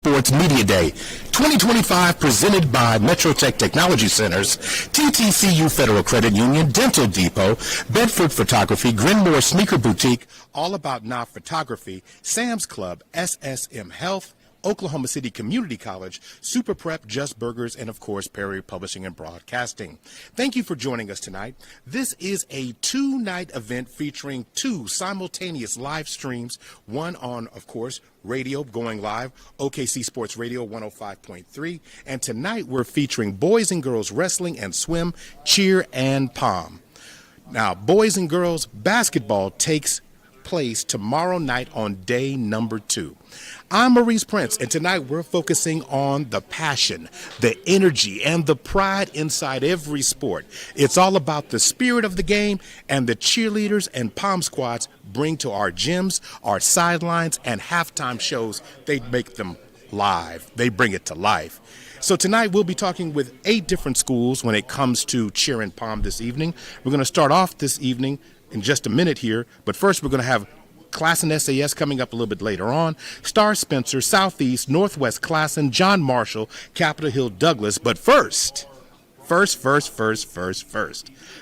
Sports Media Day 2025 presented by Metrotech Technology Centers, TTCU Federal Credit Union, Dental Depot, Bedford Photography, Grenmore Sneaker Boutique, All About Now Photography, Sam's Club, SSM Health, Oklahoma City Community College, Super Prep, Just Burgers, and of course, Perry Publishing and Broadcasting. Thank you for joining us tonight. This is a two-night event featuring two simultaneous live streams, one on, of course, radio going live, OKC Sports Radio 105.3, and tonight we're featuring boys and girls wrestling and swim, cheer, and pom. Now, boys and girls basketball takes place tomorrow night on day number 2. I'm Maurice Prince, and tonight we're focusing on the passion, the energy, and the pride inside every sport. It's all about the spirit of the game and the cheerleaders and pom squads bring to our gyms, our sidelines, and halftime shows. They make them live. They bring it to life. So tonight we'll be talking with 8 different schools when it comes to cheer and pom this evening. We're going to start off this evening in just a minute here, but first we're going to have Classen SAS coming up a little bit later on, Star Spencer, Southeast, Northwest Classen, John Marshall, Capitol Hill, Douglas. But first, the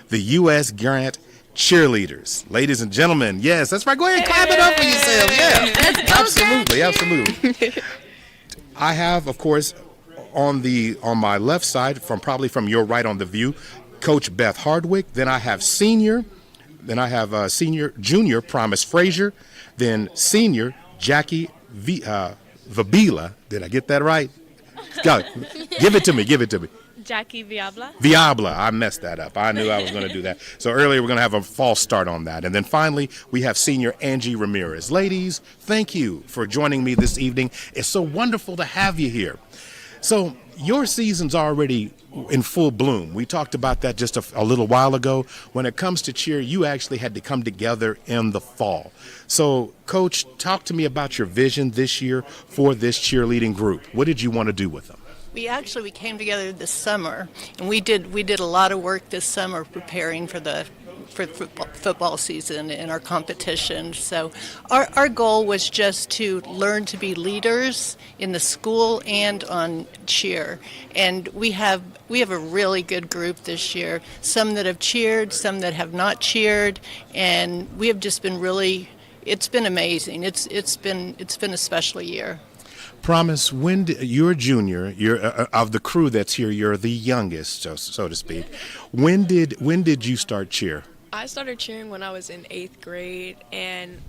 U.S. Grant cheerleaders. Ladies and gentlemen, yes, that's right. Go ahead and clap it up for yourselves. Yeah, absolutely. I have, of course, on my left side, from your right on the view, Coach Beth Hardwick. Then I have senior junior Promise Frazier, then senior Jackie Vabila. Did I get that right? Give it to me. Jackie Viabla. I messed that up. I knew I was going to do that. So earlier we're going to have a false start on that. And then finally we have senior Angie Ramirez. Ladies, thank you for joining me this evening. It's so wonderful to have you here. So your season's already in full bloom. We talked about that just a little while ago. When it comes to cheer, you actually had to come together in the fall. So, Coach, talk to me about your vision this year for this cheerleading group. What did you want to do with them? We came together this summer, and we did a lot of work this summer preparing for football season and our competition. So our goal was just to learn to be leaders in the school and on cheer. And we have a really good group this year. Some that have cheered, some that have not cheered, and we have just been it's been amazing. It's been a special year. Promise, you're a junior, you're of the crew that's here, you're the youngest, so to speak. When did you start cheer? I started cheering when I was in 8th grade, and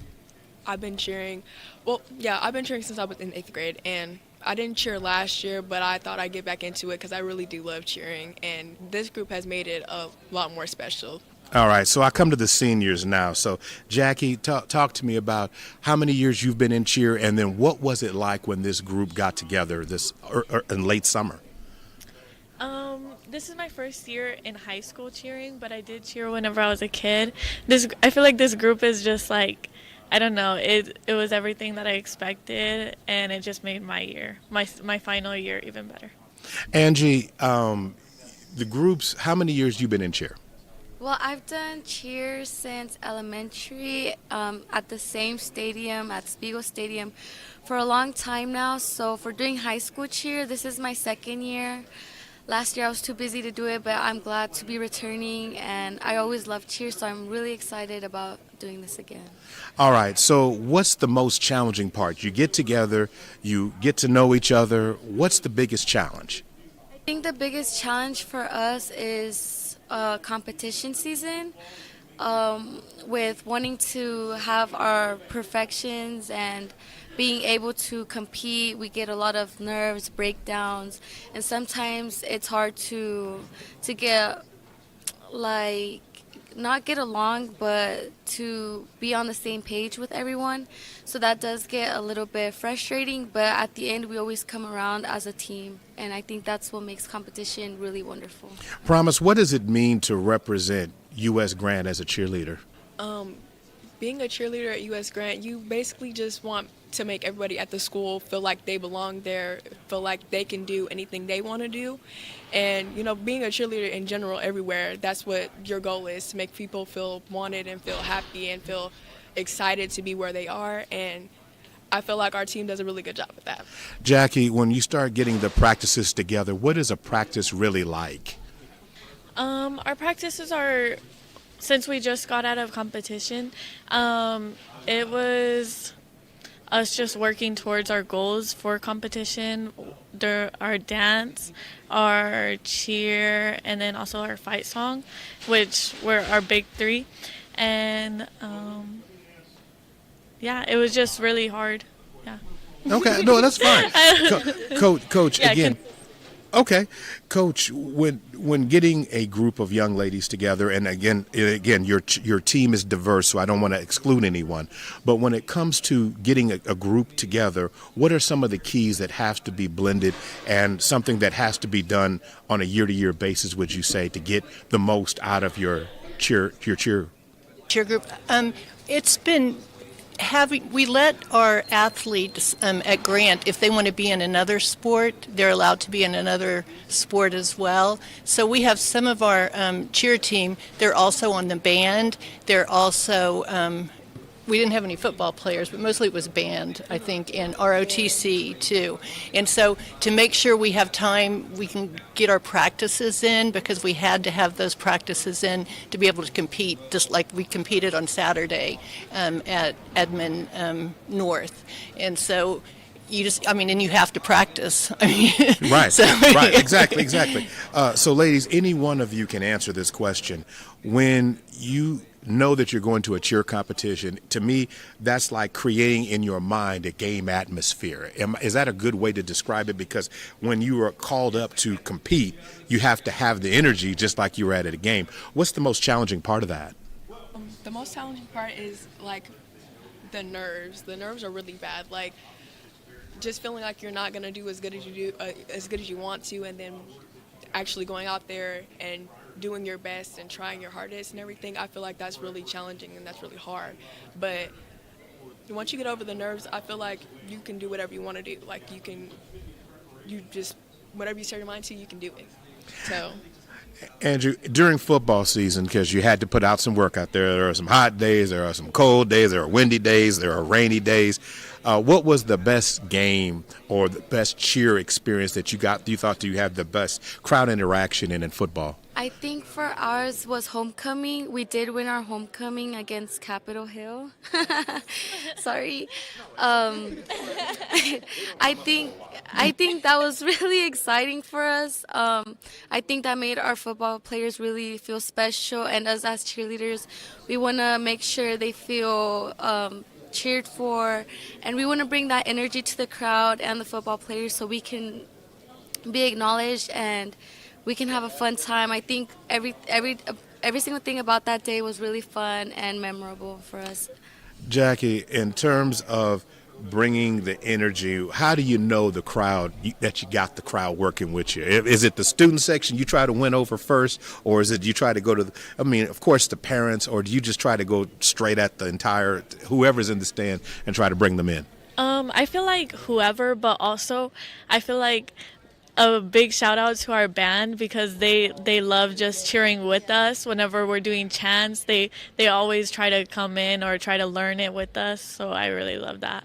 I've been cheering since I was in 8th grade, and I didn't cheer last year, but I thought I'd get back into it because I really do love cheering, and this group has made it a lot more special. All right, so I come to the seniors now. So, Jackie, talk to me about how many years you've been in cheer, and then what was it like when this group got together in late summer? This is my first year in high school cheering, but I did cheer whenever I was a kid. I feel like this group is just like, I don't know, it was everything that I expected, and it just made my year, my final year, even better. Angie, the groups, how many years you been in cheer? Well, I've done cheer since elementary at the same stadium, at Spiegel Stadium, for a long time now. So for doing high school cheer, this is my second year. Last year I was too busy to do it, but I'm glad to be returning, and I always loved cheer, so I'm really excited about doing this again. All right, so what's the most challenging part? You get together, you get to know each other. What's the biggest challenge? I think the biggest challenge for us is competition season. With wanting to have our perfections and being able to compete, we get a lot of nerves, breakdowns, and sometimes it's hard to get, like, not get along, but to be on the same page with everyone. So that does get a little bit frustrating, but at the end we always come around as a team, and I think that's what makes competition really wonderful. Promise, what does it mean to represent U.S. Grant as a cheerleader? Being a cheerleader at US Grant, you basically just want to make everybody at the school feel like they belong there, feel like they can do anything they want to do. And, you know, being a cheerleader in general everywhere, that's what your goal is, to make people feel wanted and feel happy and feel excited to be where they are. And I feel like our team does a really good job with that. Jackie, when you start getting the practices together, what is a practice really like? Our practices are, since we just got out of competition, it was us just working towards our goals for competition, our dance, our cheer, and then also our fight song, which were our big three. And yeah, it was just really hard. Yeah. Okay, no, that's fine. Coach, Yeah, again. Okay, Coach, when getting a group of young ladies together, and again, your team is diverse, so I don't want to exclude anyone, but when it comes to getting a group together, what are some of the keys that have to be blended and something that has to be done on a year-to-year basis, would you say, to get the most out of your cheer Group. It's been we let our athletes at Grant, if they want to be in another sport, they're allowed to be in another sport as well. So we have some of our cheer team, they're also on the band. They're also, we didn't have any football players, but mostly it was band, I think, and ROTC too. And so to make sure we have time, we can get our practices in, because we had to have those practices in to be able to compete, just like we competed on Saturday at Edmond North. And so and you have to practice. Right, right, exactly. So ladies, any one of you can answer this question. When you know that you're going to a cheer competition, to me, that's like creating in your mind a game atmosphere. Is that a good way to describe it? Because when you are called up to compete, you have to have the energy just like you were at a game. What's the most challenging part of that? The most challenging part is, like, the nerves. The nerves are really bad. Like, just feeling like you're not going to do as good as you want to, and then actually going out there and doing your best and trying your hardest and everything. I feel like that's really challenging and that's really hard. But once you get over the nerves, I feel like you can do whatever you want to do. Like, whatever you set your mind to, you can do it. So, Andrew, during football season, because you had to put out some work out there are some hot days, there are some cold days, there are windy days, there are rainy days. What was the best game or the best cheer experience that you thought you had the best crowd interaction in football? I think for ours was homecoming. We did win our homecoming against Capitol Hill. Sorry. I think that was really exciting for us. I think that made our football players really feel special, and us as cheerleaders, we want to make sure they feel cheered for, and we want to bring that energy to the crowd and the football players so we can be acknowledged and we can have a fun time. I think every single thing about that day was really fun and memorable for us. Jackie, in terms of bringing the energy, how do you know the crowd, that you got the crowd working with you? Is it the student section you try to win over first, or is it you try to go to, of course, the parents, or do you just try to go straight at the entire, whoever's in the stand and try to bring them in? I feel like whoever, but also I feel like a big shout out to our band, because they love just cheering with us whenever we're doing chants. They always try to come in or try to learn it with us, so I really love that.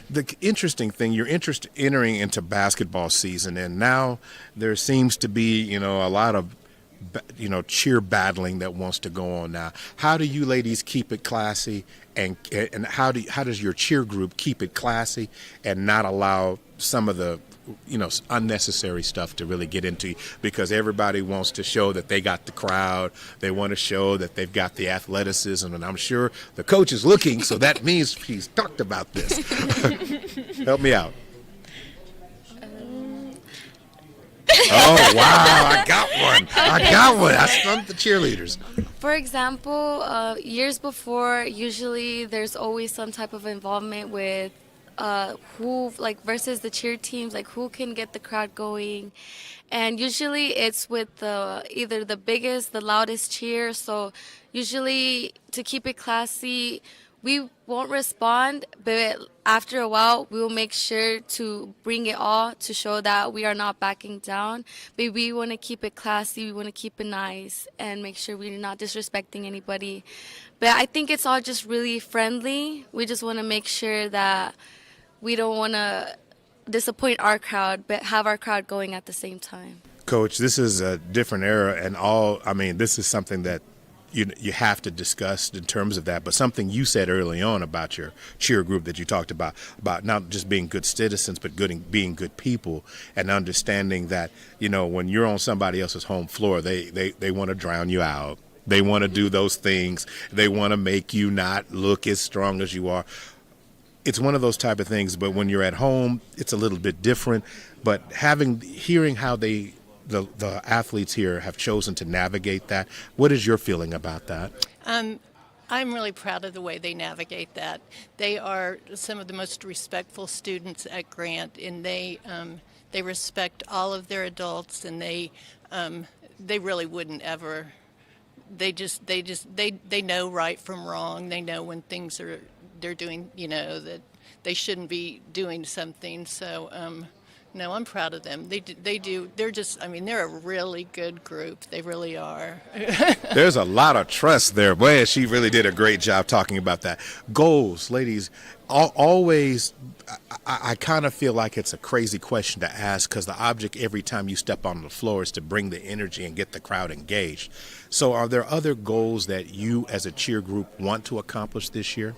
the interesting thing, you're entering into basketball season, and now there seems to be, a lot of, cheer battling that wants to go on now. How do you ladies keep it classy, and how does your cheer group keep it classy and not allow some of the unnecessary stuff to really get into, because everybody wants to show that they got the crowd, they want to show that they've got the athleticism, and I'm sure the coach is looking, so that means he's talked about this. Help me out. Oh, wow, I got one. I stumped the cheerleaders. For example, years before, usually there's always some type of involvement with who, like, versus the cheer teams, like who can get the crowd going. And usually it's with either the biggest, the loudest cheer. So usually, to keep it classy, we won't respond, but after a while, we will make sure to bring it all to show that we are not backing down. But we want to keep it classy, we want to keep it nice, and make sure we're not disrespecting anybody. But I think it's all just really friendly. We just want to make sure that we don't want to disappoint our crowd, but have our crowd going at the same time. Coach, this is a different era, and this is something that you have to discuss in terms of that, but something you said early on about your cheer group that you talked about not just being good citizens, but being good people, and understanding that, when you're on somebody else's home floor, they want to drown you out. They want to do those things. They want to make you not look as strong as you are. It's one of those type of things, but when you're at home, it's a little bit different. But hearing how the athletes here have chosen to navigate that, what is your feeling about that? I'm really proud of the way they navigate that. They are some of the most respectful students at Grant, and they respect all of their adults, and they really wouldn't ever. They know right from wrong. They know when they're doing, that they shouldn't be doing something. So, no, I'm proud of them. They do. They're they're a really good group. They really are. There's a lot of trust there. Boy, she really did a great job talking about that. Goals, ladies, always, I kind of feel like it's a crazy question to ask, because the object every time you step on the floor is to bring the energy and get the crowd engaged. So are there other goals that you as a cheer group want to accomplish this year?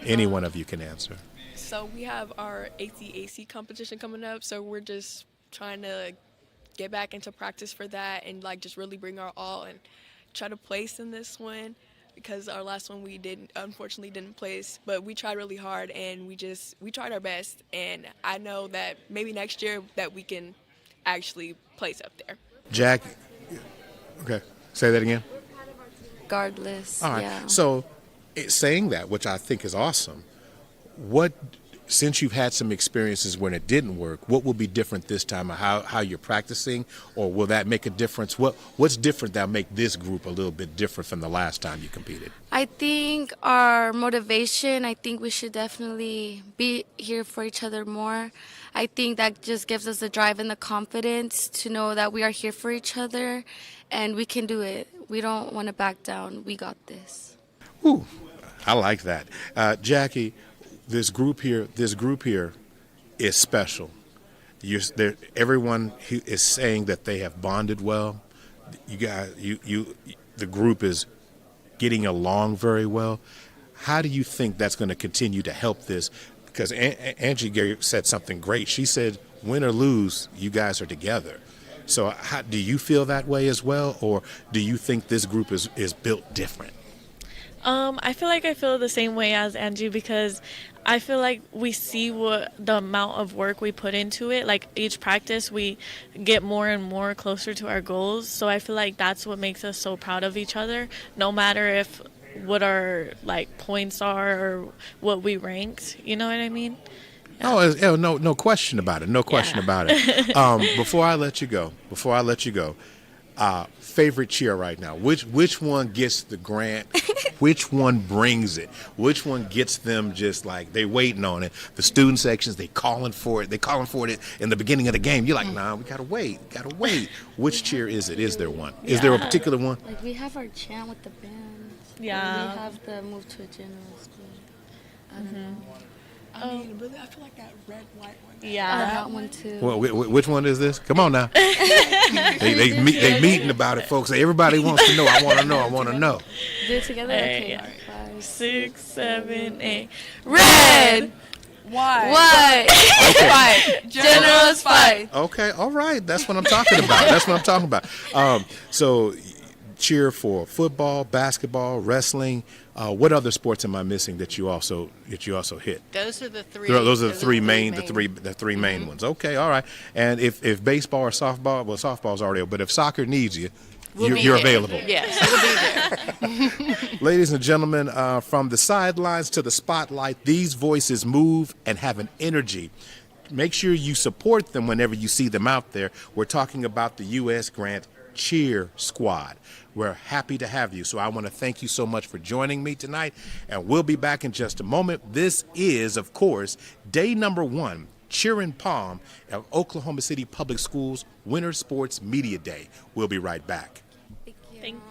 Any one of you can answer. So we have our ACAC competition coming up, so we're just trying to get back into practice for that and just really bring our all and try to place in this one, because our last one we unfortunately didn't place, but we tried really hard and we tried our best, and I know that maybe next year that we can actually place up there. Jack, okay, say that again. Regardless, all right. Yeah. So saying that, which I think is awesome, since you've had some experiences when it didn't work, what will be different this time, or how you're practicing, or will that make a difference? What's different that'll make this group a little bit different from the last time you competed? I think our motivation, I think we should definitely be here for each other more. I think that just gives us the drive and the confidence to know that we are here for each other and we can do it. We don't want to back down. We got this. Ooh, I like that. Jackie, this group here is special. Everyone is saying that they have bonded well. The group is getting along very well. How do you think that's going to continue to help this? Because Angie said something great. She said, win or lose, you guys are together. So do you feel that way as well, or do you think this group is built different? I feel the same way as Angie, because I feel like we see what the amount of work we put into it. Like each practice, we get more and more closer to our goals. So I feel like that's what makes us so proud of each other, no matter what our points are or what we ranked. You know what I mean? Oh, no question about it. No question about it. Before I let you go, favorite cheer right now? Which one gets the grant? Which one brings it? Which one gets them just they waiting on it? The student sections, they calling for it. They calling for it in the beginning of the game. You're like, nah, we gotta wait. Which cheer is it? Is there one? Is there a particular one? We have our chant with the band. Yeah. We have the move to a general school. I don't know. I mean, really, I feel like that red, white one. Yeah. That one too. Well, which one is this? Come on now. they meeting about it, folks. Everybody wants to know. I want to know. I want to know. Do it together? Okay. Yeah. 5, 6, 7, 8. Red, Why? white, White. generals fight. Okay, all right. That's what I'm talking about. That's what I'm talking about. So cheer for football, basketball, wrestling. What other sports am I missing that you also hit? Those are the three. Those are the three main ones. Okay, all right. And if baseball or softball, well, softball's already, but if soccer needs you, you're available. Yes, we'll be there. Ladies and gentlemen, from the sidelines to the spotlight, these voices move and have an energy. Make sure you support them whenever you see them out there. We're talking about the U.S. Grant Cheer Squad. We're happy to have you. So I want to thank you so much for joining me tonight, and we'll be back in just a moment. This is, of course, day number 1, Cheer and Palm of Oklahoma City Public Schools Winter Sports Media Day. We'll be right back. Thank you.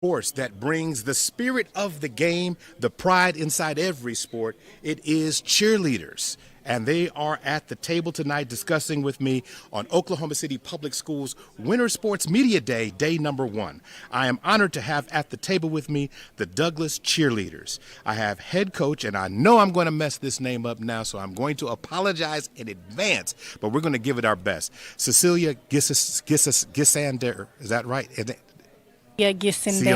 Force that brings the spirit of the game, the pride inside every sport. It is cheerleaders. And they are at the table tonight discussing with me on Oklahoma City Public Schools Winter Sports Media Day, day number 1. I am honored to have at the table with me the Douglas Cheerleaders. I have head coach, and I know I'm going to mess this name up now, so I'm going to apologize in advance, but we're going to give it our best. Cecilia Gissander, is that right? Gissander.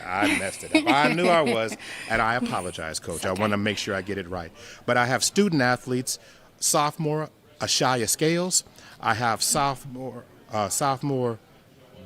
I messed it up. I knew I was, and I apologize, Coach. I want to make sure I get it right. But I have student athletes, sophomore Ashaya Scales. I have sophomore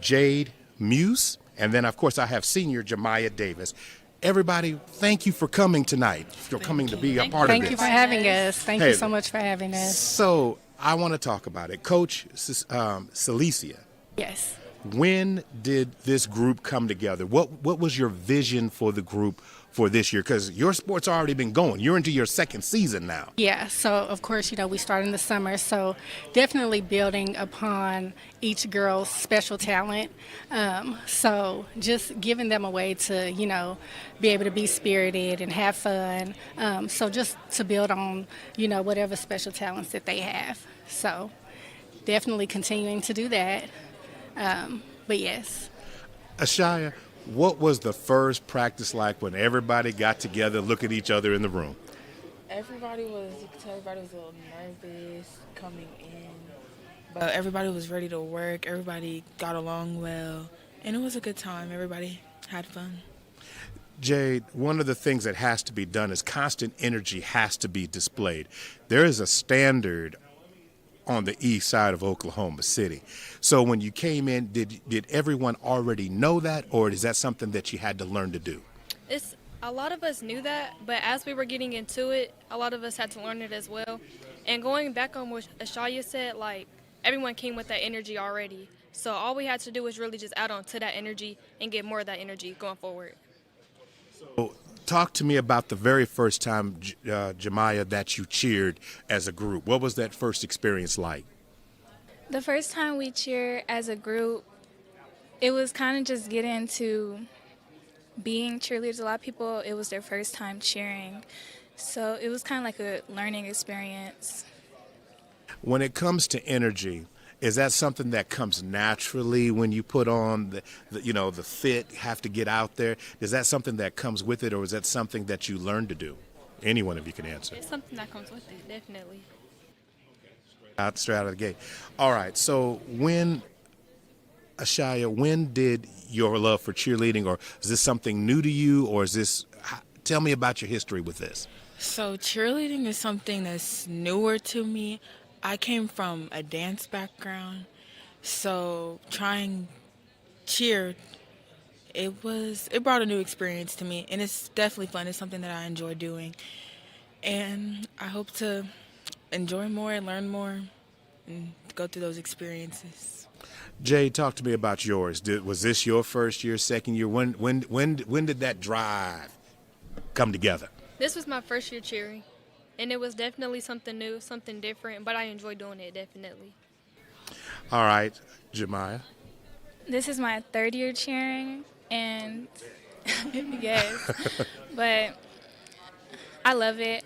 Jade Muse. And then, of course, I have senior Jemiah Davis. Everybody, thank you for coming tonight, for coming to be a part of this. Thank you for having us. Thank you so much for having us. So I want to talk about it. Coach Celicia. Yes. When did this group come together? What was your vision for the group for this year? Because your sport's already been going. You're into your second season now. Yeah, so of course, we started in the summer, so definitely building upon each girl's special talent. So just giving them a way to, be able to be spirited and have fun. So just to build on, whatever special talents that they have. So definitely continuing to do that. But yes. Ashaya, what was the first practice like when everybody got together, look at each other in the room? Everybody was a little nervous coming in, but everybody was ready to work. Everybody got along well, and it was a good time. Everybody had fun. Jade, one of the things that has to be done is constant energy has to be displayed. There is a standard on the east side of Oklahoma City. So when you came in, did everyone already know that, or is that something that you had to learn to do? A lot of us knew that, but as we were getting into it, a lot of us had to learn it as well. And going back on what Ashaya said, everyone came with that energy already. So all we had to do was really just add on to that energy and get more of that energy going forward. So talk to me about the very first time, Jemiah, that you cheered as a group. What was that first experience like? The first time we cheered as a group, it was kind of just getting into being cheerleaders. A lot of people, it was their first time cheering. So it was kind of like a learning experience. When it comes to energy, is that something that comes naturally when you put on the fit, have to get out there? Is that something that comes with it, or is that something that you learn to do? Any one of you can answer. It's something that comes with it, definitely. Straight out of the gate. All right, so Ashaya, when did your love for cheerleading, or is this something new to you, or tell me about your history with this. So cheerleading is something that's newer to me. I came from a dance background, so trying cheer, it brought a new experience to me, and it's definitely fun. It's something that I enjoy doing, and I hope to enjoy more and learn more and go through those experiences. Jay, talk to me about yours. Was this your first year, second year? When did that drive come together? This was my first year cheering. And it was definitely something new, something different, but I enjoy doing it, definitely. All right, Jemiah. This is my third year cheering, and yes, but I love it.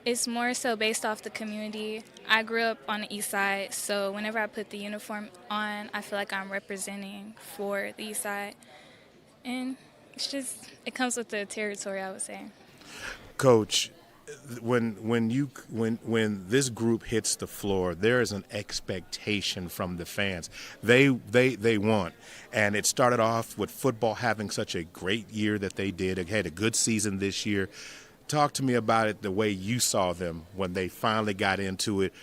It's more so based off the community. I grew up on the east side, so whenever I put the uniform on, I feel like I'm representing for the east side. And it comes with the territory, I would say. Coach, when this group hits the floor, there is an expectation from the fans. They want, and it started off with football having such a great year that they did. They had a good season this year. Talk to me about it, the way you saw them when they finally got into it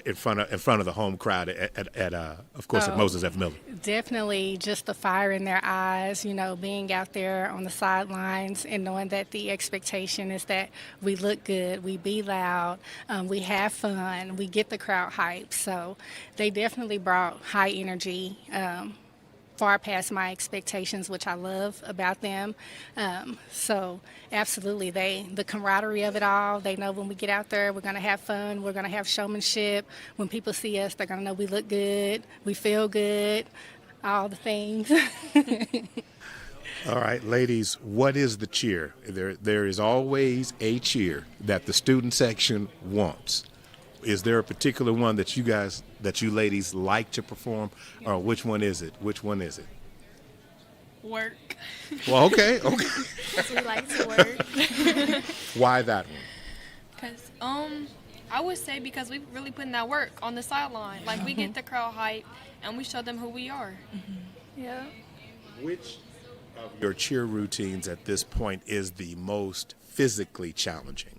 in front of the home crowd at Moses F. Miller. Definitely just the fire in their eyes, being out there on the sidelines and knowing that the expectation is that we look good, we be loud, we have fun, we get the crowd hyped. So they definitely brought high energy, far past my expectations, which I love about them. So absolutely, the camaraderie of it all, they know when we get out there, we're going to have fun, we're going to have showmanship. When people see us, they're going to know we look good, we feel good, all the things. All right, ladies, what is the cheer? There is always a cheer that the student section wants. Is there a particular one that you ladies like to perform, or which one is it? Which one is it? Work. Well, okay. We like to work. Why that one? Because I would say because we really put in that work on the sideline. Like we get the crowd hype and we show them who we are. Yeah. Which of your cheer routines at this point is the most physically challenging?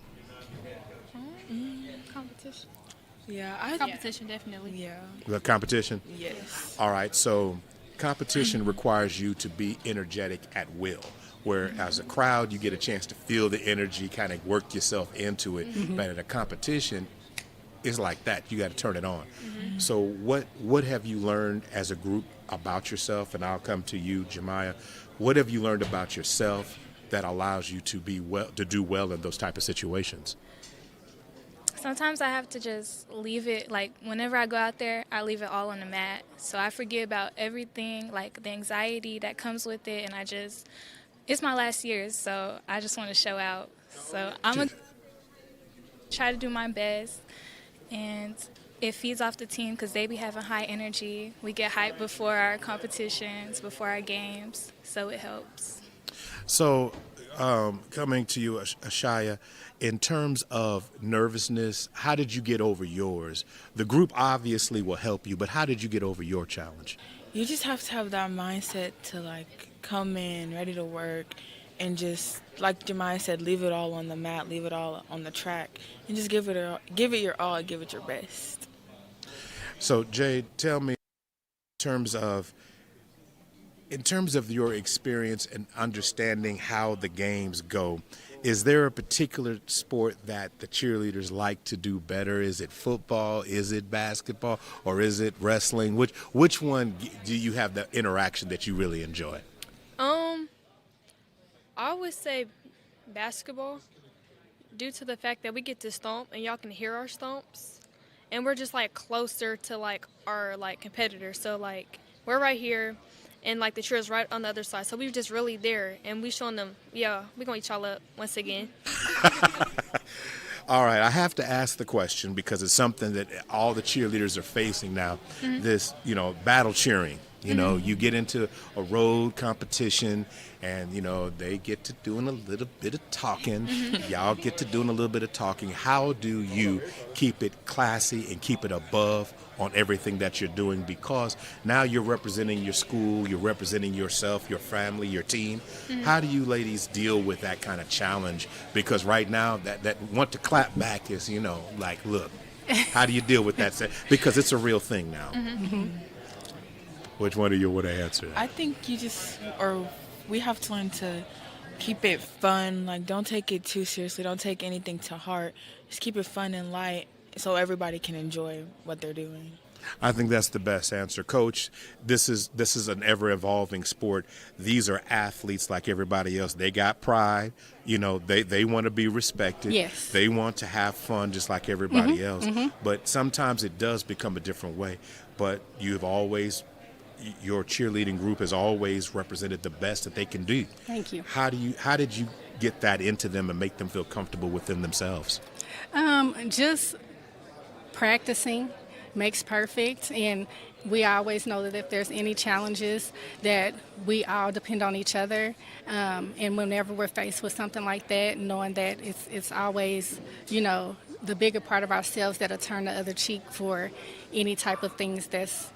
Competition. Yeah, Competition, definitely. yeah, The competition? yes. All right, so competition requires you to be energetic at will, where as a crowd you get a chance to feel the energy, kind of work yourself into it. But at a competition, it's like that. You got to turn it on. So what have you learned as a group about yourself? And I'll come to you, Jemiah. What have you learned about yourself that allows you to do well in those type of situations? Sometimes I have to just leave it, like whenever I go out there, I leave it all on the mat. So I forget about everything, like the anxiety that comes with it, and it's my last year, so I just want to show out. So I'm going to try to do my best, and it feeds off the team because they be having high energy. We get hyped before our competitions, before our games, so it helps. So coming to you, Ashaya, in terms of nervousness, how did you get over yours? The group obviously will help you, but how did you get over your challenge? You just have to have that mindset to like come in ready to work and just, like Jemiah said, leave it all on the mat, leave it all on the track, and just give it your all, give it your best. So Jade, tell me, in terms of your experience and understanding how the games go, is there a particular sport that the cheerleaders like to do better? Is it football? Is it basketball? Or is it wrestling? Which one do you have the interaction that you really enjoy? I would say basketball, due to the fact that we get to stomp and y'all can hear our stomps, and we're just like closer to like our like competitors. So like we're right here, and like the cheer is right on the other side. So we were just really there, and we showing them, yeah, we're gonna eat y'all up once again. All right, I have to ask the question because it's something that all the cheerleaders are facing now. This, battle cheering. You get into a road competition and, they get to doing a little bit of talking. Y'all get to doing a little bit of talking. How do you keep it classy and keep it above on everything that you're doing? Because now you're representing your school, you're representing yourself, your family, your team. How do you ladies deal with that kind of challenge? Because right now that want to clap back is, like, look, how do you deal with that? Because it's a real thing now. Which one of you would answer? I think we have to learn to keep it fun. Like, don't take it too seriously. Don't take anything to heart. Just keep it fun and light so everybody can enjoy what they're doing. I think that's the best answer. Coach, this is an ever-evolving sport. These are athletes like everybody else. They got pride. They want to be respected. Yes. They want to have fun just like everybody else. But sometimes it does become a different way. But your cheerleading group has always represented the best that they can do. Thank you. How did you get that into them and make them feel comfortable within themselves? Just practicing makes perfect, and we always know that if there's any challenges that we all depend on each other, and whenever we're faced with something like that, knowing that it's always, the bigger part of ourselves that'll turn the other cheek for any type of things that's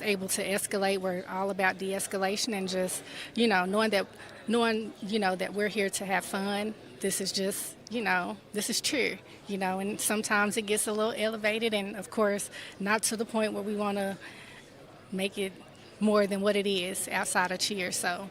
able to escalate. We're all about de-escalation and just, knowing that we're here to have fun. This is just, this is true, and sometimes it gets a little elevated, and of course, not to the point where we want to make it more than what it is outside of cheer. So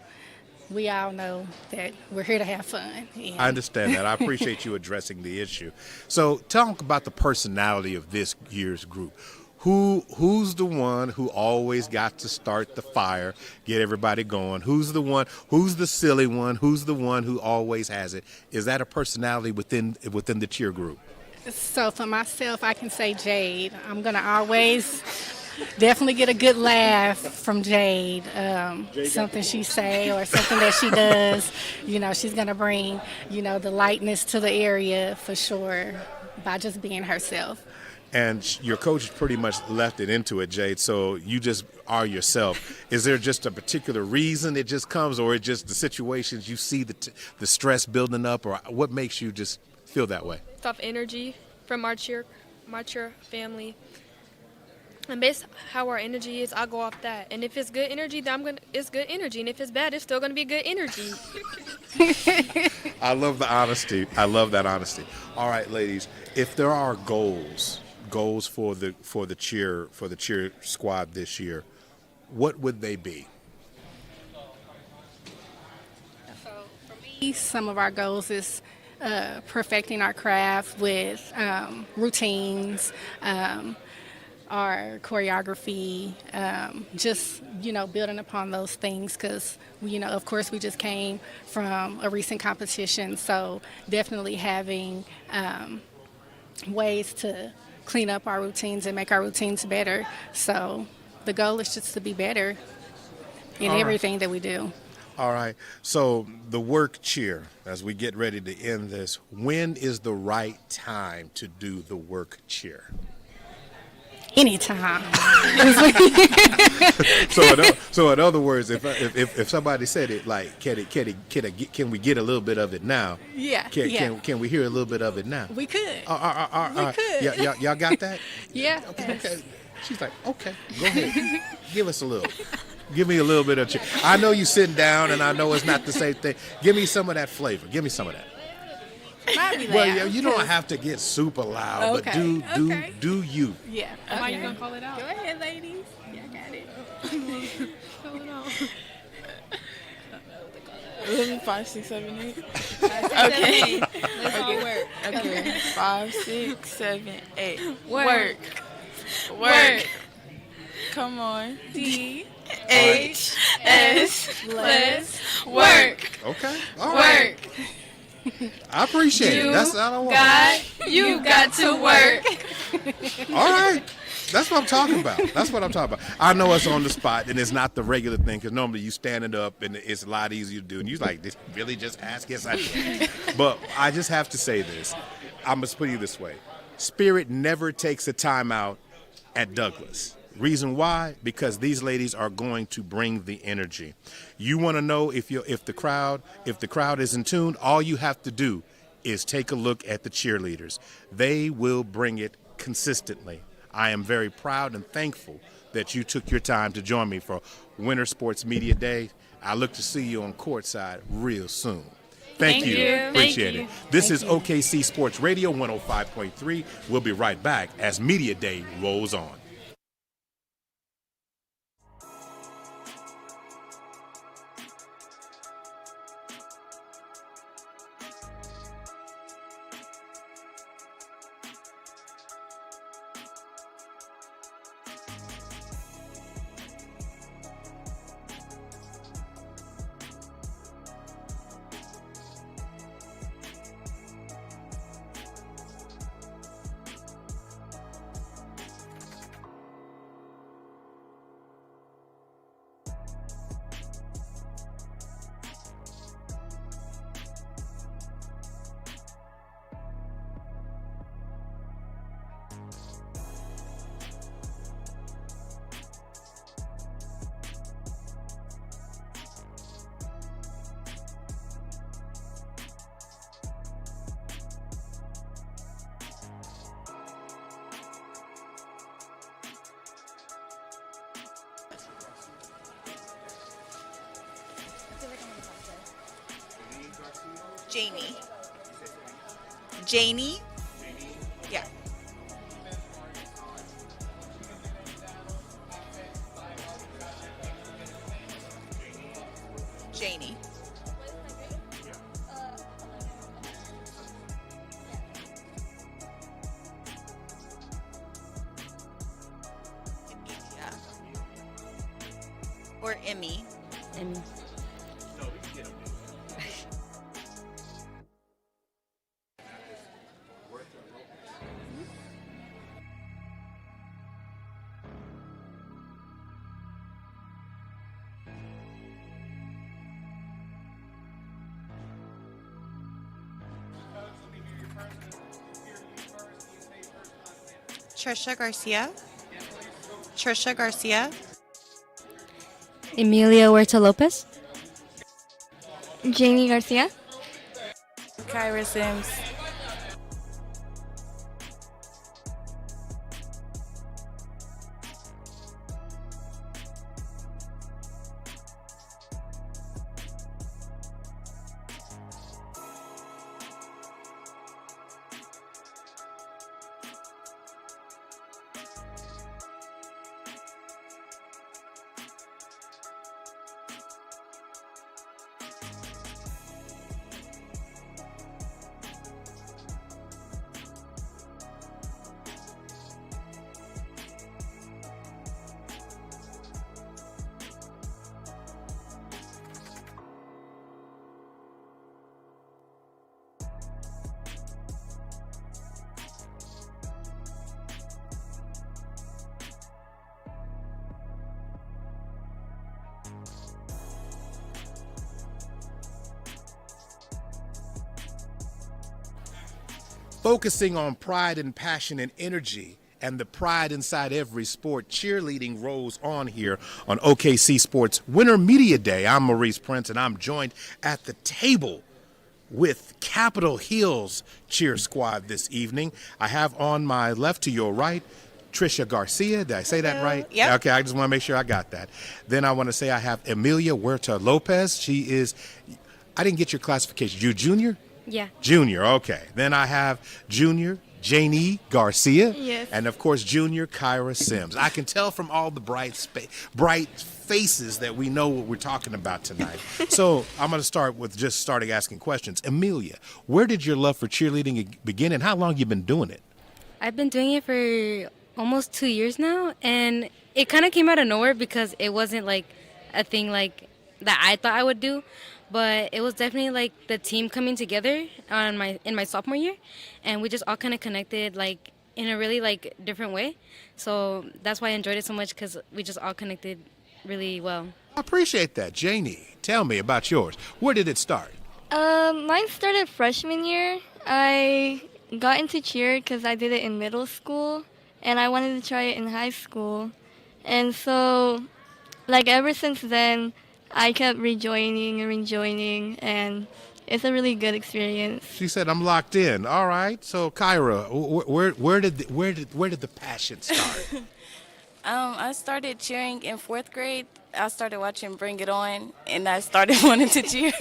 we all know that we're here to have fun. And I understand that. I appreciate you addressing the issue. So talk about the personality of this year's group. Who's the one who always got to start the fire, get everybody going? Who's the silly one? Who's the one who always has it? Is that a personality within the cheer group? So for myself, I can say Jade. I'm going to always definitely get a good laugh from Jade. Something she say or something that she does, she's gonna bring, the lightness to the area for sure by just being herself. And your coach pretty much left it into it, Jade, so you just are yourself. Is there just a particular reason it just comes, or it just the situations you see the stress building up, or what makes you just feel that way? It's off energy from our cheer family. And based how our energy is, I go off that. And if it's good energy, then it's good energy. And if it's bad, it's still gonna be good energy. I love the honesty. I love that honesty. All right, ladies, if there are goals for the cheer squad this year, what would they be? So for me, some of our goals is perfecting our craft with routines, our choreography, just building upon those things because of course we just came from a recent competition, so definitely having ways to clean up our routines and make our routines better. So the goal is just to be better in everything that we do. All right. So the work cheer, as we get ready to end this, when is the right time to do the work cheer? Anytime. So in other words, if somebody said it like, can we get a little bit of it now? Yeah. Can we hear a little bit of it now? We could. We could. Y'all got that? Yeah. Okay. She's like, okay, go ahead. Give us a little. Give me a little bit of cheer. I know you sitting down, and I know it's not the same thing. Give me some of that flavor. Give me some of that. Well, yeah, you don't have to get super loud, but do you? Yeah. Am I gonna call it out? Go ahead, ladies. Yeah, I got it. Call it out. 11, 5, 6, 7, 8. Okay. Let's all work. Okay. 5, 6, 7, 8. Work. Come on. D. H. S. Let's Work. Okay. All right. I appreciate it. That's not all. You got to work. All right. That's what I'm talking about. I know it's on the spot, and it's not the regular thing, because normally you standing up, and it's a lot easier to do. And you're like, this really just ask? Yes, I did. But I just have to say this. I must put it this way. Spirit never takes a timeout at Douglas. Reason why? Because these ladies are going to bring the energy. You want to know if the crowd is in tune, all you have to do is take a look at the cheerleaders. They will bring it consistently. I am very proud and thankful that you took your time to join me for Winter Sports Media Day. I look to see you on courtside real soon. Thank you. Appreciate it. This is OKC Sports Radio 105.3. We'll be right back as Media Day rolls on. Janie? Yeah. Janie. Or Emmy. Emmy. Trisha Garcia. Trisha Garcia. Emilia Huerta Lopez. Jamie Garcia. Kyra Sims. Focusing on pride and passion and energy and the pride inside every sport, cheerleading rolls on here on OKC Sports Winter Media Day. I'm Maurice Prince, and I'm joined at the table with Capitol Hill's cheer squad this evening. I have on my left to your right Trisha Garcia. Did I say that right? Yep. Okay, I just want to make sure I got that. Then I want to say I have Emilia Huerta Lopez. She is, I didn't get your classification. You junior? Yeah. Junior, okay. Then I have Junior Janie Garcia. Yes. And, of course, Junior Kyra Sims. I can tell from all the bright faces that we know what we're talking about tonight. So I'm going to start with just starting asking questions. Emilia, where did your love for cheerleading begin, and how long have you been doing it? I've been doing it for almost 2 years now, and it kind of came out of nowhere because it wasn't like a thing like that I thought I would do. But it was definitely like the team coming together in my sophomore year, and we just all kind of connected like in a really like different way. So that's why I enjoyed it so much, because we just all connected really well. I appreciate that. Janie, tell me about yours. Where did it start? Mine started freshman year. I got into cheer because I did it in middle school, and I wanted to try it in high school. And so, like, ever since then, I kept rejoining, and it's a really good experience. She said, "I'm locked in." All right. So, Kyra, where did the passion start? I started cheering in 4th grade. I started watching Bring It On, and I started wanting to cheer.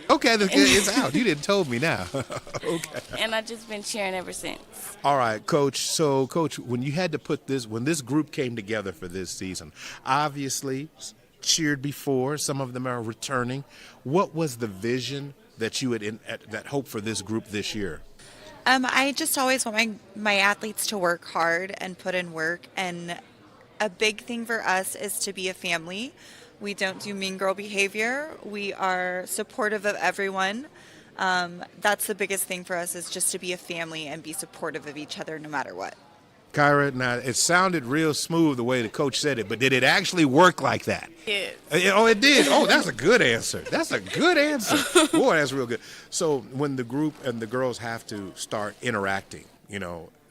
Okay, it's out. You didn't told me now. Okay. And I've just been cheering ever since. All right, Coach. So, Coach, when you had to when this group came together for this season, obviously cheered before. Some of them are returning. What was the vision that you had that hope for this group this year? I just always want my athletes to work hard and put in work. And a big thing for us is to be a family. We don't do mean girl behavior. We are supportive of everyone. That's the biggest thing for us, is just to be a family and be supportive of each other no matter what. Kyra, now it sounded real smooth the way the coach said it, but did it actually work like that? Yes. Oh, it did. Oh, that's a good answer. That's a good answer. Boy, that's real good. So when the group and the girls have to start interacting,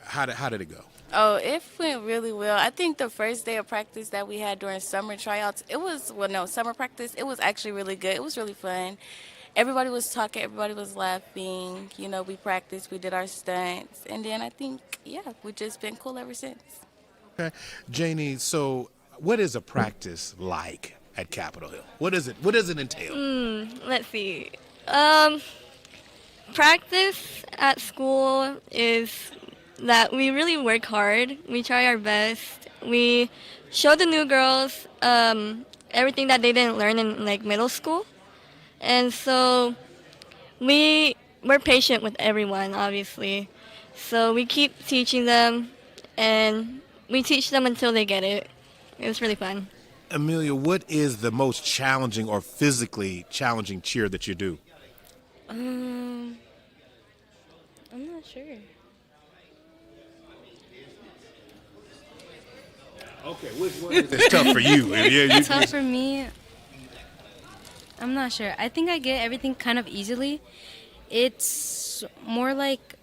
how did it go? Oh, it went really well. I think the first day of practice that we had during summer tryouts, summer practice, it was actually really good. It was really fun. Everybody was talking, everybody was laughing. We practiced, we did our stunts. And then I think, we've just been cool ever since. Okay. Janie, so what is a practice like at Capitol Hill? What does it entail? Let's see. Practice at school is that we really work hard. We try our best. We show the new girls everything that they didn't learn in middle school. And so we're patient with everyone, obviously. So we keep teaching them, and we teach them until they get it. It was really fun. Emilia, what is the most challenging or physically challenging cheer that you do? I'm not sure. Okay, which one is it's tough for you? Tough for me. I'm not sure. I think I get everything kind of easily. It's more like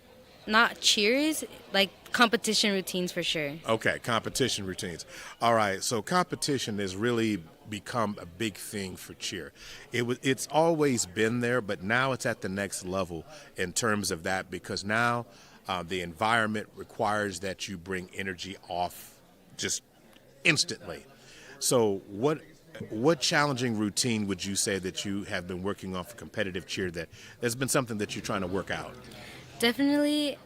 not cheers, like competition routines for sure. Okay, competition routines. All right, so competition has really become a big thing for cheer. It's always been there, but now it's at the next level in terms of that, because now the environment requires that you bring energy off just instantly. So what challenging routine would you say that you have been working on for competitive cheer that has been something that you're trying to work out? Definitely,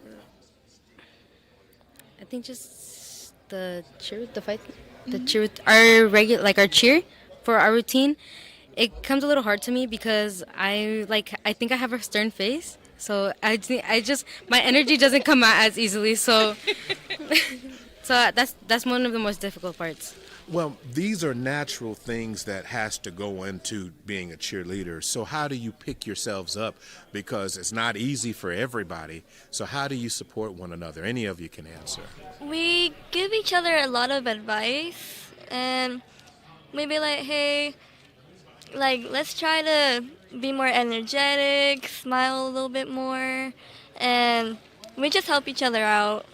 I think just the cheer with the fight, the cheer with our regular, like our cheer for our routine. It comes a little hard to me because I think I have a stern face, so I just my energy doesn't come out as easily. So so that's one of the most difficult parts. Well, these are natural things that has to go into being a cheerleader. So how do you pick yourselves up? Because it's not easy for everybody. So how do you support one another? Any of you can answer. We give each other a lot of advice, and we be like, hey, like, let's try to be more energetic, smile a little bit more, and we just help each other out.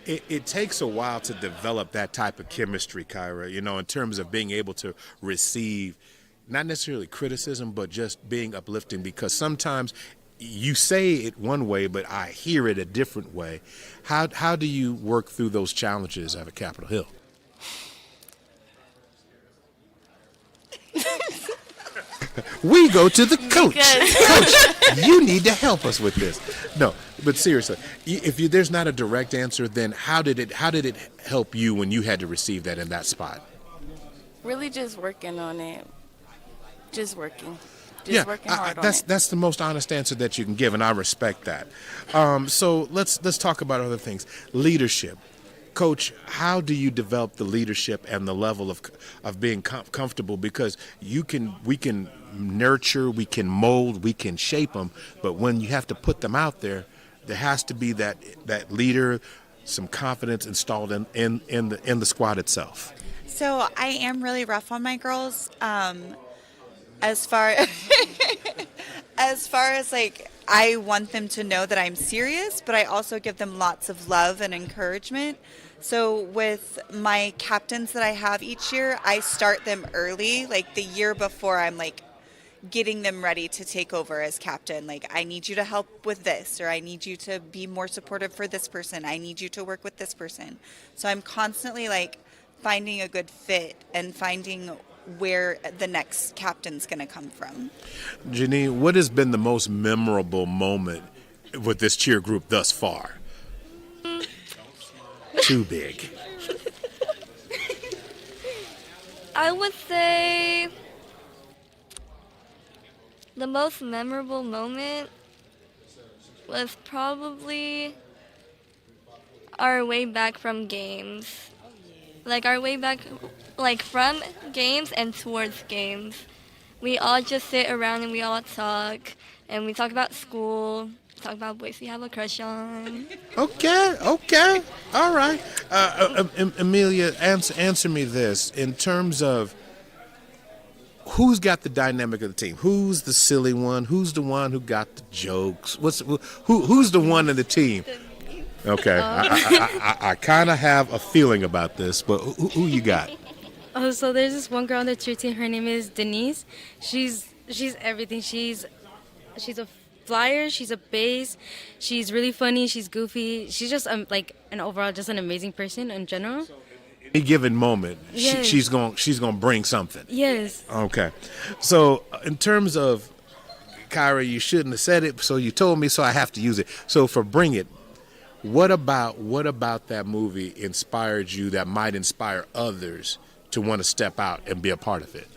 It takes a while to develop that type of chemistry, Kyra, in terms of being able to receive not necessarily criticism, but just being uplifting, because sometimes you say it one way, but I hear it a different way. How do you work through those challenges at Capitol Hill? We go to the coach. Coach, you need to help us with this. No, but seriously, there's not a direct answer, then how did it help you when you had to receive that in that spot? Really just working on it. Just working. Working hard on it. That's the most honest answer that you can give, and I respect that. So let's talk about other things. Leadership. Coach, how do you develop the leadership and the level of being comfortable? Because we can nurture, we can mold, we can shape them, but when you have to put them out there, there has to be that leader, some confidence installed in the squad itself. So I am really rough on my girls. As far as like, I want them to know that I'm serious, but I also give them lots of love and encouragement. So with my captains that I have each year, I start them early, like the year before I'm like getting them ready to take over as captain. Like, I need you to help with this, or I need you to be more supportive for this person. I need you to work with this person. So I'm constantly like finding a good fit and finding where the next captain's going to come from. Janine, what has been the most memorable moment with this cheer group thus far? Too big. I would say the most memorable moment was probably our way back from games. Like our way back, like from games and towards games. We all just sit around and we all talk, and we talk about school, talk about boys we have a crush on. Okay, all right. Amelia, answer me this. In terms of who's got the dynamic of the team? Who's the silly one? Who's the one who got the jokes? Who's the one in the team? Okay, I kind of have a feeling about this, but who you got? Oh, so there's this one girl on the cheer team. Her name is Denise. She's everything. She's a flyer. She's a bass. She's really funny. She's goofy. She's just like an overall just an amazing person in general. Any given moment, yes. she's gonna bring something. Yes. Okay, so in terms of Kyra, you shouldn't have said it, so you told me, so I have to use it. So for Bring It, what about that movie inspired you that might inspire others to want to step out and be a part of it?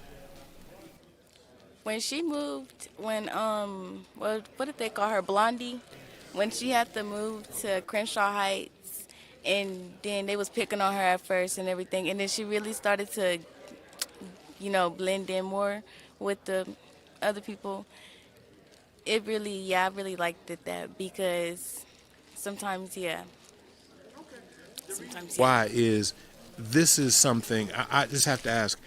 When she moved, what did they call her, Blondie? When she had to move to Crenshaw Heights, and then they was picking on her at first and everything, and then she really started to, blend in more with the other people. I really liked that because sometimes, yeah. Why is this is something I just have to ask,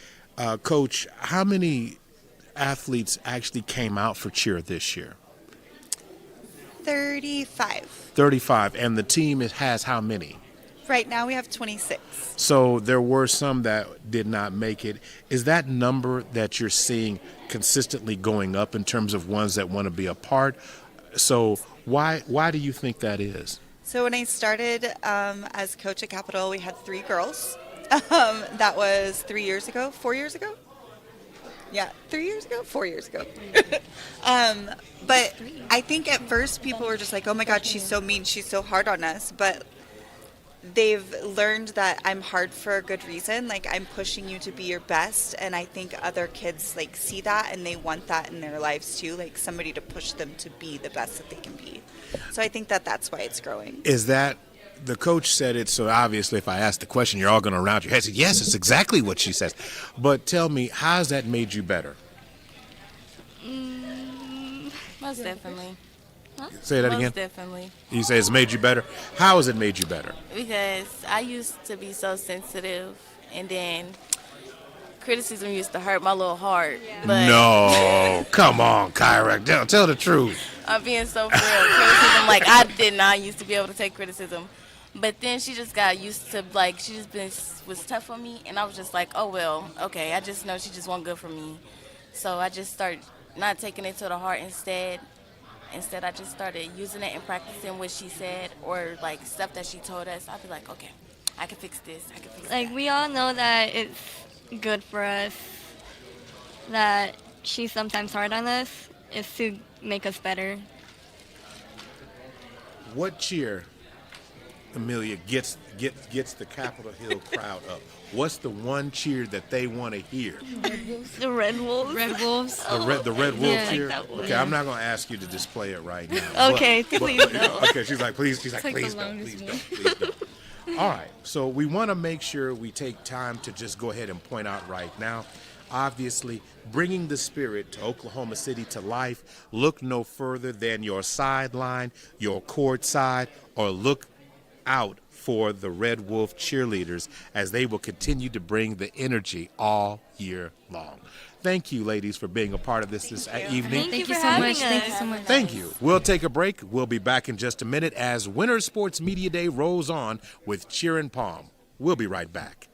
Coach, how many athletes actually came out for cheer this year? 35. 35. And the team has how many? Right now we have 26. So there were some that did not make it. Is that number that you're seeing consistently going up in terms of ones that want to be a part? So why do you think that is? So when I started as coach at Capitol, we had 3 girls. That was 3 years ago, 4 years ago? Yeah, 3 years ago, 4 years ago. But I think at first people were just like, oh my God, she's so mean, she's so hard on us. But they've learned that I'm hard for a good reason. Like, I'm pushing you to be your best. And I think other kids like see that and they want that in their lives too, like somebody to push them to be the best that they can be. So I think that that's why it's growing. Is that, the coach said it, so obviously if I ask the question, you're all going to round your heads. Yes, it's exactly what she says. But tell me, how has that made you better? Most definitely. Huh? Say that again? Most definitely. You say it's made you better. How has it made you better? Because I used to be so sensitive, and then criticism used to hurt my little heart. But No, come on, Kyra, tell the truth. I'm being so for real. Criticism, like, I did not used to be able to take criticism. But then she just got used to, like, was tough on me, and I was just like, oh, well, okay, I just know she just want good for me. So I just started not taking it to the heart instead. Instead, I just started using it and practicing what she said or, like, stuff that she told us. I'd be like, okay, I can fix this, I can fix that. Like, we all know that it's good for us, that she's sometimes hard on us, is to make us better. What cheer, Amelia, gets the Capitol Hill crowd up? What's the one cheer that they want to hear? The Red Wolves. Red Wolves. The Red Wolf Yeah. cheer? Like that one. Okay, I'm not going to ask you to display it right now. Okay, please no. Okay, she's like, please like please the don't, longest please one. don't, please don't. All right, so we want to make sure we take time to just go ahead and point out right now, obviously, bringing the spirit to Oklahoma City to life, look no further than your sideline, your court side, or look out for the Red Wolf cheerleaders as they will continue to bring the energy all year long. Thank you, ladies, for being a part of this evening. Thank you for so having much. Thank you us. so much. Thank you. We'll take a break. We'll be back in just a minute as Winter Sports Media Day rolls on with Cheer and Palm. We'll be right back.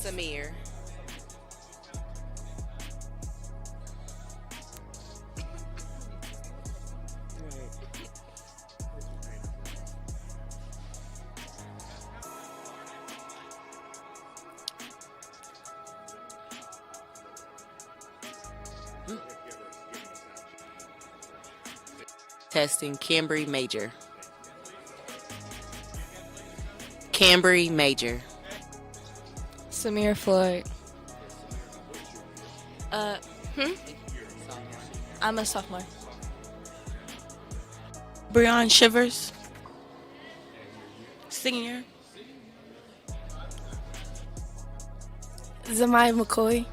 Samir. Testing Cambry Major. Cambry Major. Samir Floyd. I'm a sophomore. Breon Shivers. Senior. Zamai McCoy.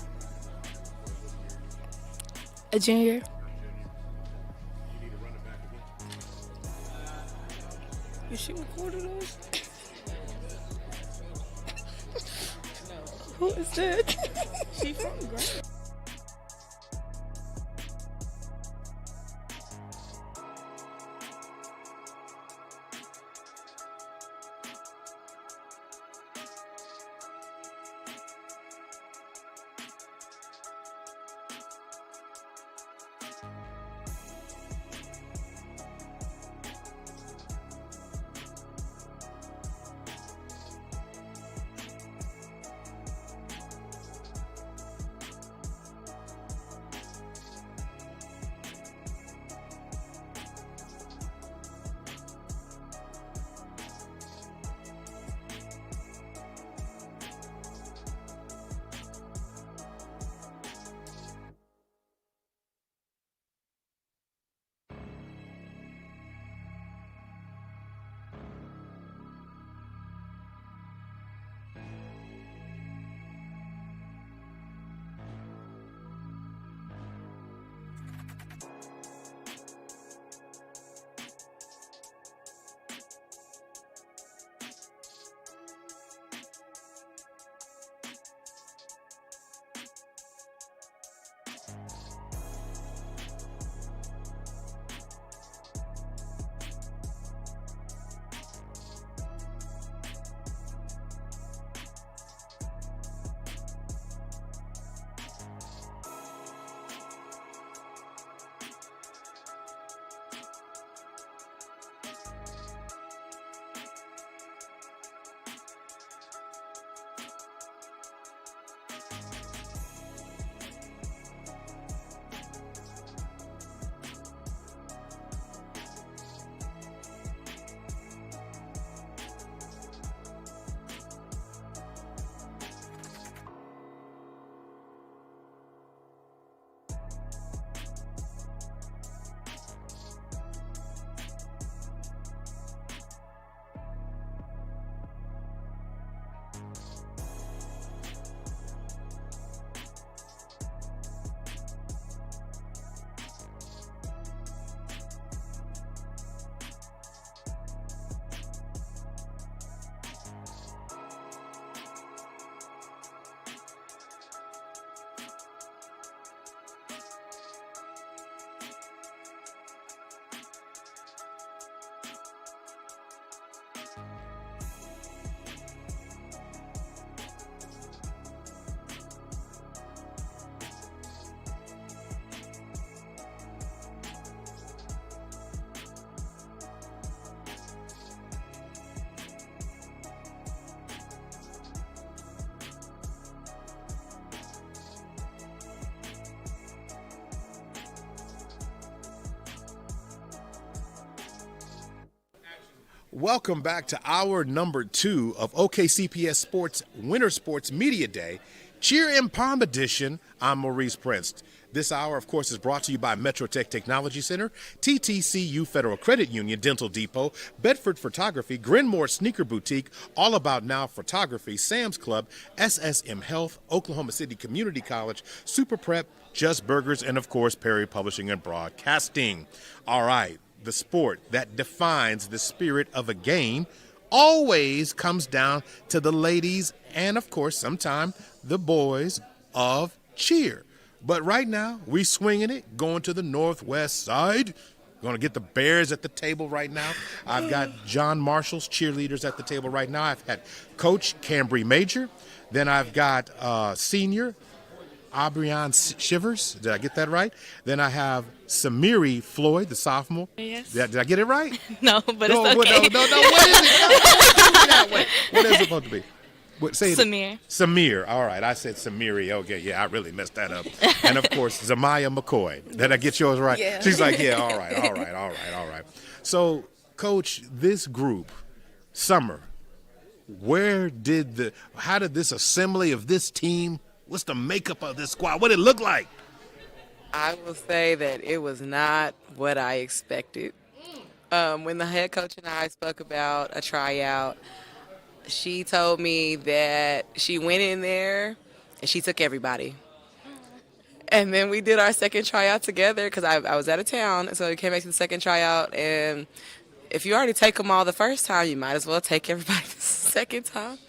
A junior. Is she recording us? Who is that? She from Grant. Welcome back to hour number 2 of OKCPS Sports Winter Sports Media Day, Cheer and Palm Edition. I'm Maurice Prince. This hour, of course, is brought to you by Metro Tech Technology Center, TTCU Federal Credit Union, Dental Depot, Bedford Photography, Grenmore Sneaker Boutique, All About Now Photography, Sam's Club, SSM Health, Oklahoma City Community College, Super Prep, Just Burgers, and, of course, Perry Publishing and Broadcasting. All right. The sport that defines the spirit of a game always comes down to the ladies and, of course, sometimes the boys of cheer. But right now, we swinging it, going to the northwest side. Going to get the Bears at the table right now. I've got John Marshall's cheerleaders at the table right now. I've had Coach Cambry Major. Then I've got senior Aubrion Shivers. Did I get that right? Then I have Samiri Floyd, the sophomore. Yes. Did I get it right? No, but it's okay. No, what is it? That way. What is it supposed to be? Say Samir. Samir. All right. I said Samiri. Okay. Yeah, I really messed that up. And, of course, Zamaya McCoy. Did I get yours right? Yeah. She's like, yeah, all right. So, Coach, this group, Summer, how did this assembly of this team, what's the makeup of this squad? What did it look like? I will say that it was not what I expected. When the head coach and I spoke about a tryout, she told me that she went in there and she took everybody. And then we did our second tryout together because I was out of town. So we came back to the second tryout. And if you already take them all the first time, you might as well take everybody the second time.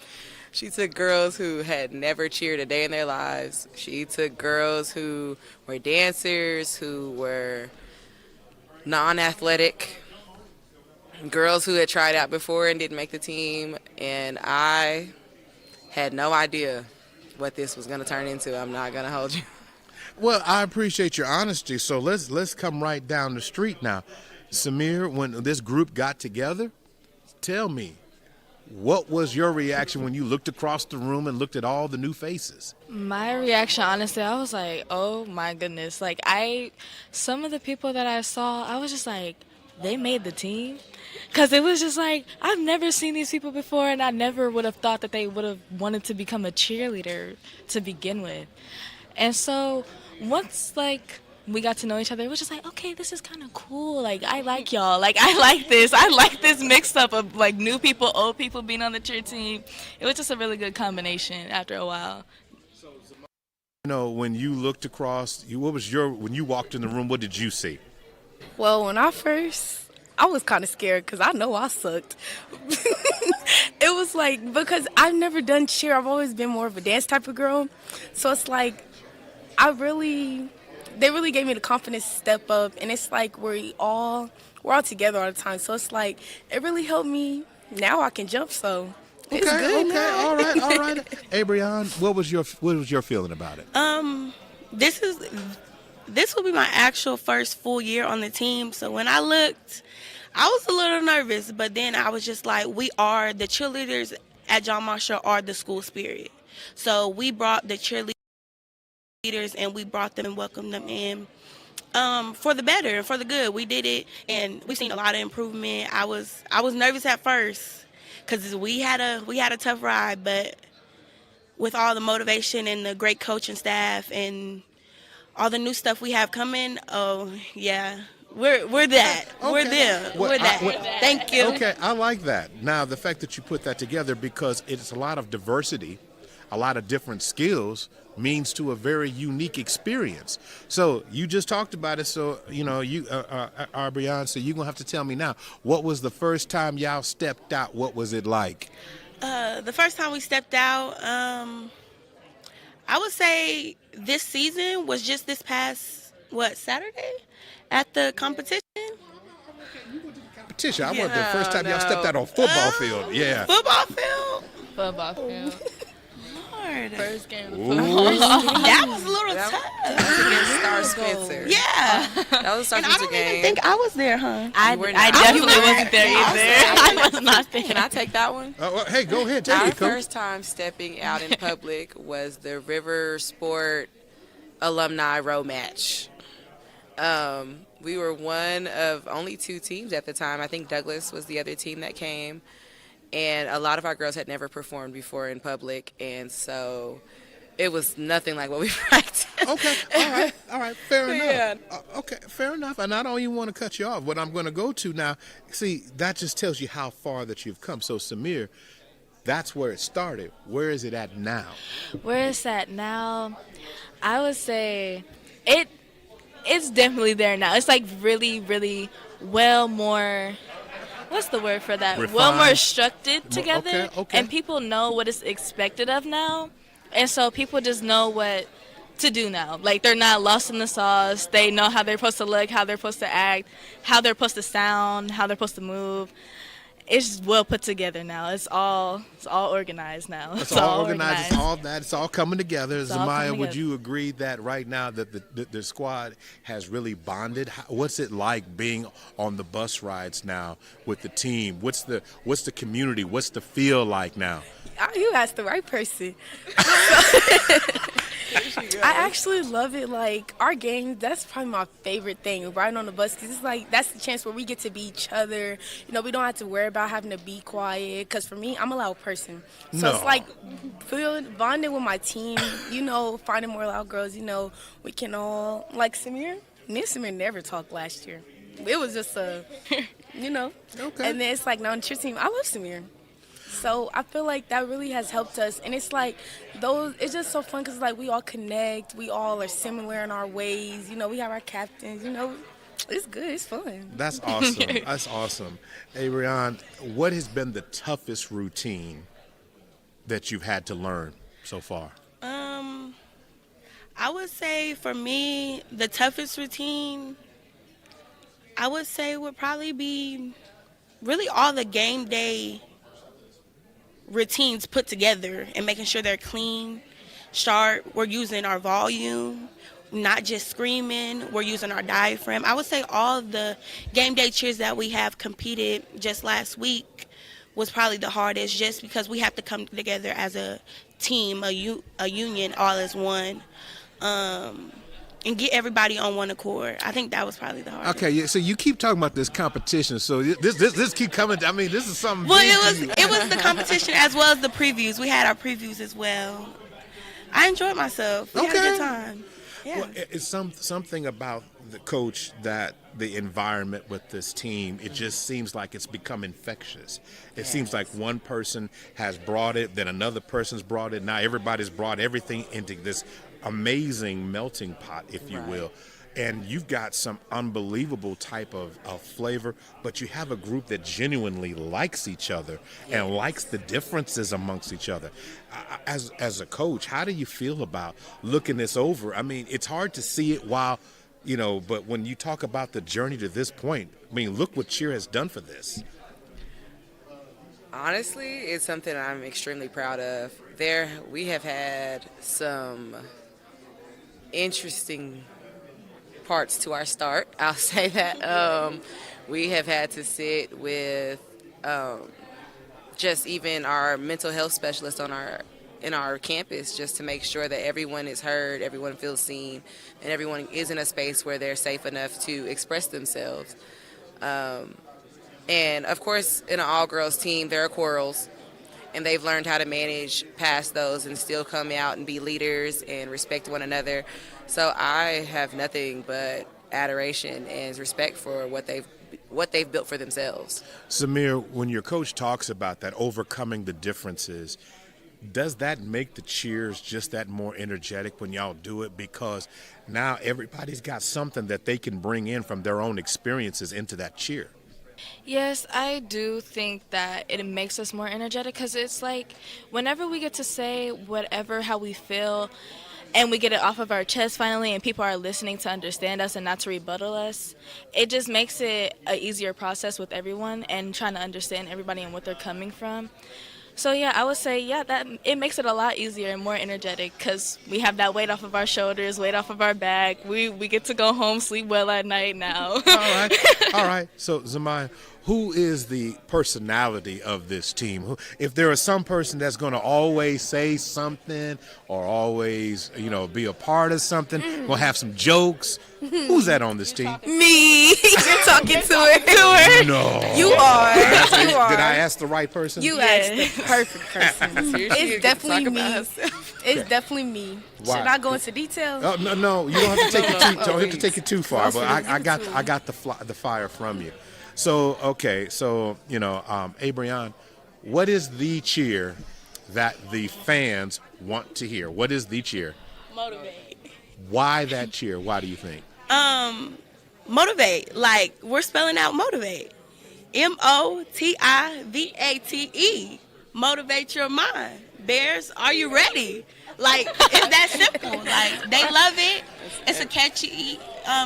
She took girls who had never cheered a day in their lives. She took girls who were dancers, who were non-athletic, girls who had tried out before and didn't make the team, and I had no idea what this was going to turn into. I'm not going to hold you. Well, I appreciate your honesty. So let's come right down the street now. Samir, when this group got together, tell me, what was your reaction when you looked across the room and looked at all the new faces? My reaction, honestly, I was like, oh my goodness. Like, some of the people that I saw, I was just like, they made the team. Because it was just like, I've never seen these people before, and I never would have thought that they would have wanted to become a cheerleader to begin with. And so once, like, we got to know each other, it was just like, okay, this is kind of cool. Like, I like y'all. Like, I like this. I like this mix up of, like, new people, old people being on the cheer team. It was just a really good combination after a while. You know, when you looked across, when you walked in the room, what did you see? Well, when I was kind of scared because I know I sucked. It was like, because I've never done cheer. I've always been more of a dance type of girl. So it's like, they really gave me the confidence to step up. And it's like we're all together all the time. So it's like, it really helped me. Now I can jump, so it's good now. All right. Abrian, what was your feeling about it? This will be my actual first full year on the team. So when I looked, I was a little nervous, but then I was just like, the cheerleaders at John Marshall are the school spirit. So we brought the cheerleaders and we brought them and welcomed them in for the better, for the good. We did it, and we've seen a lot of improvement. I was nervous at first because we had a tough ride, but with all the motivation and the great coaching staff and all the new stuff we have coming, oh yeah, we're that. Okay. We're there. We're that. Thank you. Okay, I like that. Now, the fact that you put that together, because it's a lot of diversity, a lot of different skills, means to a very unique experience. So you just talked about it. So Arbion, so you're gonna have to tell me now, what was the first time y'all stepped out? What was it like? The first time we stepped out, I would say this season was just this past, Saturday at the competition? Competition. I want the first time y'all stepped out on football field. Yeah. Football field? Football field. Lord. First game of football. That was a little tough. That was against Star Spencer. Yeah. That was a Star And I Spencer don't game. even think I was there, huh? I definitely wasn't there either. I was not there. Can I take that one? Hey, go ahead. Take Our it, Coach. first time stepping out in public was the River Sport Alumni Row Match. We were one of only 2 teams at the time. I think Douglas was the other team that came. And a lot of our girls had never performed before in public. And so it was nothing like what we practiced. Okay, all right, fair enough. Yeah. Okay, fair enough. And I don't even want to cut you off. What I'm going to go to now, see, that just tells you how far that you've come. So, Samir, that's where it started. Where is it at now? Where it's at now, I would say it's definitely there now. It's like really, really more, what's the word for that? Refined. Well, more structured together. Okay. And people know what is expected of now. And so people just know what to do now. Like, they're not lost in the sauce. They know how they're supposed to look, how they're supposed to act, how they're supposed to sound, how they're supposed to move. It's well put together now. It's all organized now. It's all organized. It's all that. It's all coming together. It's all Zamaya, coming would together. you agree that right now that the squad has really bonded? What's it like being on the bus rides now with the team? What's the community? What's the feel like now? You asked the right person. I actually love it. Like, our game, that's probably my favorite thing, riding on the bus, because it's like, that's the chance where we get to be each other. You know, we don't have to worry about having to be quiet, because for me, I'm a loud person. So it's like bonding with my team, you know, finding more loud girls, you know, we can all, like Samir. Me and Samir never talked last year. It was just you know. Okay. And then it's like, now on the cheer team, I love Samir. So I feel like that really has helped us. And it's like, it's just so fun because, like, we all connect. We all are similar in our ways. You know, we have our captains. You know, it's good. It's fun. That's awesome. That's awesome. Hey, Rian, what has been the toughest routine that you've had to learn so far? I would say for me, the toughest routine, I would say would probably be really all the game day routines put together and making sure they're clean, sharp. We're using our volume, not just screaming. We're using our diaphragm. I would say all of the game day cheers that we have competed just last week was probably the hardest, just because we have to come together as a team, a union, all as one, and get everybody on one accord. I think that was probably the hardest. Okay, yeah. So you keep talking about this competition. So this keep coming. I mean, this is something. Well, big it was the competition as well as the previews. We had our previews as well. I enjoyed myself. We had a good time. Yeah. Well, it's something about the coach, that the environment with this team, it just seems like it's become infectious. It seems like one person has brought it, then another person's brought it. Now everybody's brought everything into this amazing melting pot, if you will. And you've got some unbelievable type of flavor, but you have a group that genuinely likes each other and likes the differences amongst each other. As a coach, how do you feel about looking this over? I mean, it's hard to see it while, but when you talk about the journey to this point, I mean, look what Cheer has done for this. Honestly, it's something I'm extremely proud of. We have had some interesting parts to our start. I'll say that. We have had to sit with just even our mental health specialist in our campus, just to make sure that everyone is heard, everyone feels seen, and everyone is in a space where they're safe enough to express themselves. And of course, in an all-girls team, there are quarrels, and they've learned how to manage past those and still come out and be leaders and respect one another. So I have nothing but adoration and respect for what they've built for themselves. Samir, when your coach talks about that, overcoming the differences, does that make the cheers just that more energetic when y'all do it? Because now everybody's got something that they can bring in from their own experiences into that cheer. Yes, I do think that it makes us more energetic, because it's like whenever we get to say how we feel, and we get it off of our chest finally, and people are listening to understand us and not to rebuttal us, it just makes it an easier process with everyone and trying to understand everybody and what they're coming from. So yeah, I would say, that it makes it a lot easier and more energetic, because we have that weight off of our shoulders, weight off of our back. We get to go home, sleep well at night now. All right. So Zamaya, who is the personality of this team? If there is some person that's going to always say something or always, be a part of something, will have some jokes, who's that on this team? Me. You're talking to her. No. You are. Did I ask the right person? You asked the perfect person. It's definitely me. It's definitely me. Why? Should I go into detail? Oh, no. You don't have to take it too. Don't have to take it too far. But I got the fire from you. So okay. So Abrian, what is the cheer that the fans want to hear? What is the cheer? Motivate. Why that cheer? Why do you think? Motivate. Like, we're spelling out motivate. MOTIVATE. Motivate your mind. Bears, are you ready? Like, it's that simple. Like, they love it. It's a catchy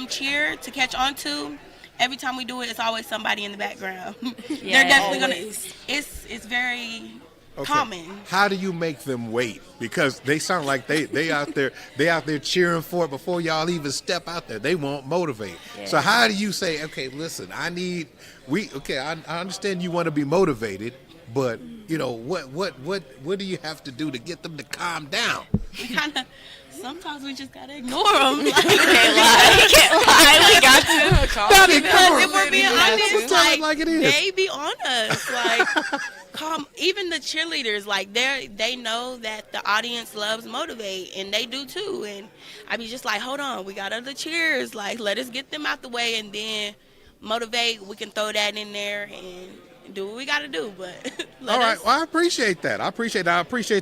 cheer to catch on to. Every time we do it, it's always somebody in the background. They're definitely going to. It's very common. How do you make them wait? Because they sound like they out there cheering for it before y'all even step out there. They won't motivate. Yeah. So how do you say, okay, listen, I understand you want to be motivated, but what do you have to do to get them to calm down? Sometimes we just gotta ignore them. Like, we can't lie. We got to. Because if we're being honest, like they be on us. Like, even the cheerleaders, like they know that the audience loves motivate, and they do too. And I be just like, hold on, we got other cheers. Like, let us get them out the way, and then motivate. We can throw that in there and do what we got to do. But all right, well, I appreciate that. I appreciate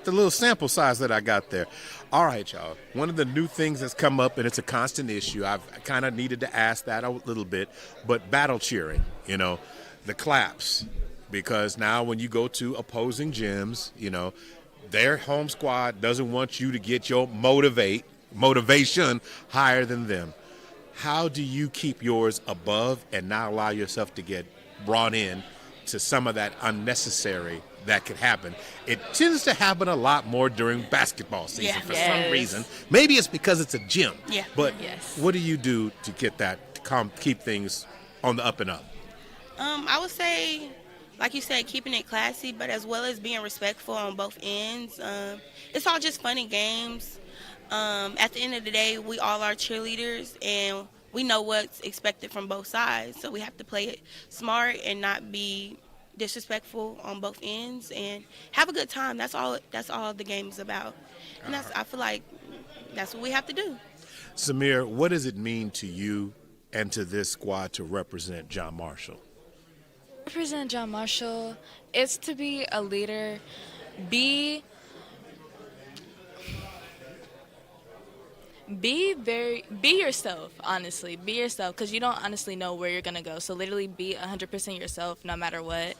the little sample size that I got there. All right, y'all. One of the new things that's come up, and it's a constant issue, I've kind of needed to ask that a little bit, but battle cheering, the claps. Because now when you go to opposing gyms, their home squad doesn't want you to get your motivation higher than them. How do you keep yours above and not allow yourself to get brought in to some of that unnecessary that could happen? It tends to happen a lot more during basketball season for some reason. Maybe it's because it's a gym. Yeah. But what do you do to get that to keep things on the up and up? I would say, like you said, keeping it classy, but as well as being respectful on both ends. It's all just funny games. At the end of the day, we all are cheerleaders, and we know what's expected from both sides. So we have to play it smart and not be disrespectful on both ends, and have a good time. That's all the game is about. And I feel like that's what we have to do. Samir, what does it mean to you and to this squad to represent John Marshall? Represent John Marshall is to be a leader, be yourself, honestly. Be yourself, because you don't honestly know where you're going to go. So literally be 100% yourself no matter what,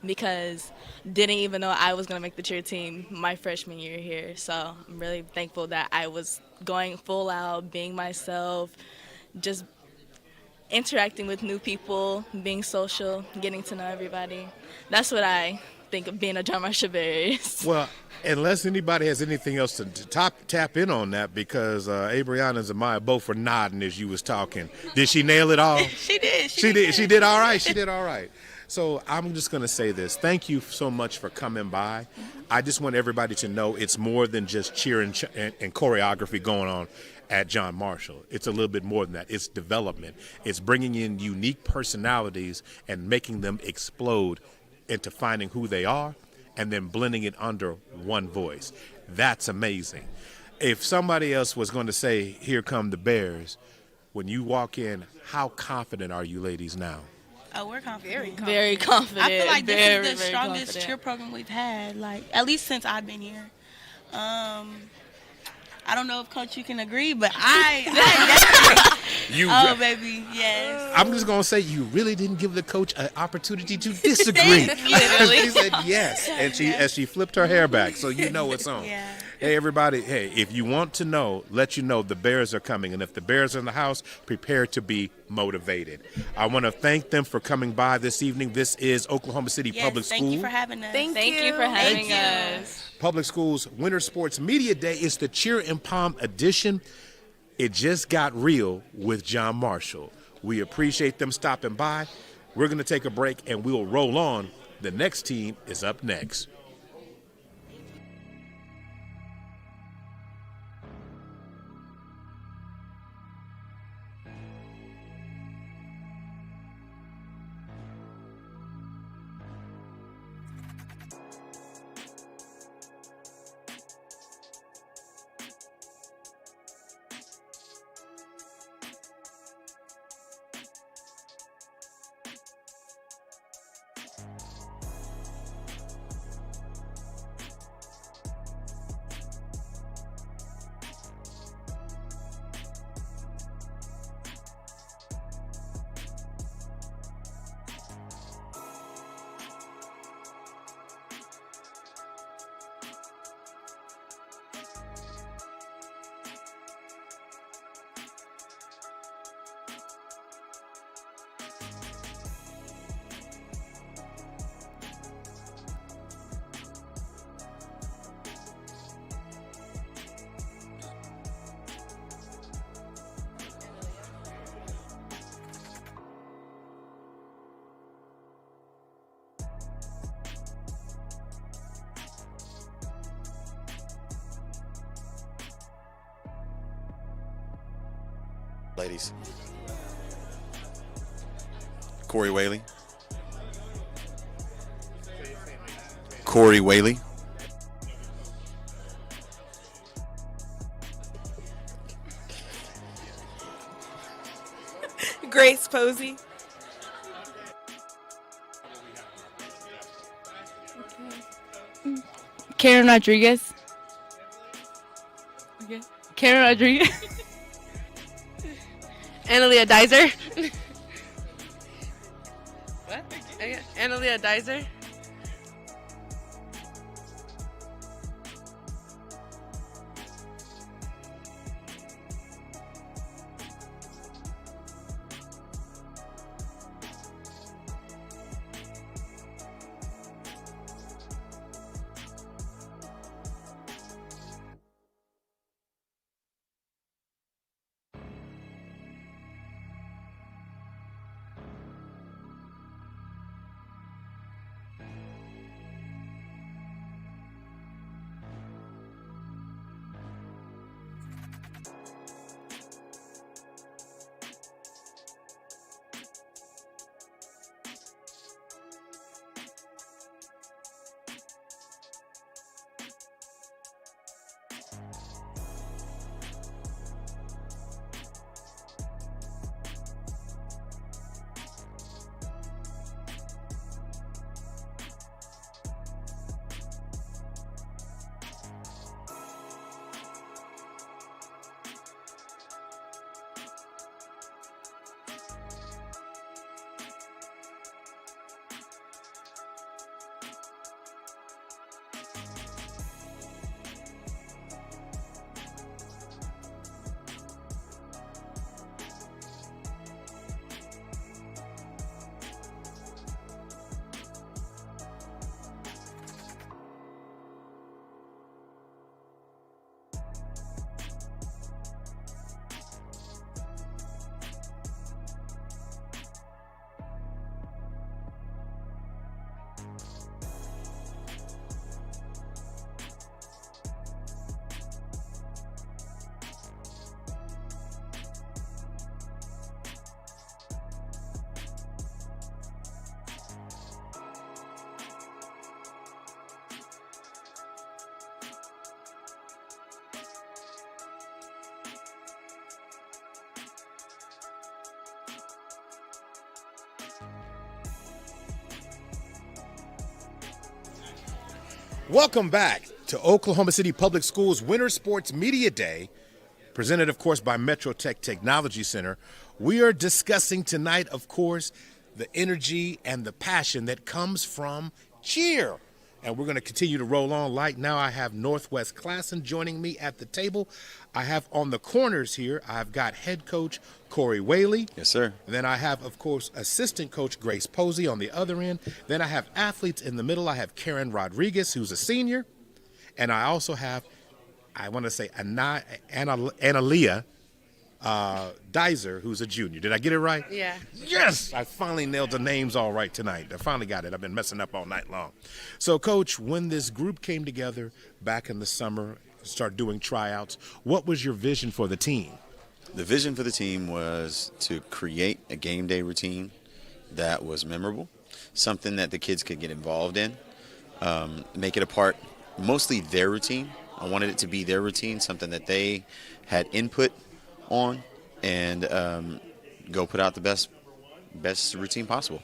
because didn't even know I was going to make the cheer team my freshman year here. So I'm really thankful that I was going full out, being myself, just interacting with new people, being social, getting to know everybody. That's what I think of being a John Marshall Bear is. Well, unless anybody has anything else to tap in on that, because Abriana and Zamaya both were nodding as you was talking. Did she nail it all? She did. She did all right. She did all right. So I'm just going to say this. Thank you so much for coming by. I just want everybody to know it's more than just cheer and choreography going on at John Marshall. It's a little bit more than that. It's development. It's bringing in unique personalities and making them explode into finding who they are and then blending it under one voice. That's amazing. If somebody else was going to say, here come the Bears, when you walk in, how confident are you ladies now? Oh, we're confident. Very confident. I feel like this very, is the very strongest confident. cheer program we've had, like at least since I've been here. I don't know if Coach you can agree, but I oh baby, yes. I'm just gonna say you really didn't give the coach an opportunity to disagree. She said yes, and as she flipped her hair back, so you know it's on. Yeah. Hey everybody, hey, if you want to know, let you know the Bears are coming, and if the Bears are in the house, prepare to be motivated. I want to thank them for coming by this evening. This is Oklahoma City Public School. Thank you for having us. Thank you for having us. Public Schools Winter Sports Media Day is the Cheer and Palm edition. It just got real with John Marshall. We appreciate them stopping by. We're going to take a break and we'll roll on. The next team is up next. Ladies. Corey Whaley. Corey Whaley. Grace Posey. Karen Rodriguez. Okay. Karen Rodriguez. Analia Dizer. What? Analia Dizer. Welcome back to Oklahoma City Public Schools Winter Sports Media Day, presented, of course, by Metro Tech Technology Center. We are discussing tonight, of course, the energy and the passion that comes from cheer. And we're going to continue to roll on. Right now, I have Northwest Classen joining me at the table. I have on the corners here, I've got head coach Corey Whaley. Yes, sir. Then I have, of course, assistant coach Grace Posey on the other end. Then I have athletes in the middle. I have Karen Rodriguez, who's a senior. And I also have, I want to say, Analia Dizer, who's a junior. Did I get it right? Yeah. Yes! I finally nailed the names all right tonight. I finally got it. I've been messing up all night long. So, Coach, when this group came together back in the summer, started doing tryouts, what was your vision for the team? The vision for the team was to create a game day routine that was memorable, something that the kids could get involved in, make it a part, mostly their routine. I wanted it to be their routine, something that they had input on, and go put out the best routine possible.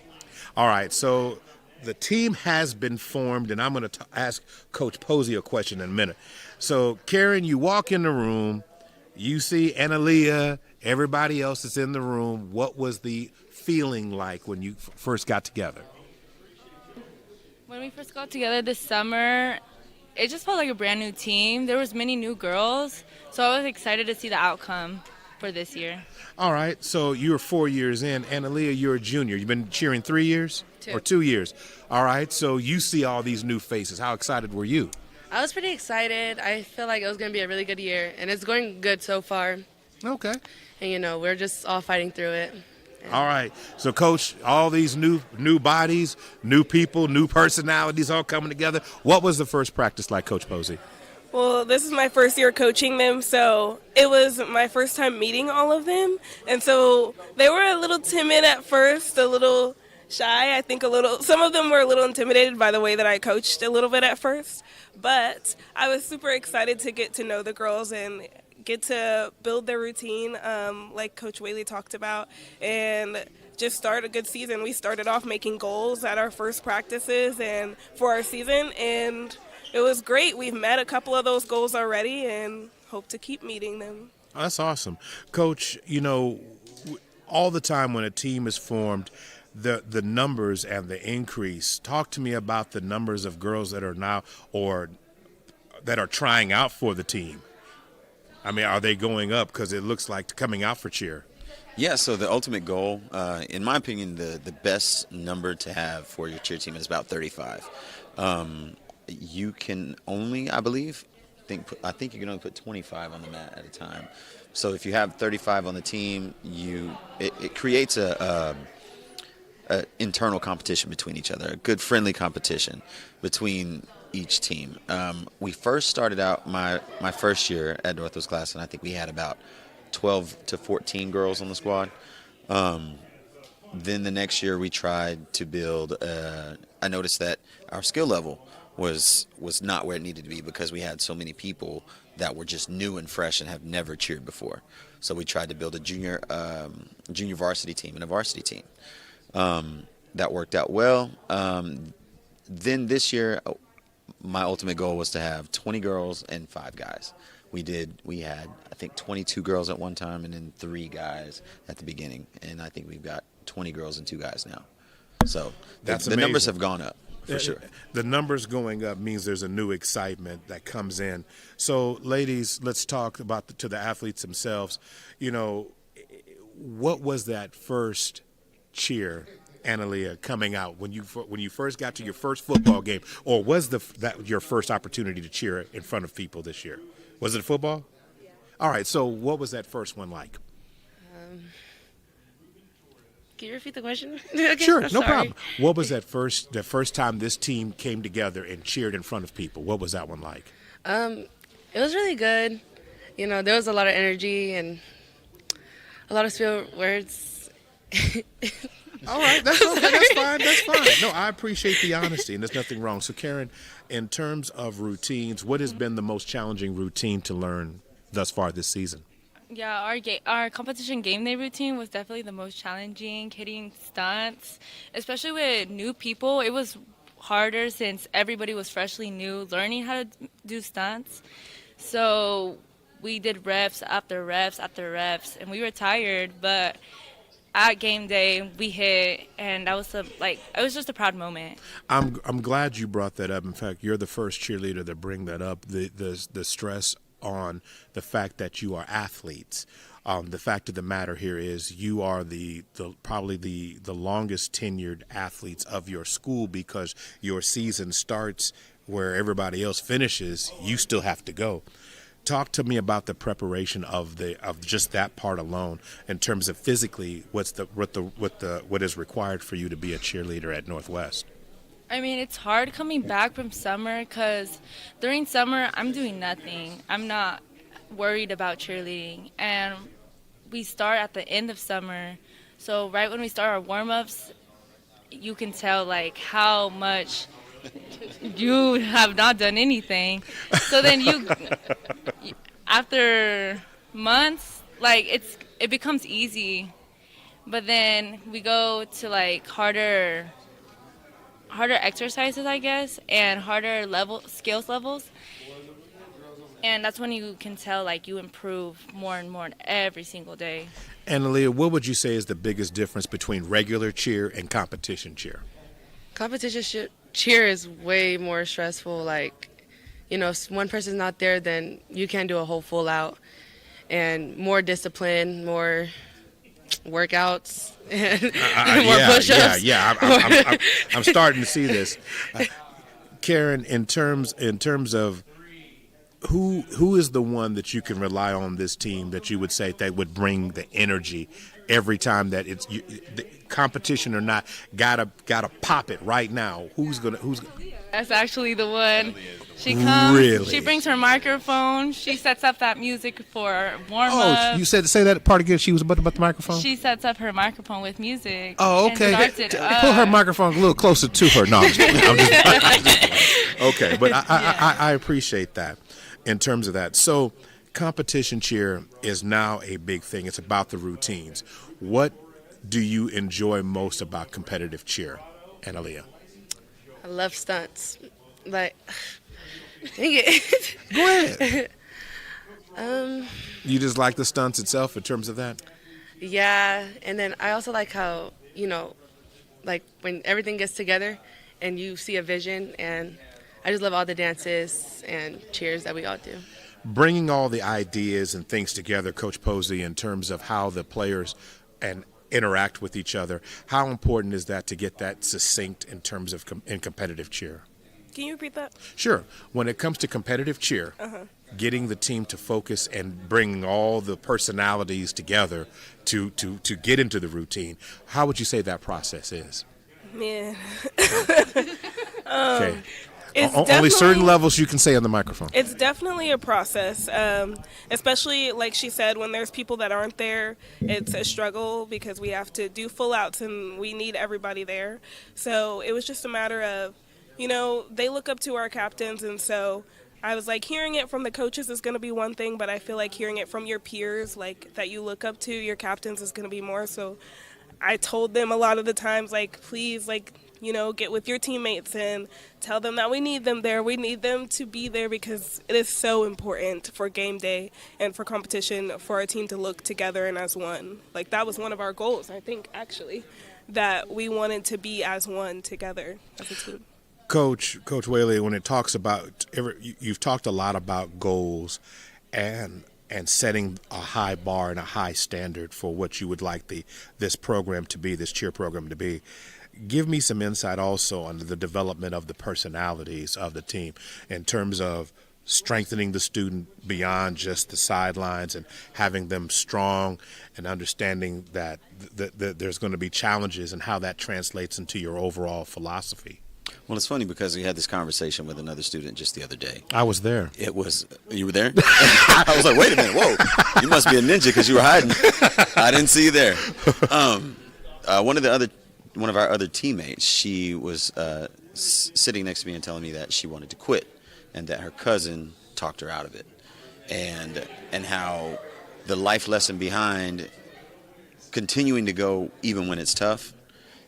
All right, so the team has been formed, and I'm going to ask Coach Posey a question in a minute. So, Karen, you walk in the room, you see Analia, everybody else is in the room. What was the feeling like when you first got together? When we first got together this summer, it just felt like a brand new team. There was many new girls, so I was excited to see the outcome for this year. All right, so you're 4 years in. Analia, you're a junior. You've been cheering 3 years? 2. Or 2 years. All right, so you see all these new faces. How excited were you? I was pretty excited. I feel like it was going to be a really good year, and it's going good so far. Okay. And, we're just all fighting through it. All right. So, Coach, all these new bodies, new people, new personalities all coming together. What was the first practice like, Coach Posey? Well, this is my first year coaching them, so it was my first time meeting all of them. And so they were a little timid at first, a little shy. I think some of them were a little intimidated by the way that I coached a little bit at first. But I was super excited to get to know the girls and get to build their routine, like Coach Whaley talked about, and just start a good season. We started off making goals at our first practices and for our season, and it was great. We've met a couple of those goals already and hope to keep meeting them. That's awesome. Coach, all the time when a team is formed, the numbers and the increase. Talk to me about the numbers of girls that are now or that are trying out for the team. I mean, are they going up? Because it looks like coming out for cheer. Yeah, so the ultimate goal, in my opinion, the best number to have for your cheer team is about 35. You can only, I think you can only put 25 on the mat at a time. So if you have 35 on the team, it creates a internal competition between each other, a good friendly competition between each team. We first started out my first year at Northwest Classen, and I think we had about 12 to 14 girls on the squad. Then the next year we tried to build, I noticed that our skill level was not where it needed to be because we had so many people that were just new and fresh and have never cheered before. So we tried to build a junior varsity team and a varsity team. That worked out well. Then this year, my ultimate goal was to have 20 girls and 5 guys. We had, I think, 22 girls at one time and then 3 guys at the beginning. And I think we've got 20 girls and 2 guys now. So the numbers have gone up, for sure. The numbers going up means there's a new excitement that comes in. So, ladies, let's talk to the athletes themselves. What was that first cheer, Analia, coming out when you first got to your first football game, or was that your first opportunity to cheer in front of people this year? Was it football? Yeah. All right. So what was that first one like? Can you repeat the question? Okay, sure, no sorry. problem. What was the first time this team came together and cheered in front of people? What was that one like? It was really good. There was a lot of energy and a lot of spirit words. All right, that's okay. That's fine. No, I appreciate the honesty, and there's nothing wrong. So, Karen, in terms of routines, what has been the most challenging routine to learn thus far this season? Yeah, our competition game day routine was definitely the most challenging, hitting stunts, especially with new people. It was harder since everybody was freshly new, learning how to do stunts. So we did reps after reps after reps, and we were tired, but at game day we hit, and that was it was just a proud moment. I'm glad you brought that up. In fact, you're the first cheerleader to bring that up. The stress on the fact that you are athletes. The fact of the matter here is you are probably the longest tenured athletes of your school, because your season starts where everybody else finishes. You still have to go. Talk to me about the preparation of just that part alone, in terms of physically what is required for you to be a cheerleader at Northwest. I mean, it's hard coming back from summer because during summer I'm doing nothing. I'm not worried about cheerleading, and we start at the end of summer. So right when we start our warm-ups, you can tell like how much you have not done anything. So then after months, like it becomes easy. But then we go to like harder exercises, I guess, and harder skills levels. And that's when you can tell like you improve more and more every single day. And Aaliyah, what would you say is the biggest difference between regular cheer and competition cheer? Competition cheer is way more stressful. Like, if one person's not there, then you can't do a whole full out. And more discipline, more workouts, and more push-ups. Yeah. I'm starting to see this. Karen, in terms of who is the one that you can rely on this team that you would say that would bring the energy every time that the competition or not, gotta pop it right now? Who's gonna? That's actually the one. She comes. Really? She brings her microphone. She sets up that music for warm up. Oh, you say that part again. She was about the microphone. She sets up her microphone with music. Oh, okay. And starts it up. Pull her microphone a little closer to her. No, I'm just okay, but I appreciate that. In terms of that, so competition cheer is now a big thing. It's about the routines. What do you enjoy most about competitive cheer, Analia? I love stunts. Like, dang it. Go ahead. You just like the stunts itself in terms of that? Yeah, and then I also like how, like when everything gets together and you see a vision, and I just love all the dances and cheers that we all do. Bringing all the ideas and things together, Coach Posey, in terms of how the players and interact with each other, how important is that to get that succinct in terms of in competitive cheer? Can you repeat that? Sure. When it comes to competitive cheer, getting the team to focus and bringing all the personalities together to get into the routine, how would you say that process is? Man. Okay. Only certain levels you can say on the microphone. It's definitely a process, especially like she said, when there's people that aren't there, it's a struggle because we have to do full outs and we need everybody there. So it was just a matter of, they look up to our captains, and so I was like, hearing it from the coaches is going to be one thing, but I feel like hearing it from your peers, like that you look up to, your captains, is going to be more. So I told them a lot of the times, like, please, like, get with your teammates and tell them that we need them there. We need them to be there because it is so important for game day and for competition for our team to look together and as one. Like, that was one of our goals, I think, actually, that we wanted to be as one together as a team. Coach Whaley, when it talks about, you've talked a lot about goals and setting a high bar and a high standard for what you would like this program to be, this cheer program to be. Give me some insight also on the development of the personalities of the team in terms of strengthening the student beyond just the sidelines and having them strong and understanding that there's going to be challenges and how that translates into your overall philosophy. Well, it's funny because we had this conversation with another student just the other day. I was there. You were there? I was like, wait a minute, whoa, you must be a ninja because you were hiding. I didn't see you there. One of our other teammates, she was sitting next to me and telling me that she wanted to quit and that her cousin talked her out of it, and how the life lesson behind continuing to go even when it's tough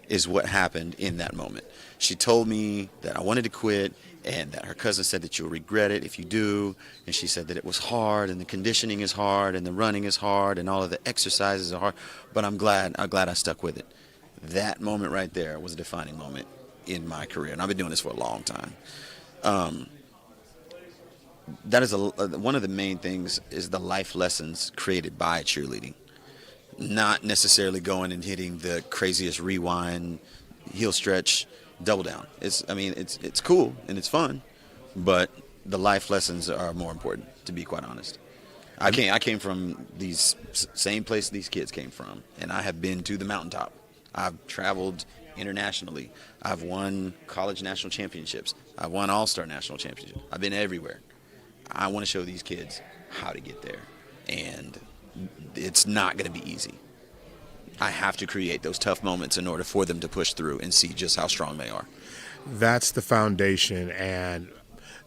is what happened in that moment. She told me that I wanted to quit and that her cousin said that you'll regret it if you do. And she said that it was hard and the conditioning is hard and the running is hard and all of the exercises are hard. But I'm glad I stuck with it. That moment right there was a defining moment in my career. And I've been doing this for a long time. That is one of the main things is the life lessons created by cheerleading. Not necessarily going and hitting the craziest rewind, heel stretch, double down. It's cool and it's fun, but the life lessons are more important, to be quite honest. I came from these same place these kids came from, and I have been to the mountaintop. I've traveled internationally. I've won college national championships. I've won all-star national championships. I've been everywhere. I want to show these kids how to get there, and it's not going to be easy. I have to create those tough moments in order for them to push through and see just how strong they are. That's the foundation, and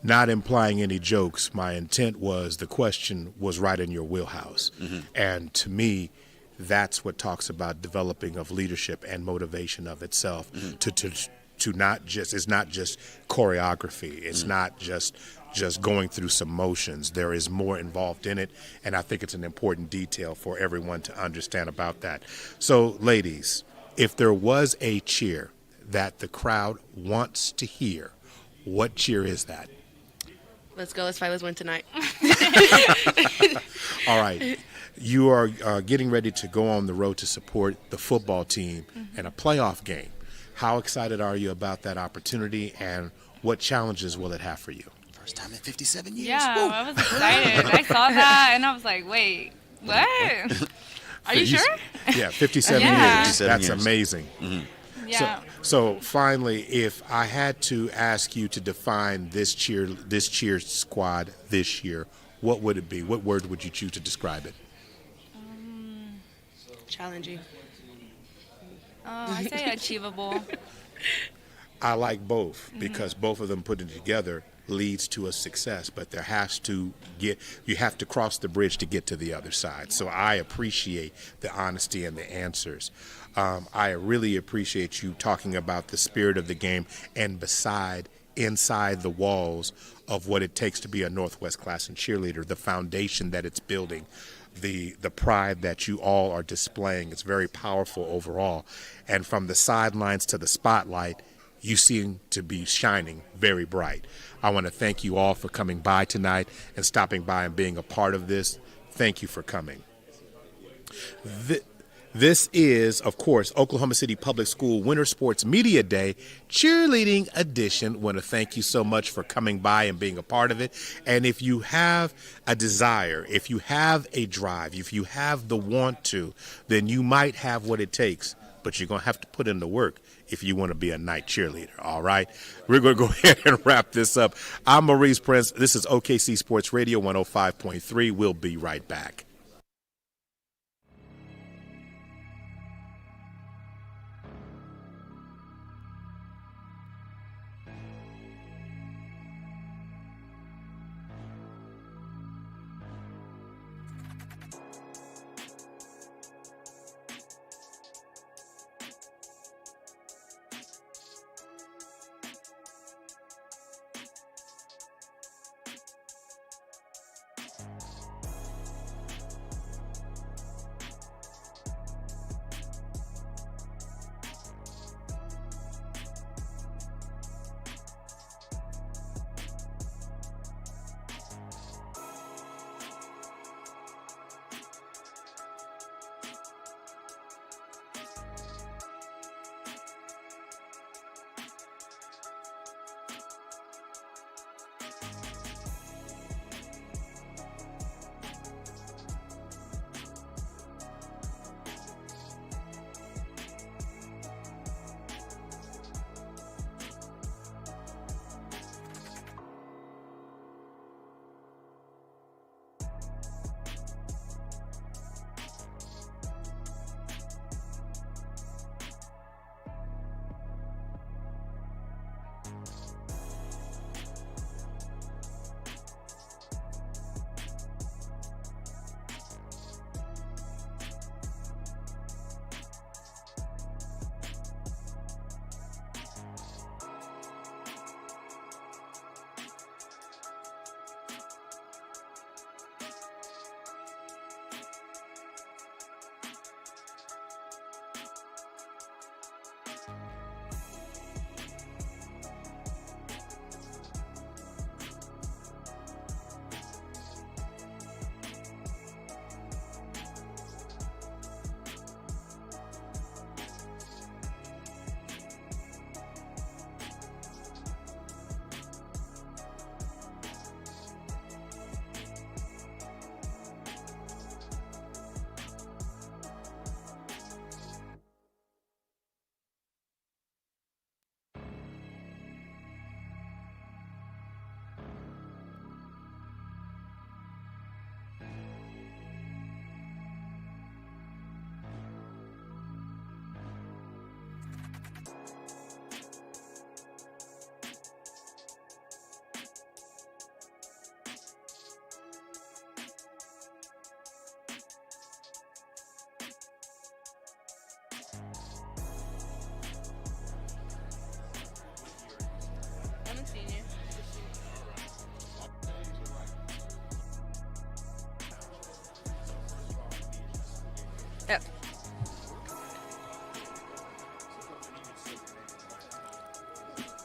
not implying any jokes, my intent was the question was right in your wheelhouse. Mm-hmm. And to me, that's what talks about developing of leadership and motivation of itself. Mm-hmm. To not just, it's not just choreography, it's mm-hmm. not just going through some motions. There is more involved in it, and I think it's an important detail for everyone to understand about that. So, ladies, if there was a cheer that the crowd wants to hear, what cheer is that? Let's go. Let's fight. Let's win tonight. All right. You are getting ready to go on the road to support the football team in a playoff game. How excited are you about that opportunity, and what challenges will it have for you? First time in 57 years. Yeah, Woo. I was excited. I saw that, and I was like, wait, what? Are you sure? Yeah, 57 Yeah. years. 57 That's years. amazing. Mm-hmm. Yeah. So finally, if I had to ask you to define this cheer squad this year, what would it be? What word would you choose to describe it? Challenging. I say achievable. I like both because both of them put it together leads to a success, but you have to cross the bridge to get to the other side. So I appreciate the honesty and the answers. I really appreciate you talking about the spirit of the game and inside the walls of what it takes to be a Northwest Classen cheerleader, the foundation that it's building, the pride that you all are displaying. It's very powerful overall. And from the sidelines to the spotlight, you seem to be shining very bright. I want to thank you all for coming by tonight and stopping by and being a part of this. Thank you for coming. This is, of course, Oklahoma City Public School Winter Sports Media Day cheerleading edition. I want to thank you so much for coming by and being a part of it. And if you have a desire, if you have a drive, if you have the want to, then you might have what it takes, but you're going to have to put in the work if you want to be a night cheerleader, all right? We're going to go ahead and wrap this up. I'm Maurice Prince. This is OKC Sports Radio 105.3. We'll be right back.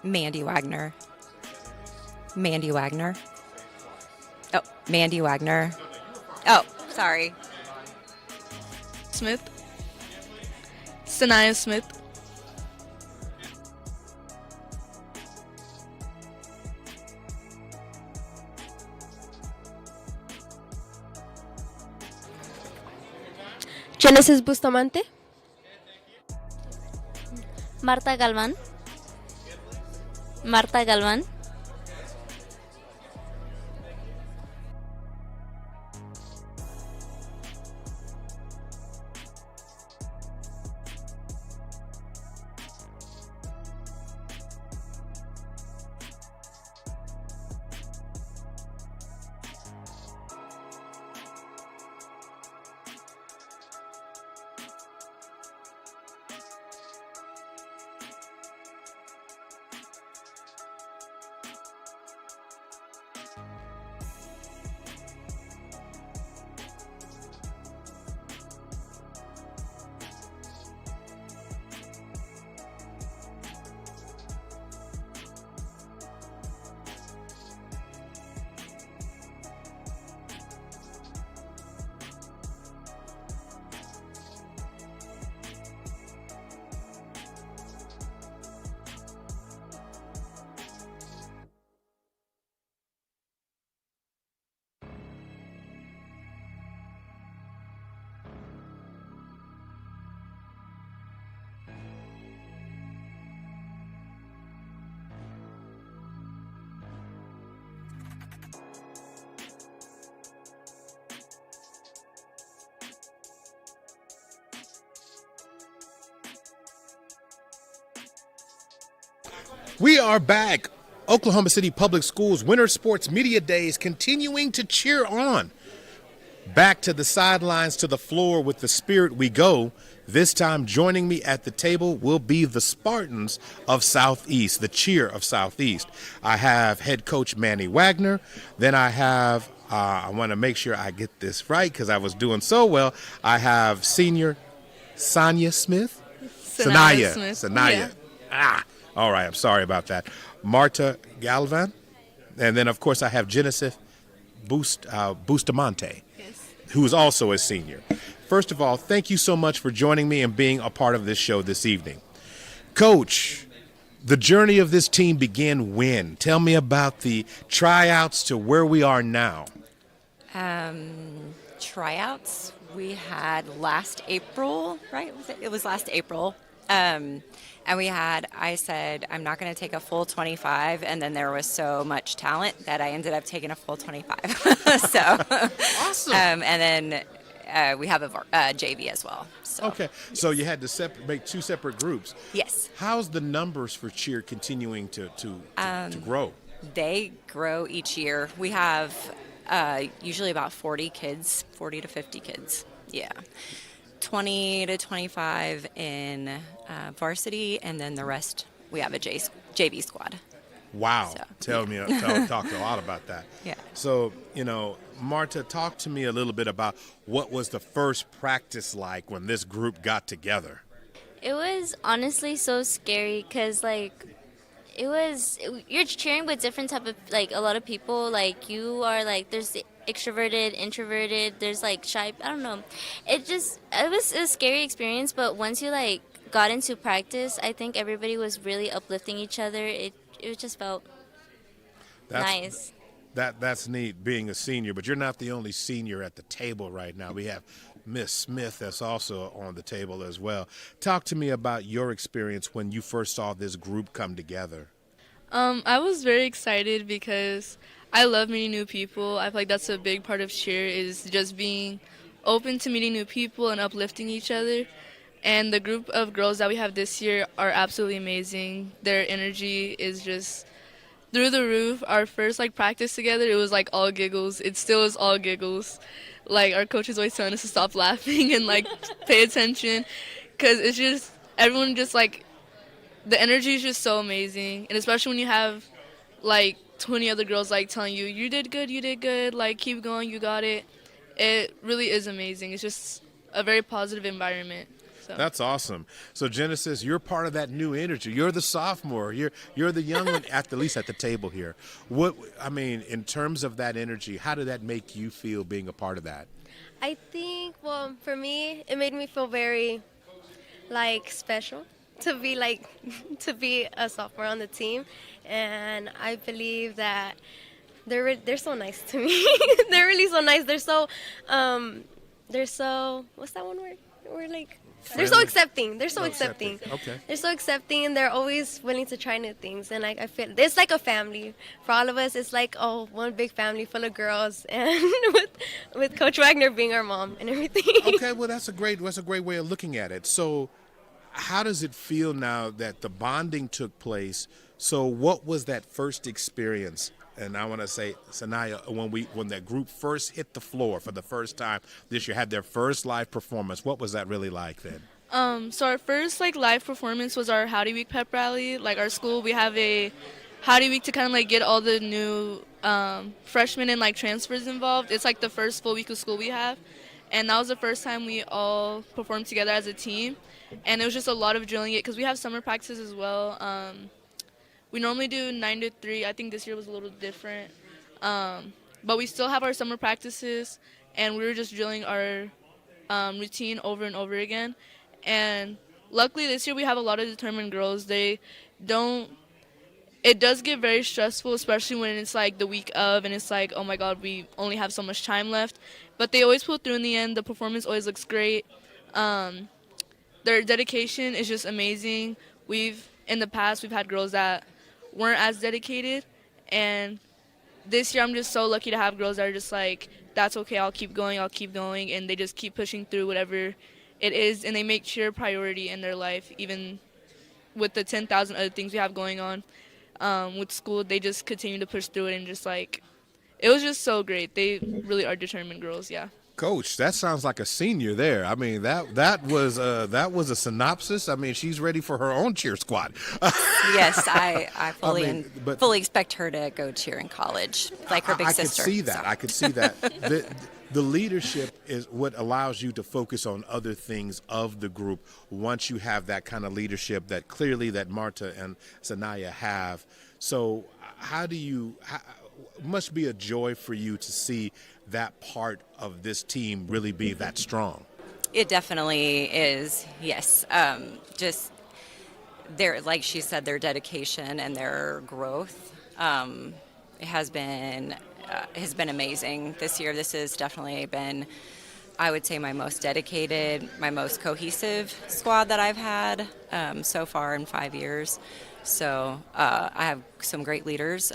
Mandy Wagner. Mandy Wagner. Oh, Mandy Wagner. Oh, sorry. Smith. Sanaya Smith. Genesis Bustamante. Marta Galván. Marta Galván. We are back. Oklahoma City Public Schools Winter Sports Media Days continuing to cheer on. Back to the sidelines, to the floor with the spirit we go. This time joining me at the table will be the Spartans of Southeast, the cheer of Southeast. I have head coach Manny Wagner. Then I have, I want to make sure I get this right because I was doing so well. I have senior Sonia Smith. Sanaya Smith. Sanaya. Yeah. All right, I'm sorry about that. Marta Galvan. And then, of course, I have Genesis Bustamante, who is also a senior. First of all, thank you so much for joining me and being a part of this show this evening. Coach, the journey of this team began when? Tell me about the tryouts to where we are now. Tryouts we had last April, right? It was last April. And we had, I said, I'm not going to take a full 25. And then there was so much talent that I ended up taking a full 25. So, awesome. And then we have a JV as well. So. Okay. So you had to make two separate groups. Yes. How's the numbers for cheer continuing to grow? They grow each year. We have usually about 40 kids, 40 to 50 kids. Yeah. 20 to 25 in varsity, and then the rest we have a JV squad. Wow. So, Talk a lot about that. Yeah. So, Marta, talk to me a little bit about what was the first practice like when this group got together? It was honestly so scary because, you're cheering with different type of, a lot of people. You are, there's extroverted, introverted, there's, shy. I don't know. It was a scary experience, but once you, got into practice, I think everybody was really uplifting each other. It just felt nice. That's neat, being a senior, but you're not the only senior at the table right now. We have Miss Smith that's also on the table as well. Talk to me about your experience when you first saw this group come together. I was very excited because I love meeting new people. I feel like that's a big part of cheer, is just being open to meeting new people and uplifting each other. And the group of girls that we have this year are absolutely amazing. Their energy is just through the roof. Our first practice together, it was all giggles. It still is all giggles. Our coach is always telling us to stop laughing and pay attention, because it's just everyone just the energy is just so amazing. And especially when you have 20 other girls telling you, you did good, keep going, you got it. It really is amazing. It's just a very positive environment. So. That's awesome. So Genesis, you're part of that new energy. You're the sophomore. You're the young one at least at the table here. In terms of that energy, how did that make you feel being a part of that? I think, well, for me, it made me feel very, special to be a sophomore on the team, and I believe that they're so nice to me. They're really so nice. They're so what's that one word? They're so accepting. They're so accepting. Okay. They're so accepting, and they're always willing to try new things. And I feel it's like a family for all of us. It's like one big family full of girls, and with Coach Wagner being our mom and everything. Okay, well that's a great way of looking at it. So, how does it feel now that the bonding took place? So, what was that first experience? And I want to say, Sanaya, when that group first hit the floor for the first time this year, had their first live performance, what was that really like then? So our first live performance was our Howdy Week pep rally. Our school, we have a Howdy Week to kind of get all the new freshmen and transfers involved. It's the first full week of school we have, and that was the first time we all performed together as a team. And it was just a lot of drilling it because we have summer practices as well. We normally do 9 to 3. I think this year was a little different. But we still have our summer practices, and we were just drilling our routine over and over again. And luckily this year we have a lot of determined girls. It does get very stressful, especially when it's the week of, and it's oh my God, we only have so much time left. But they always pull through in the end. The performance always looks great. Their dedication is just amazing. In the past, we've had girls that weren't as dedicated, and this year I'm just so lucky to have girls that are just that's okay, I'll keep going, and they just keep pushing through whatever it is, and they make cheer a priority in their life, even with the 10,000 other things we have going on with school. They just continue to push through it, and just it was just so great. They really are determined girls, yeah. Coach, that sounds like a senior there. That was a synopsis. She's ready for her own cheer squad. Yes, I fully expect her to go cheer in college, like her big sister. I could see that. The leadership is what allows you to focus on other things of the group once you have that kind of leadership that clearly that Marta and Sanaya have. So must be a joy for you to see that part of this team really be that strong. It definitely is, yes. Just like she said, their dedication and their growth has been amazing this year. This has definitely been, I would say, my most dedicated, my most cohesive squad that I've had so far in 5 years. So I have some great leaders.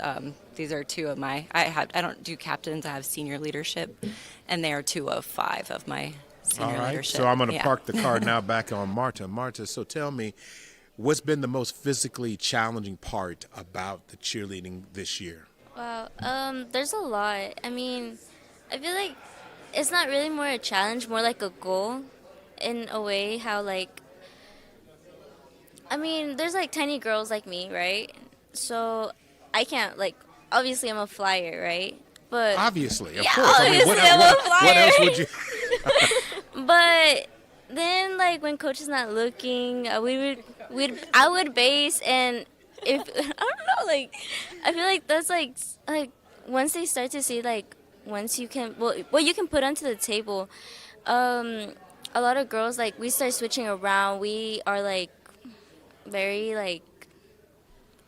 These are two of I don't do captains, I have senior leadership, and they are 2 of 5 of my senior leadership. So I'm going to park the car now back on Marta. Marta, so tell me, what's been the most physically challenging part about the cheerleading this year? Wow, there's a lot. I feel like it's not really more a challenge, more like a goal in a way, how there's tiny girls like me, right? So I can't obviously I'm a flyer, right? But obviously, of yeah, course. obviously I'm a flyer. What else would you? But then when coach is not looking, I would base, and if I don't know, I feel like that's once they start to see once you can what you can put onto the table, a lot of girls we start switching around. We are very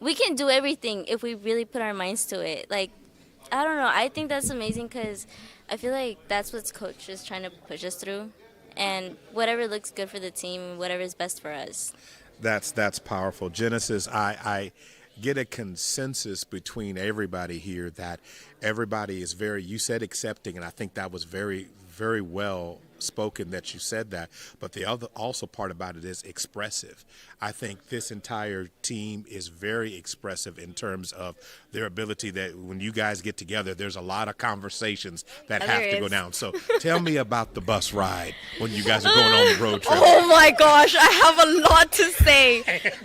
we can do everything if we really put our minds to it. I don't know, I think that's amazing because I feel like that's what coach is trying to push us through, and whatever looks good for the team, whatever is best for us. That's powerful. Genesis, I get a consensus between everybody here that everybody is you said accepting, and I think that was very, very well spoken that you said that, but the other also part about it is expressive. I think this entire team is very expressive in terms of their ability that when you guys get together, there's a lot of conversations that have to go down. So tell me about the bus ride when you guys are going on the road trip. Oh my gosh, I have a lot to say.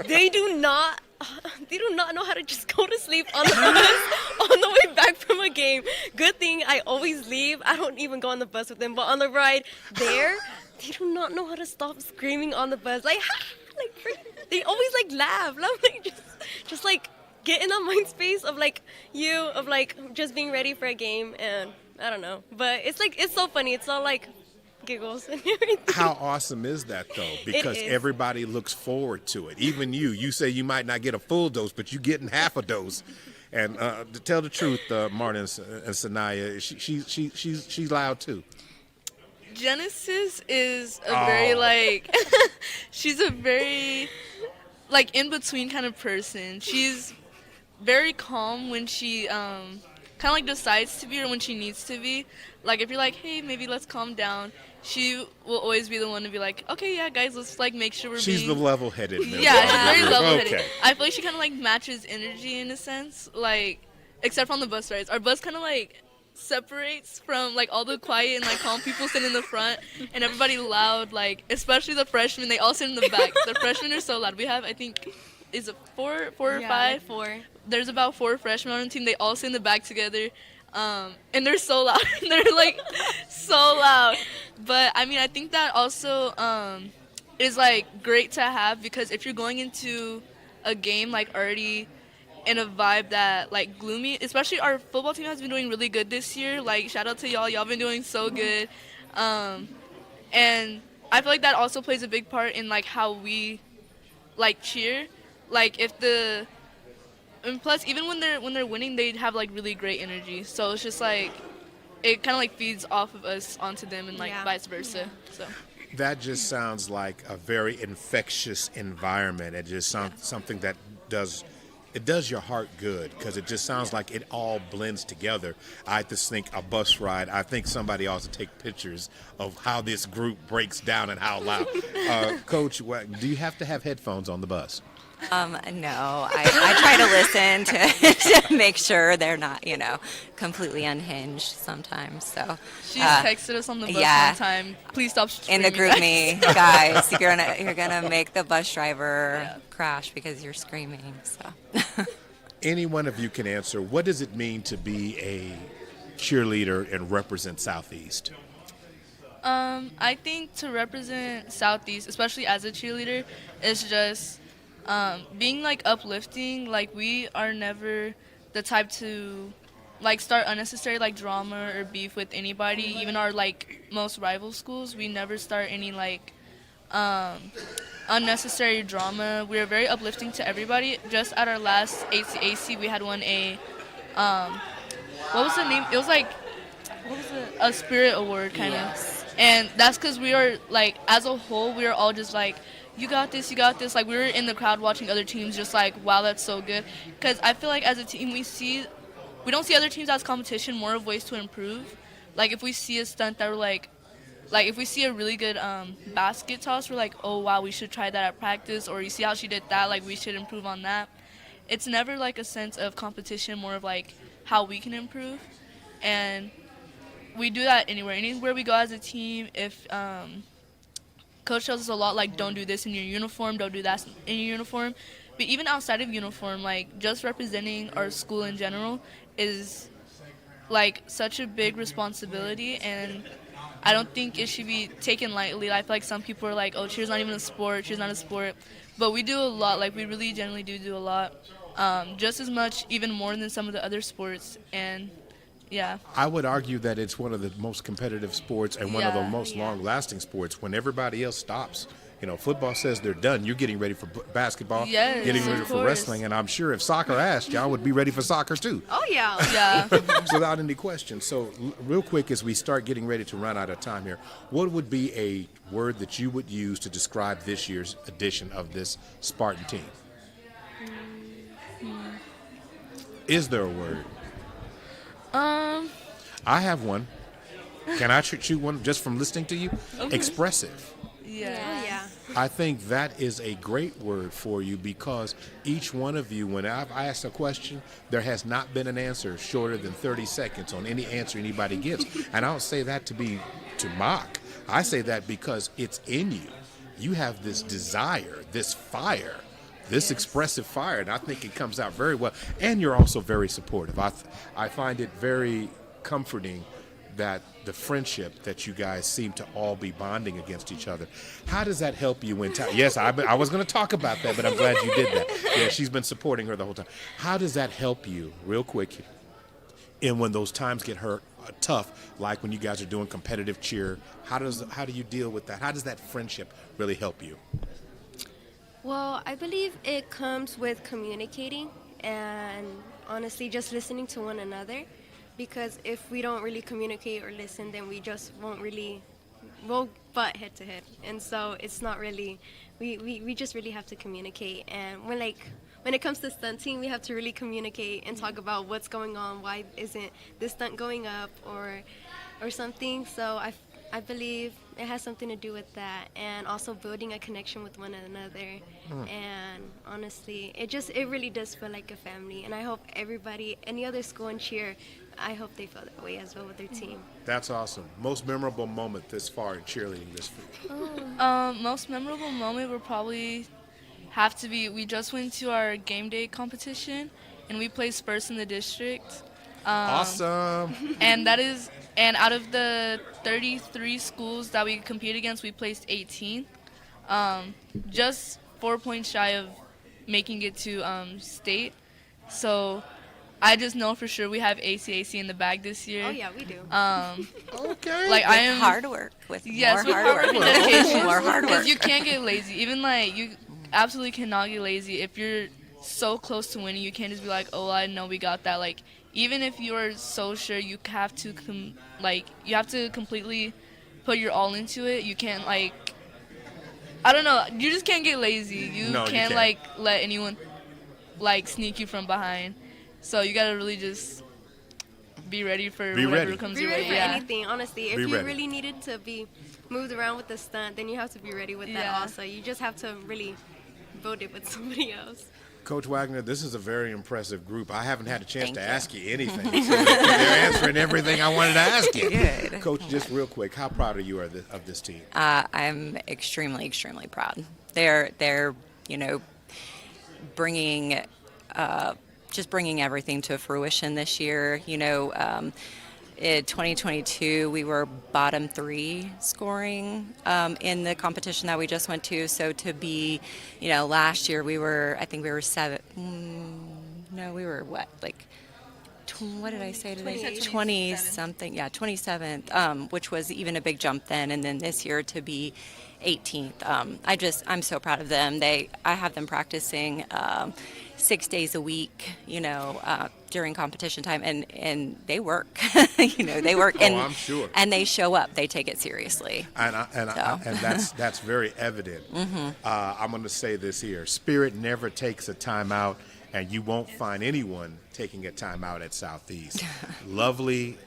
They do not know how to just go to sleep on the bus on the way back from a game. Good thing I always leave. I don't even go on the bus with them, but on the ride there, they do not know how to stop screaming on the bus. Like, ha! Like they always like laugh. I'm like just like get in a mind space of like of like just being ready for a game, and I don't know. But it's like it's so funny. It's all like giggles and everything. How awesome is that though? Because everybody looks forward to it. Even you say you might not get a full dose, but you're getting half a dose. And to tell the truth, Martin and Sanaya, she's loud too. Genesis is a very like she's a very like in between kind of person. She's very calm when she kind of like decides to be or when she needs to be. Like if you're like, hey, maybe let's calm down, she will always be the one to be like, okay, yeah, guys, let's like make sure we're She's being... the level-headed. Yeah, she's very level-headed. Okay. I feel like she kind of like matches energy in a sense, like except for on the bus rides. Our bus kind of like separates from like all the quiet and like calm people sit in the front and everybody loud, like especially the freshmen. They all sit in the back. The freshmen are so loud. We have, I think, is it four or five? Like 4. There's about 4 freshmen on the team. They all sit in the back together, and they're so loud. They're like so loud. But I mean, I think that also is like great to have, because if you're going into a game like already in a vibe that like gloomy, especially our football team has been doing really good this year. Like shout out to y'all been doing so good, and I feel like that also plays a big part in like how we like cheer. Like if the and plus even when they're winning, they have like really great energy. So it's just like it kind of like feeds off of us onto them and like vice versa. So that just sounds like a very infectious environment. It just sounds something that does your heart good, because it just sounds like it all blends together. I just think a bus ride, I think somebody ought to take pictures of how this group breaks down and how loud. Coach, do you have to have headphones on the bus? No, I try to listen to make sure they're not, completely unhinged sometimes. So she's texted us on the bus one time. Please stop screaming. In the group me, guys, you're gonna make the bus driver crash because you're screaming. So any one of you can answer. What does it mean to be a cheerleader and represent Southeast? I think to represent Southeast, especially as a cheerleader, is just being like uplifting. Like we are never the type to like start unnecessary like drama or beef with anybody. Even our like most rival schools, we never start any like unnecessary drama. We are very uplifting to everybody. Just at our last ACAC, we had won a what was the name? It was like a spirit award kind of, and that's because we are like as a whole we are all just like, you got this, you got this. Like, we were in the crowd watching other teams just like, wow, that's so good. Because I feel like as a team, we don't see other teams as competition, more of ways to improve. Like, if we see a stunt that we're like if we see a really good basket toss, we're like, oh, wow, we should try that at practice. Or you see how she did that, like, we should improve on that. It's never like a sense of competition, more of like how we can improve. And we do that anywhere we go as a team. If Coach tells us a lot, like, don't do this in your uniform, don't do that in your uniform. But even outside of uniform, like, just representing our school in general is, like, such a big responsibility. And I don't think it should be taken lightly. I feel like some people are like, oh, cheer's not even a sport, cheer's not a sport. But we do a lot. Like, we really generally do a lot. Just as much, even more than some of the other sports. And yeah. I would argue that it's one of the most competitive sports and one of the most long-lasting sports. When everybody else stops, football says they're done, you're getting ready for basketball, getting ready for wrestling, and I'm sure if soccer asked, y'all would be ready for soccer too. Oh, yeah. Yeah. Without any question. So real quick, as we start getting ready to run out of time here, what would be a word that you would use to describe this year's edition of this Spartan team? Is there a word? I have one. Can I shoot one just from listening to you? Okay. Expressive. Yeah. I think that is a great word for you, because each one of you, when I've asked a question, there has not been an answer shorter than 30 seconds on any answer anybody gives. And I don't say that to mock. I say that because it's in you. You have this desire, this fire, this expressive fire, and I think it comes out very well. And you're also very supportive. I find it very comforting that the friendship that you guys seem to all be bonding against each other. How does that help you when yes, I was going to talk about that, but I'm glad you did that. Yeah, she's been supporting her the whole time. How does that help you, real quick, and when those times get tough, like when you guys are doing competitive cheer? How do you deal with that? How does that friendship really help you? Well, I believe it comes with communicating and honestly just listening to one another, because if we don't really communicate or listen, then we just we'll butt head to head. And so it's not really, we just really have to communicate. And when it comes to stunting, we have to really communicate and talk about what's going on, why isn't this stunt going up or something. So I believe it has something to do with that, and also building a connection with one another. And honestly, it really does feel like a family. And I hope everybody, any other school in cheer, I hope they feel that way as well with their team. That's awesome. Most memorable moment this far in cheerleading this week? Most memorable moment would probably have to be, we just went to our game day competition and we placed first in the district. Awesome. And out of the 33 schools that we compete against, we placed 18th. Just 4 points shy of making it to state. So I just know for sure we have ACAC in the bag this year. Oh yeah, we do. Okay. Like With hard work. With yes, more with hard work. and dedication. More hard work. Because you can't get lazy. Even you absolutely cannot get lazy. If you're so close to winning, you can't just be like, oh, I know we got that. Like, even if you're so sure, you have to you have to completely put your all into it. You can't I don't know. You just can't get lazy. You can't let anyone sneak you from behind. So you gotta really just be ready for whatever comes your way. Be ready for anything, honestly. If you ready. really needed to be moved around with the stunt, then you have to be ready with that also. You just have to really build it with somebody else. Coach Wagner, this is a very impressive group. I haven't had a chance to ask you anything. So they're answering everything I wanted to ask you. Good. Coach, just real quick, how proud are you of this team? I'm extremely, extremely proud. They're bringing everything to fruition this year. In 2022, we were bottom 3 scoring in the competition that we just went to. So to be, last year we were 7. No, we were what? What did I say today? 20 something. Yeah, 27th, which was even a big jump then. And then this year to be 18th. I'm so proud of them. I have them practicing 6 days a week, during competition time, and they work. They work. And, I'm sure. And they show up. They take it seriously. And that's very evident. I'm going to say this here: Spirit never takes a timeout, and you won't find anyone taking a timeout at Southeast. lovely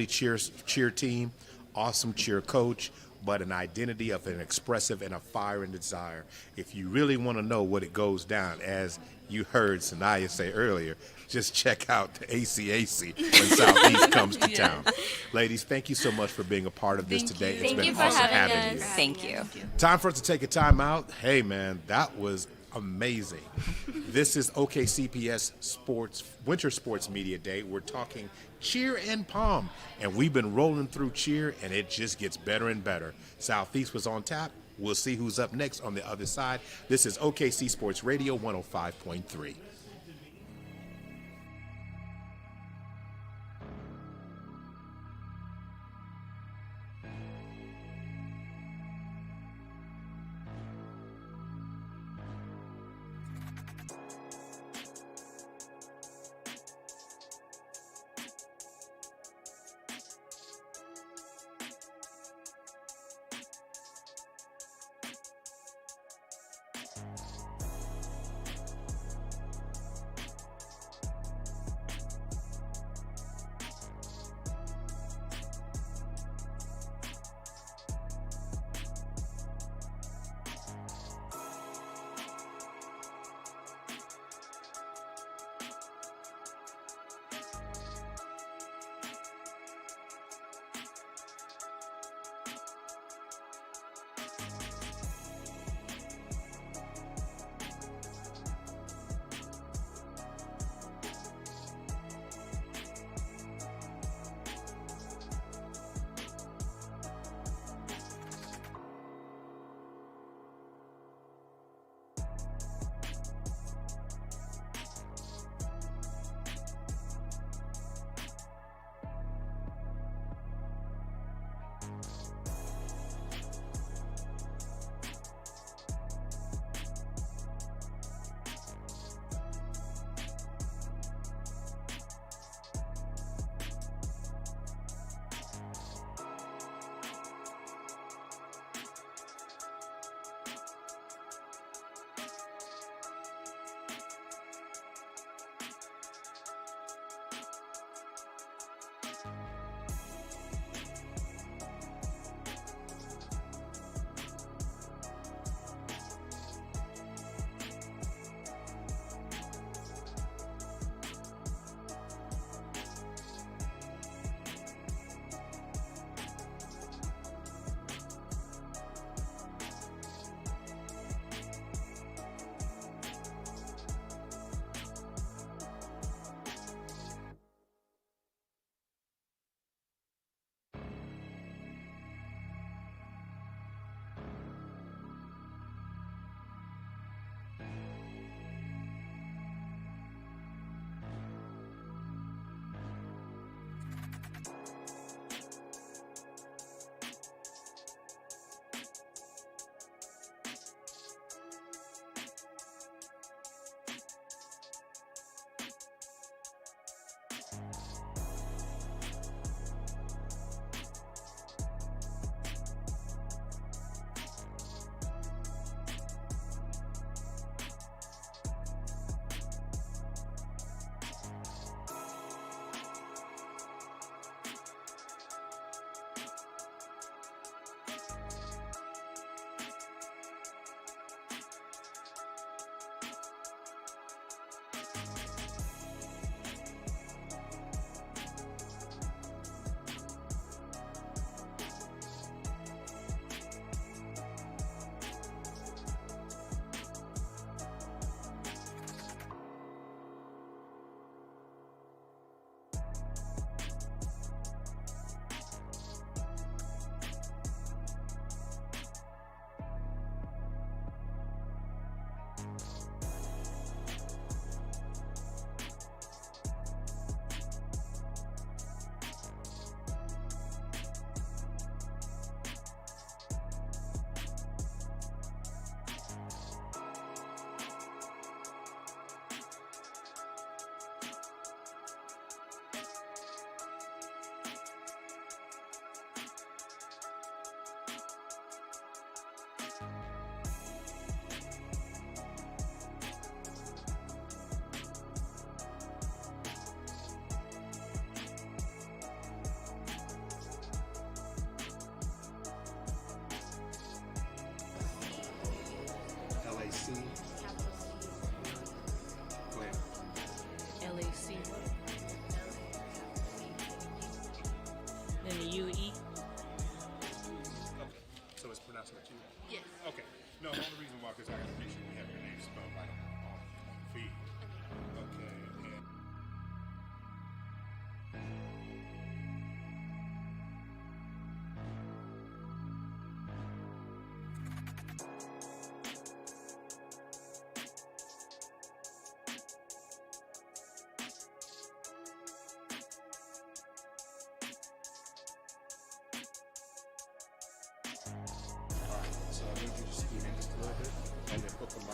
cheer team, awesome cheer coach, but an identity of an expressive and a fire and desire. If you really want to know what it goes down, as you heard Sanaya say earlier, just check out the ACAC when Southeast comes to town. Ladies, thank you so much for being a part of this today. It's been awesome having you. Thank you. Time for us to take a time out. Hey, man, that was amazing. This is OKCPS Winter Sports Media Day. We're talking cheer and pom, and we've been rolling through cheer, and it just gets better and better. Southeast was on tap. We'll see who's up next on the other side. This is OKC Sports Radio 105.3.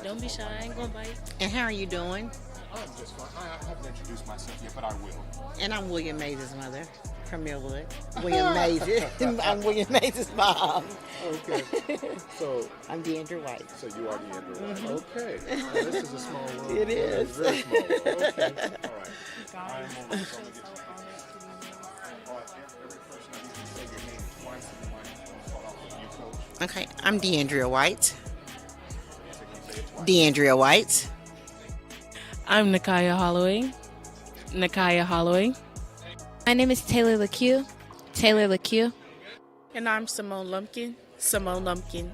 Don't be shy. I ain't gonna bite. And how are you doing? I'm just fine. I haven't introduced myself yet, but I will. And I'm William Mays' mother from Millwood. William Mays. I'm William Mays' mom. Okay. So I'm Deandra White. So you are Deandra White. Mhm. Okay. Now, this is a small world. It is. It's very small. Okay. All right. I am over to get every person I need to say your name twice, and you might start off with you, Coach. Okay, I'm Deandra White. Deandra White. I'm Nakaya Holloway. Nakaya Holloway. My name is Taylor LeCue. Taylor LeCue. And I'm Simone Lumpkin. Simone Lumpkin.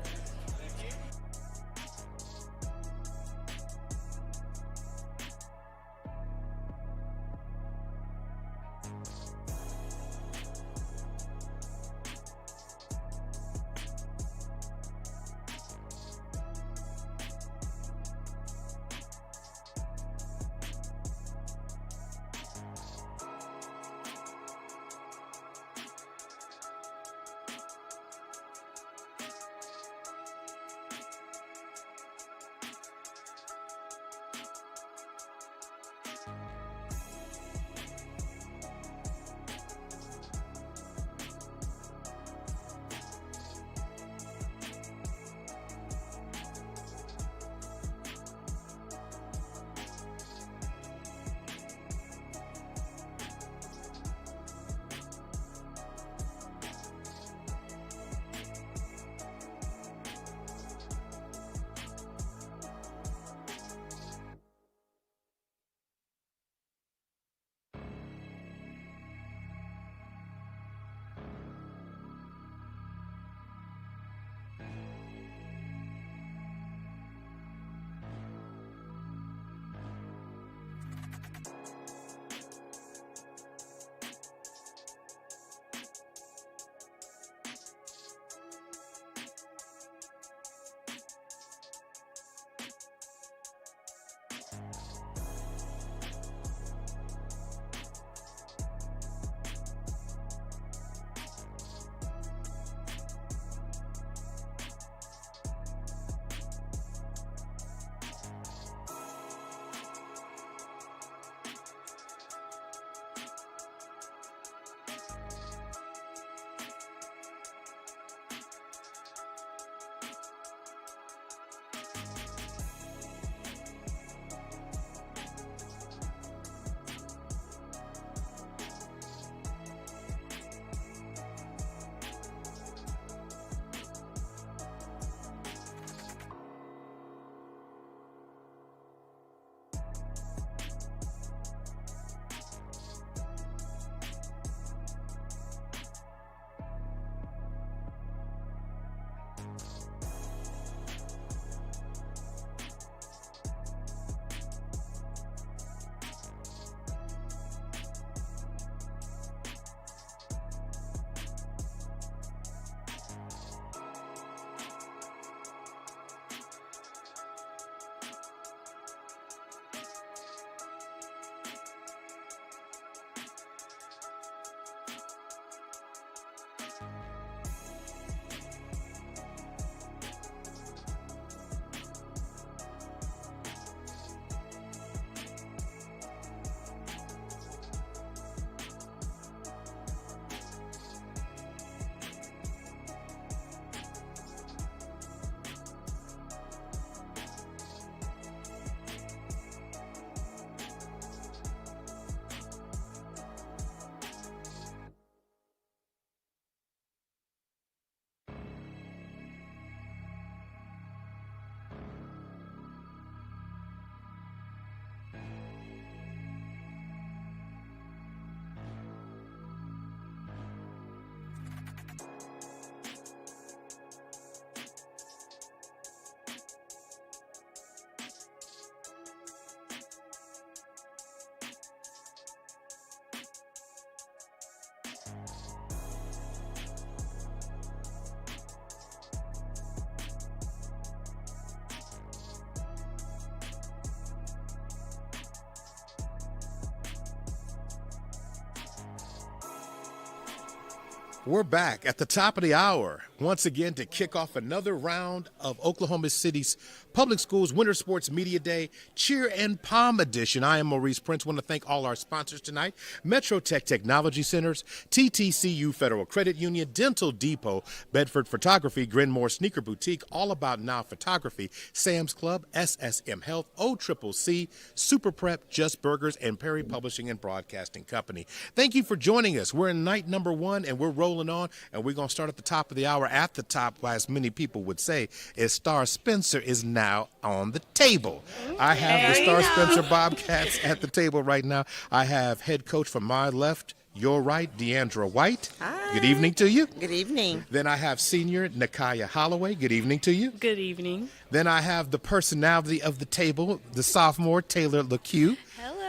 We're back at the top of the hour. once again to kick off another round of Oklahoma City's Public Schools Winter Sports Media Day Cheer and Palm Edition. I am Maurice Prince. I want to thank all our sponsors tonight: Metro Tech Technology Centers, TTCU Federal Credit Union, Dental Depot, Bedford Photography, Grenmore Sneaker Boutique, All About Now Photography, Sam's Club, SSM Health, OCCC, Super Prep, Just Burgers, and Perry Publishing and Broadcasting Company. Thank you for joining us. We're in night number 1, and we're rolling on, and we're going to start at the top of the hour. At the top, as many people would say, is Star Spencer is now on the table. I have the Star Spencer Bobcats at the table right now. I have head coach from my left, your right, Deandra White. Hi. Good evening to you. Good evening. Then I have senior Nakaya Holloway. Good evening to you. Good evening. Then I have the personality of the table, the sophomore Taylor LeCue. Hello.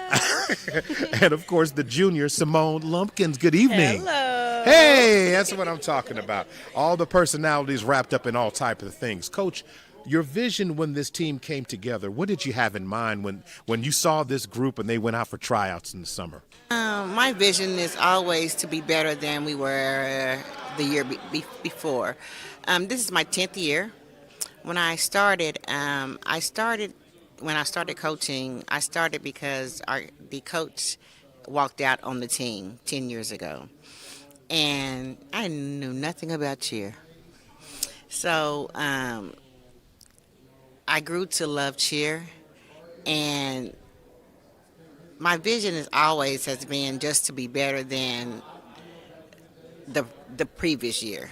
And of course the junior Simone Lumpkins. Good evening. Hello. Hey, that's what I'm talking about. All the personalities wrapped up in all type of things. Coach, your vision when this team came together, what did you have in mind when you saw this group and they went out for tryouts in the summer? My vision is always to be better than we were the year before. This is my 10th year. When I started coaching, I started because the coach walked out on the team 10 years ago. And I knew nothing about cheer. So I grew to love cheer, and my vision has been just to be better than the previous year.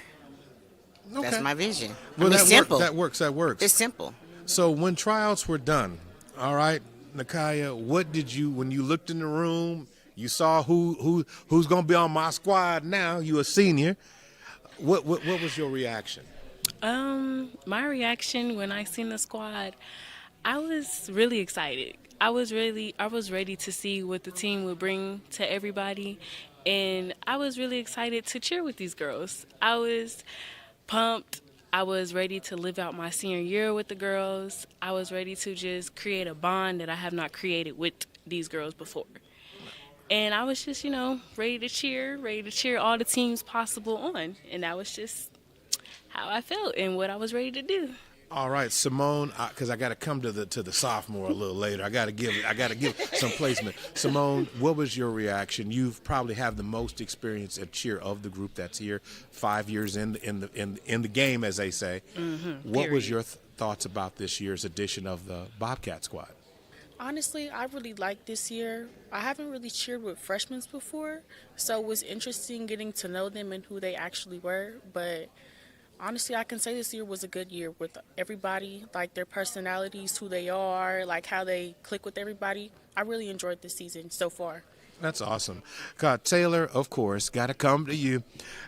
Okay. That's my vision. Well, it's simple. That works. It's simple. So when tryouts were done, all right, Nakaya, what did you, when you looked in the room, you saw who's going to be on my squad now, you a senior, what was your reaction? My reaction when I seen the squad, I was really excited. I was ready to see what the team would bring to everybody, and I was really excited to cheer with these girls. I was pumped. I was ready to live out my senior year with the girls. I was ready to just create a bond that I have not created with these girls before. And I was just, ready to cheer all the teams possible on. And that was just how I felt and what I was ready to do. All right, Simone, because I got to come to the sophomore a little later. I got to give some placement. Simone, what was your reaction? You've probably have the most experience at cheer of the group that's here, 5 years in the game, as they say. Mm-hmm, what was your thoughts about this year's edition of the Bobcat squad? Honestly, I really liked this year. I haven't really cheered with freshmen before, so it was interesting getting to know them and who they actually were. But honestly, I can say this year was a good year with everybody, like their personalities, who they are, like how they click with everybody. I really enjoyed this season so far. That's awesome. Taylor, of course, got to come to you.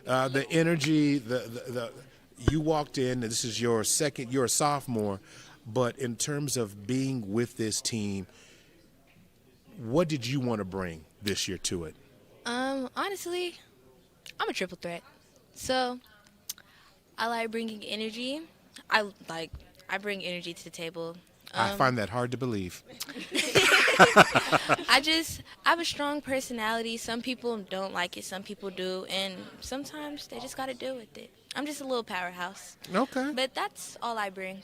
The energy, you walked in, and this is you're a sophomore, but in terms of being with this team, what did you want to bring this year to it? Honestly, I'm a triple threat. So I like bringing energy. I bring energy to the table. I find that hard to believe. I have a strong personality. Some people don't like it, some people do, and sometimes they just got to deal with it. I'm just a little powerhouse. Okay. But that's all I bring.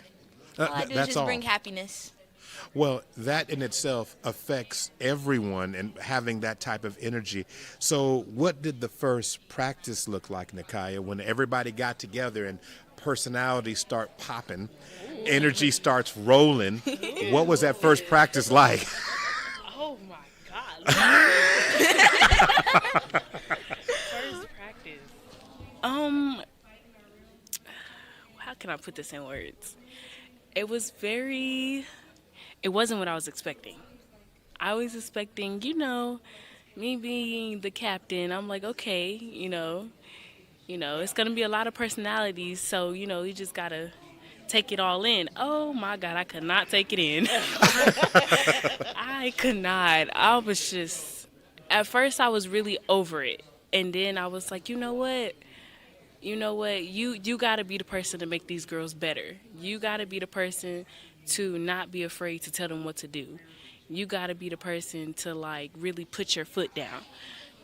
All I do is just bring happiness. Well, that in itself affects everyone and having that type of energy. So what did the first practice look like, Nakaya, when everybody got together and personalities start popping, energy starts rolling? What was that first practice like? Oh, my God. First practice. How can I put this in words? It wasn't what I was expecting. I was expecting, me being the captain. I'm like, okay, it's going to be a lot of personalities, so, you just got to take it all in. Oh, my God, I could not take it in. I could not. I was just, at first I was really over it. And then I was like, you know what? You got to be the person to make these girls better. You got to be the person to not be afraid to tell them what to do. You got to be the person to really put your foot down.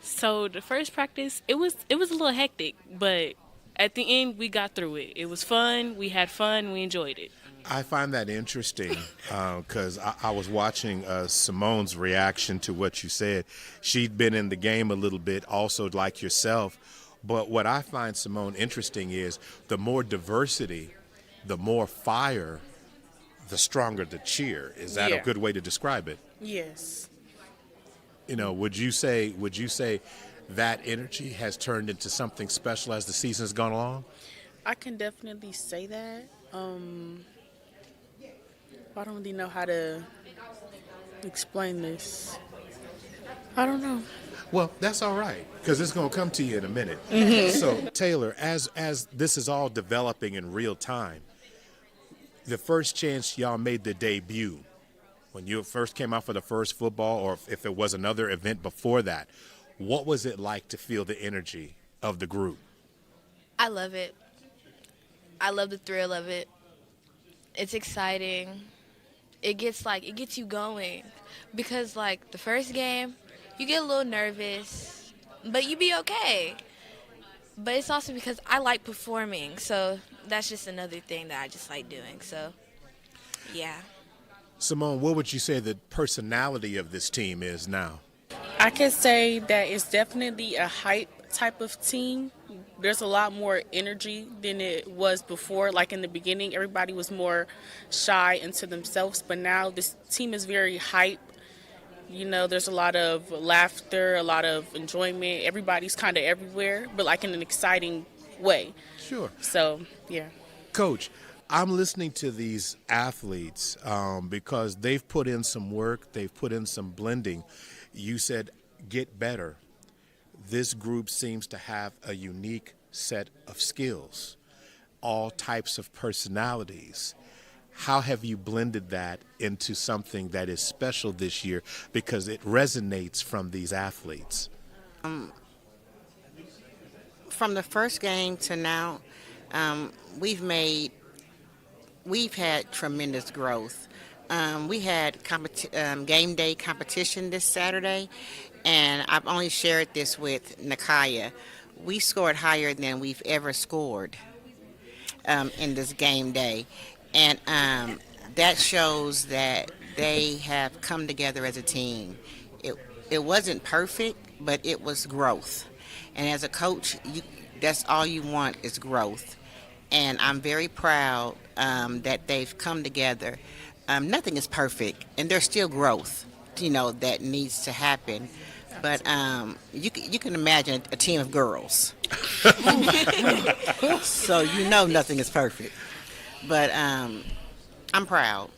So the first practice, it was a little hectic, but at the end, we got through it. It was fun. We had fun. We enjoyed it. I find that interesting because I was watching Simone's reaction to what you said. She'd been in the game a little bit, also like yourself. But what I find, Simone, interesting is the more diversity, the more fire, the stronger the cheer. Is that a good way to describe it? Yes. You know, would you say that energy has turned into something special as the season's gone along? I can definitely say that. I don't really know how to explain this. I don't know. Well, that's all right, because it's going to come to you in a minute. So, Taylor, as this is all developing in real time, the first chance y'all made the debut, when you first came out for the first football, or if it was another event before that, what was it like to feel the energy of the group? I love it. I love the thrill of it. It's exciting. It gets you going, because like the first game, you get a little nervous, but you be okay. But it's also because I like performing, so that's just another thing that I just like doing. So, yeah. Simone, what would you say the personality of this team is now? I can say that it's definitely a hype type of team. There's a lot more energy than it was before. Like in the beginning, everybody was more shy into themselves, but now this team is very hype. You know, there's a lot of laughter, a lot of enjoyment. Everybody's kind of everywhere, but like in an exciting way. Sure. So, yeah. Coach, I'm listening to these athletes because they've put in some work, they've put in some blending. You said get better. This group seems to have a unique set of skills, all types of personalities. How have you blended that into something that is special this year because it resonates from these athletes? From the first game to now, we've had tremendous growth. We had game day competition this Saturday, and I've only shared this with Nakaya. We scored higher than we've ever scored in this game day. And that shows that they have come together as a team. It wasn't perfect, but it was growth. And as a coach, that's all you want is growth. And I'm very proud that they've come together. Nothing is perfect, and there's still growth, that needs to happen. But you can imagine a team of girls. So nothing is perfect. But I'm proud.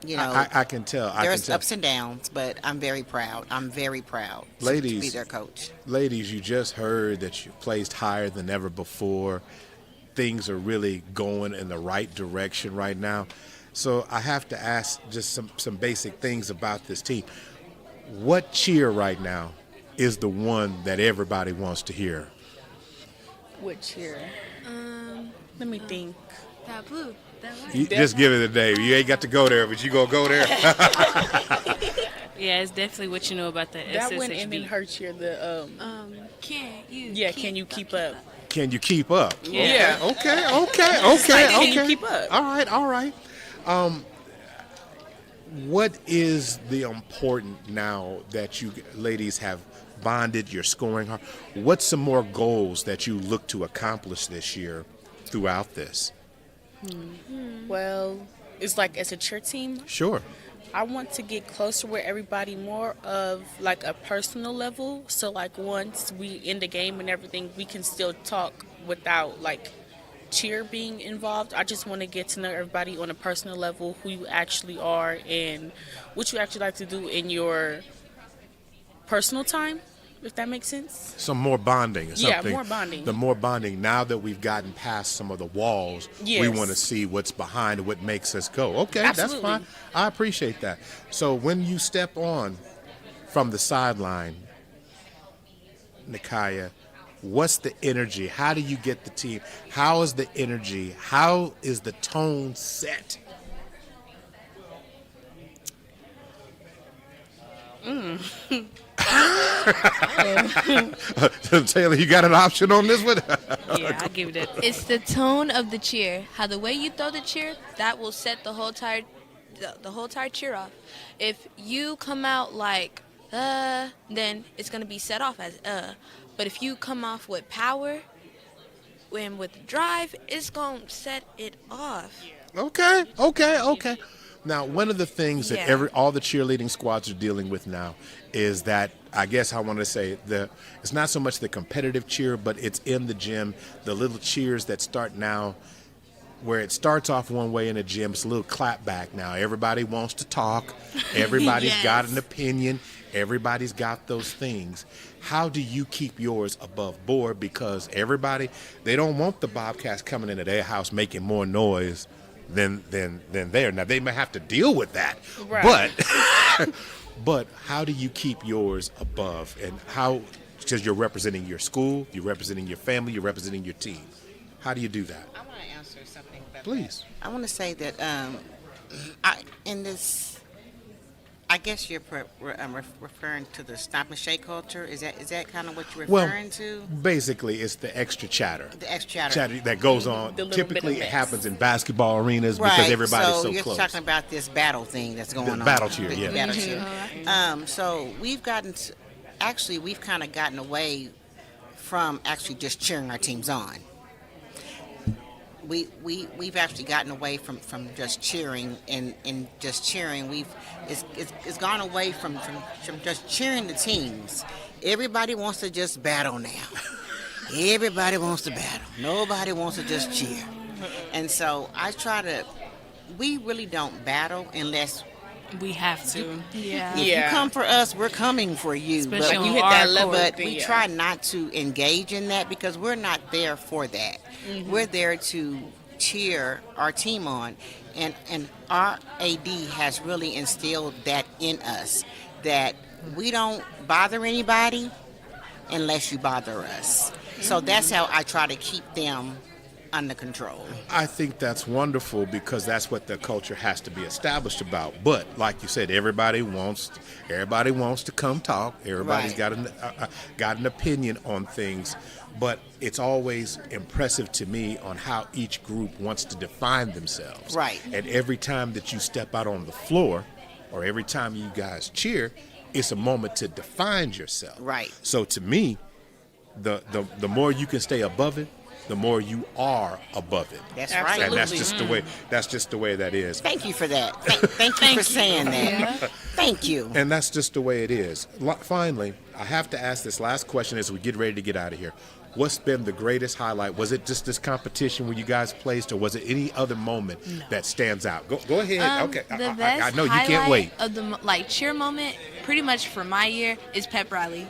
I can tell. There's ups and downs, but I'm very proud. I'm very proud to be their coach. Ladies, you just heard that you placed higher than ever before. Things are really going in the right direction right now. So I have to ask just some basic things about this team. What cheer right now is the one that everybody wants to hear? What cheer? Let me think. That blue. You just give it a name. You ain't got to go there, but you gonna go there. Yeah, it's definitely what you know about the That SSHB. one ended her cheer. Can you? Yeah, can you keep up? Can you keep up? Yeah. Okay. Can you keep up? All right. What is the important now that you ladies have bonded, you're scoring hard? What's some more goals that you look to accomplish this year throughout this? Well, it's like as a cheer team, Sure. I want to get closer with everybody more of like a personal level. So like once we in the game and everything, we can still talk without like cheer being involved. I just want to get to know everybody on a personal level, who you actually are and what you actually like to do in your personal time, if that makes sense. Some more bonding. Yeah, more bonding. The more bonding. Now that we've gotten past some of the walls, Yes. we want to see what's behind what makes us go. Okay, Absolutely. that's fine. I appreciate that. So when you step on from the sideline, Nakaya, what's the energy? How do you get the team? How is the energy? How is the tone set? Taylor, you got an option on this one? Yeah, I give it It's the tone of the cheer. How the way you throw the cheer, that will set the whole entire cheer off. If you come out like then it's gonna be set off as. But if you come off with power and with drive, it's gonna set it off. Okay. Now, one of the things that Yeah. all the cheerleading squads are dealing with now is that, I guess I want to say, it's not so much the competitive cheer, but it's in the gym, the little cheers that start now, where it starts off one way in the gym. It's a little clap back now. Everybody wants to talk. Everybody's got an opinion. Everybody's got those things. How do you keep yours above board? Because everybody, they don't want the Bobcats coming into their house making more noise than there. Now, they may have to deal with that. Right. But how do you keep yours above? And how, because you're representing your school, you're representing your family, you're representing your team. How do you do that? I want to answer something about Please. that. I want to say that I guess you're referring to the stop and shake culture. Is that kind of what you're referring to? Basically, it's the extra chatter. The extra chatter. That goes on. The little Typically, bit of it mess. happens in basketball arenas because everybody's so you're close. talking about this battle thing that's going on. Battle cheer, The yeah. battle cheer. So we've kind of gotten away from actually just cheering our teams on. We've actually gotten away from just cheering and just cheering. It's gone away from just cheering the teams. Everybody wants to just battle now. Everybody wants to battle. Nobody wants to just cheer. And so we really don't battle unless We have to. Yeah. if you come for us, we're coming for you. Especially But on you hit our that level. court, But then, we yeah. try not to engage in that because we're not there for that. We're there to cheer our team on, and our AD has really instilled that in us, that we don't bother anybody unless you bother us. So that's how I try to keep them under control. I think that's wonderful because that's what the culture has to be established about. But like you said, everybody wants to come talk. Everybody's got an opinion on things. But it's always impressive to me on how each group wants to define themselves. Right. And every time that you step out on the floor, or every time you guys cheer, it's a moment to define yourself. Right. So to me, the more you can stay above it, the more you are above it. That's right. And that's just the way that is. Thank you for that. Thank you for saying that. Thank you. And that's just the way it is. Finally, I have to ask this last question as we get ready to get out of here. What's been the greatest highlight? Was it just this competition where you guys placed, or was it any other moment that stands out? Go ahead. Okay, The I best know you can't wait. of the cheer moment, pretty much for my year, is pep rally.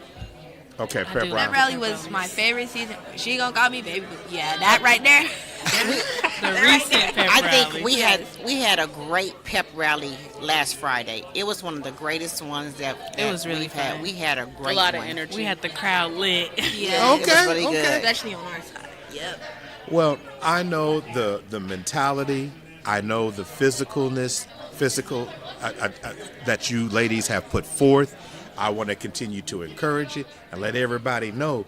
Okay, Pep pep rally was my favorite season. She gonna call me baby, but yeah, that right there. The recent pep I rally. think we had a great pep rally last Friday. It was one of the greatest ones that It was really we've had. fun. We had a great A lot of one. energy. We had the crowd lit. Yeah, It was really good. especially on our side. Yep. Well, I know the mentality. I know the physical that you ladies have put forth. I want to continue to encourage it and let everybody know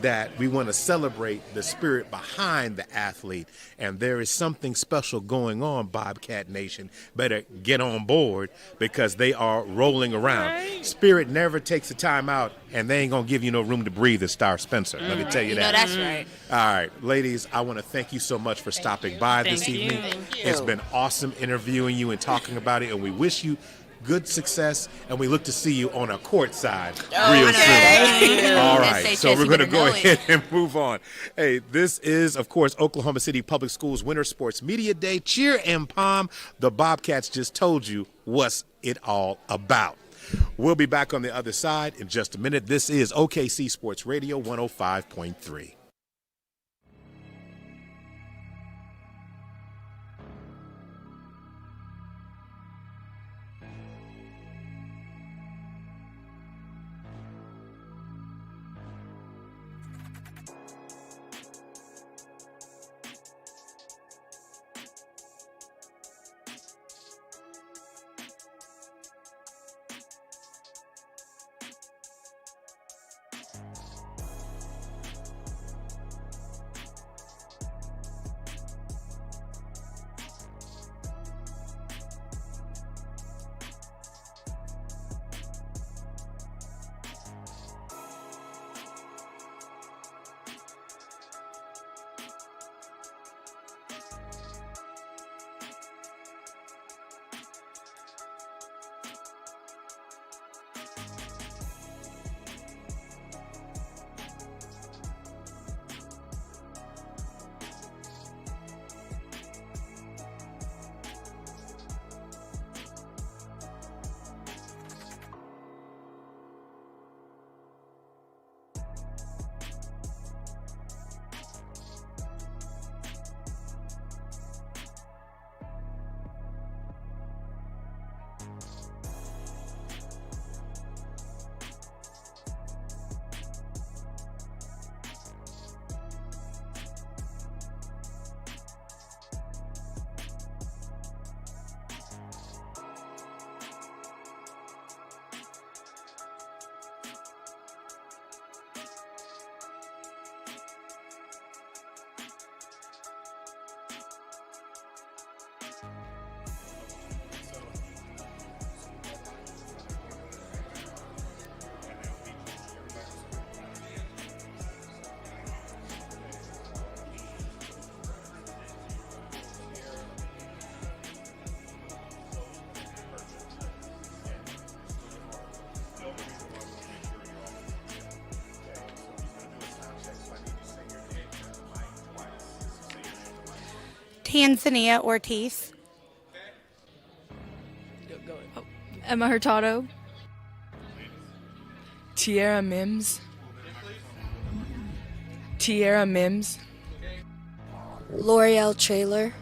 that we want to celebrate the spirit behind the athlete. And there is something special going on, Bobcat Nation. Better get on board because they are rolling around. Right. Spirit never takes a time out, and they ain't going to give you no room to breathe as Star Spencer. Let me tell you You that. know that's right. All right, ladies, I want to thank you so much for stopping by this Thank you. evening. Thank you. It's been awesome interviewing you and talking about it, and we wish you good success, and we look to see you on a court side real soon. All right, so we're going to go ahead and move on. Hey, this is, of course, Oklahoma City Public Schools Winter Sports Media Day. Cheer and Palm. The Bobcats just told you what's it all about. We'll be back on the other side in just a minute. This is OKC Sports Radio 105.3. Tanzania Ortiz. Emma Hurtado. Tierra Mims. Tierra Mims. L'Oreal Trailer.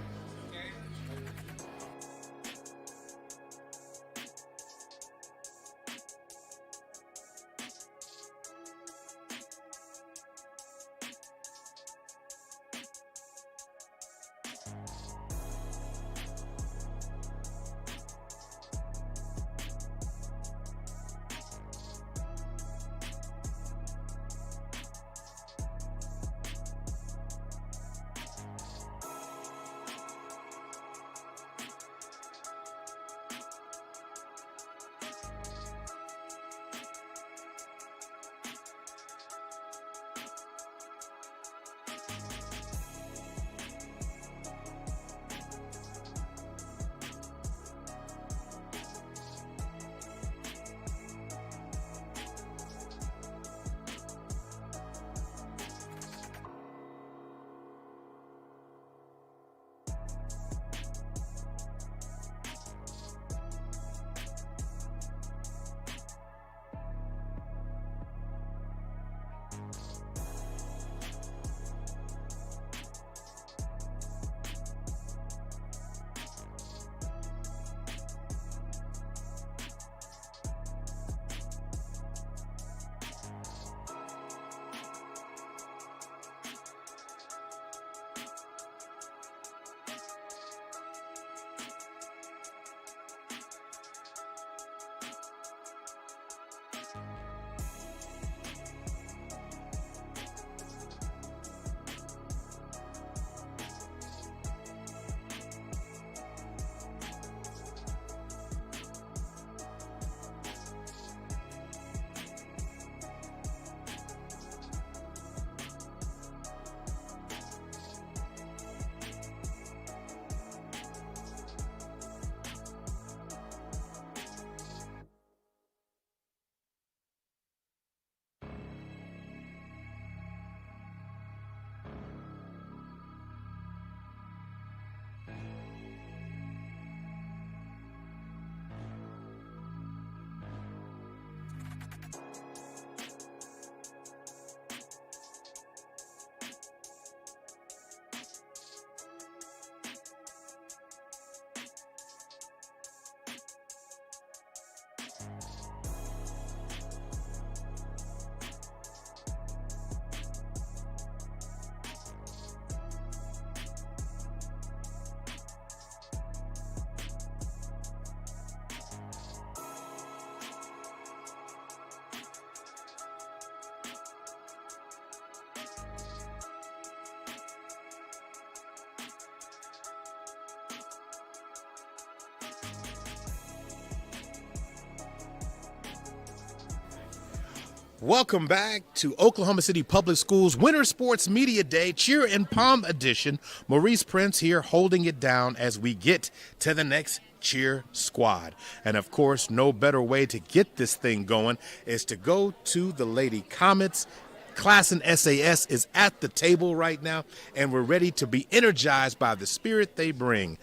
Welcome back to Oklahoma City Public Schools Winter Sports Media Day, Cheer and Palm Edition. Maurice Prince here holding it down as we get to the next cheer squad. And of course, no better way to get this thing going is to go to the Lady Comets. Class in SAS is at the table right now, and we're ready to be energized by the spirit they bring.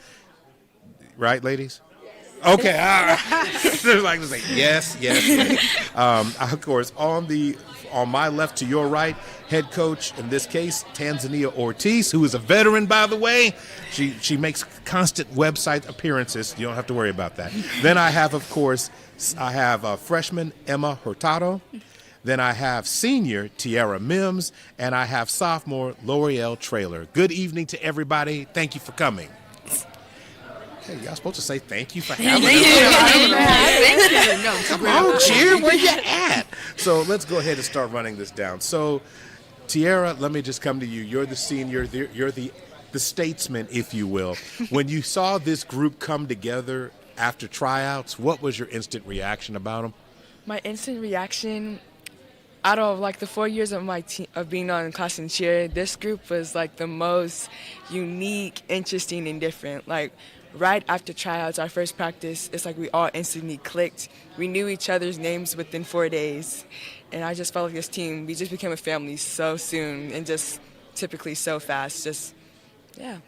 Right, ladies? Okay, all right. There's like to say yes. Of course, on my left to your right, head coach in this case, Tanzania Ortiz, who is a veteran, by the way. She makes constant website appearances. You don't have to worry about that. Then I have, of course, freshman Emma Hurtado. Then I have senior Tierra Mims, and I have sophomore L'Oreal Trailer. Good evening to everybody. Thank you for coming. Hey, y'all supposed to say thank you for having us. No, come on, Cheer, where you at? So let's go ahead and start running this down. So, Tierra, let me just come to you. You're the senior. You're the statesman, if you will. When you saw this group come together after tryouts, what was your instant reaction about them? My instant reaction, out of like the 4 years of my of being on Class and Cheer, this group was like the most unique, interesting, and different. Like right after tryouts, our first practice, it's like we all instantly clicked. We knew each other's names within 4 days, and I just felt like this team, we just became a family so soon and just typically so fast. Yeah.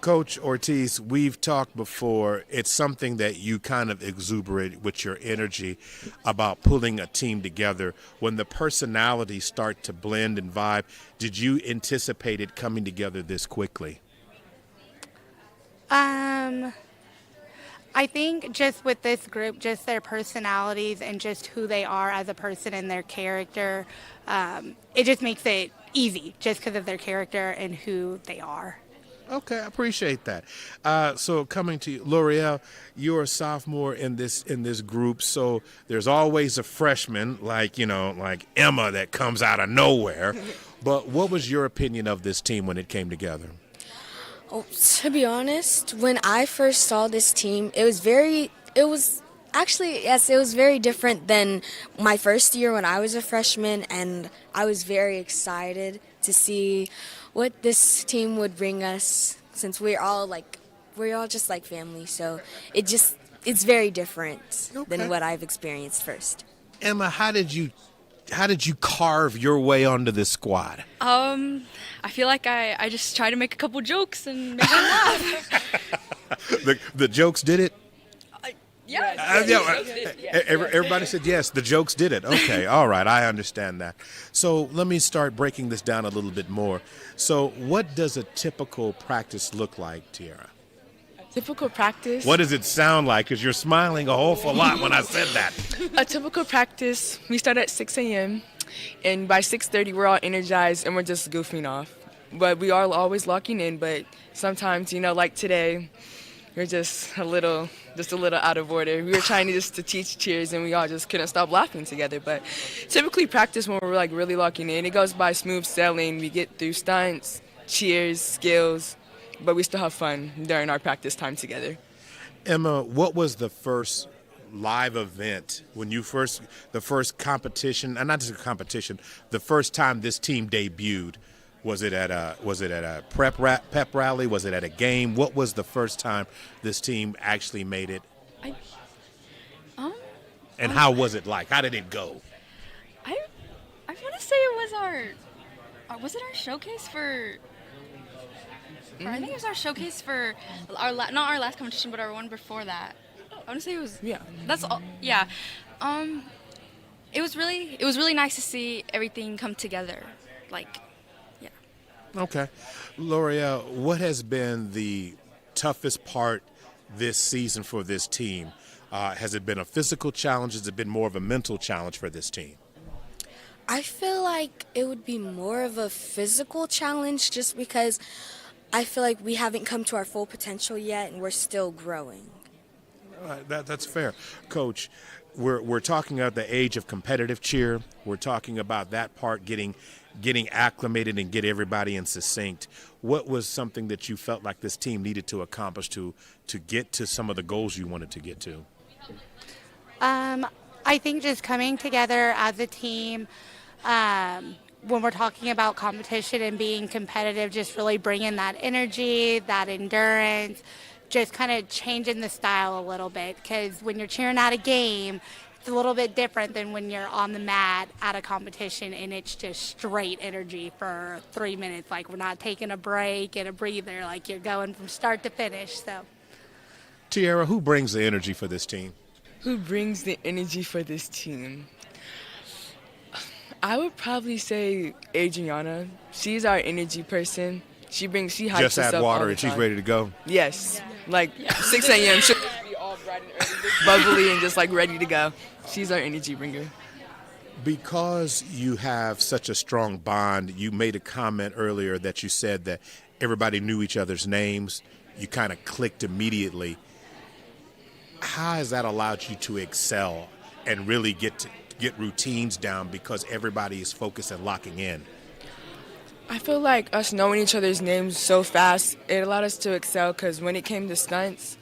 Coach Ortiz, we've talked before. It's something that you kind of exuberate with your energy about pulling a team together. When the personalities start to blend and vibe, did you anticipate it coming together this quickly? I think just with this group, just their personalities and just who they are as a person and their character, it just makes it easy just because of their character and who they are. Okay, I appreciate that. So coming to you, L'Oreal, you're a sophomore in this group, so there's always a freshman like Emma that comes out of nowhere. But what was your opinion of this team when it came together? Oh, to be honest, when I first saw this team, it was very different than my first year when I was a freshman, and I was very excited to see what this team would bring us, since we're all just like family. So it's very different than what I've experienced first. Emma, how did you carve your way onto this squad? I feel like I just try to make a couple jokes and make them laugh. The jokes did it? Yeah. Everybody said yes, the jokes did it. Okay, all right, I understand that. So let me start breaking this down a little bit more. So what does a typical practice look like, Tiara? Typical practice? What does it sound like? Because you're smiling a awful lot when I said that. A typical practice, we start at 6 a.m. and by 6:30 we're all energized and we're just goofing off. But we are always locking in, but sometimes, like today, we're just a little out of order. We were trying to teach cheers and we all just couldn't stop laughing together. But typically practice when we're really locking in, it goes by smooth sailing. We get through stunts, cheers, skills, but we still have fun during our practice time together. Emma, what was the first live event when the first competition, and not just a competition, the first time this team debuted? Was it at a pep rally? Was it at a game? What was the first time this team actually made it? And how was it like? How did it go? I want to say it was our showcase for. I think it was our showcase for not our last competition, but our one before that. I want to say it was. Yeah. That's all. Yeah. It was really nice to see everything come together. Okay. L'Oreal, what has been the toughest part this season for this team? Has it been a physical challenge? Has it been more of a mental challenge for this team? I feel like it would be more of a physical challenge just because I feel like we haven't come to our full potential yet and we're still growing. That's fair. Coach, we're talking about the age of competitive cheer. We're talking about that part getting acclimated and get everybody in succinct. What was something that you felt like this team needed to accomplish to get to some of the goals you wanted to get to? I think just coming together as a team, when we're talking about competition and being competitive, just really bringing that energy, that endurance, just kind of changing the style a little bit, because when you're cheering at a game, it's a little bit different than when you're on the mat at a competition and it's just straight energy for 3 minutes. Like, we're not taking a break and a breather. Like, you're going from start to finish. So, Tiara, who brings the energy for this team? Who brings the energy for this team? I would probably say Adriana. She's our energy person. She hypes just us add up water all the and she's time. ready to go. Yes, 6 a.m. She'll be all bright and early, bubbly and just ready to go. She's our energy bringer. Because you have such a strong bond, you made a comment earlier that you said that everybody knew each other's names. You kind of clicked immediately. How has that allowed you to excel and really get routines down because everybody is focused and locking in? I feel like us knowing each other's names so fast, it allowed us to excel, because when it came to stunts,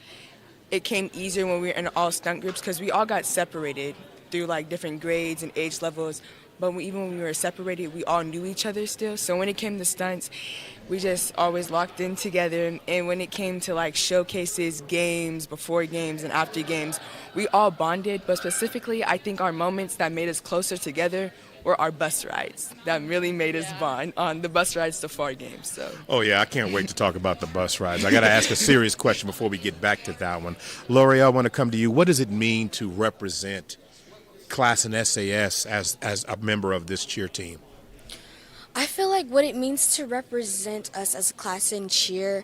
it came easier when we were in all stunt groups because we all got separated through different grades and age levels. But even when we were separated, we all knew each other still. So when it came to stunts, we just always locked in together. And when it came to showcases, games, before games and after games, we all bonded. But specifically, I think our moments that made us closer together were our bus rides. That really made us bond on the bus rides to 4 games. So. Oh, yeah, I can't wait to talk about the bus rides. I got to ask a serious question before we get back to that one. Lori, I want to come to you. What does it mean to represent Class and SAS as a member of this cheer team? I feel like what it means to represent us as a class in cheer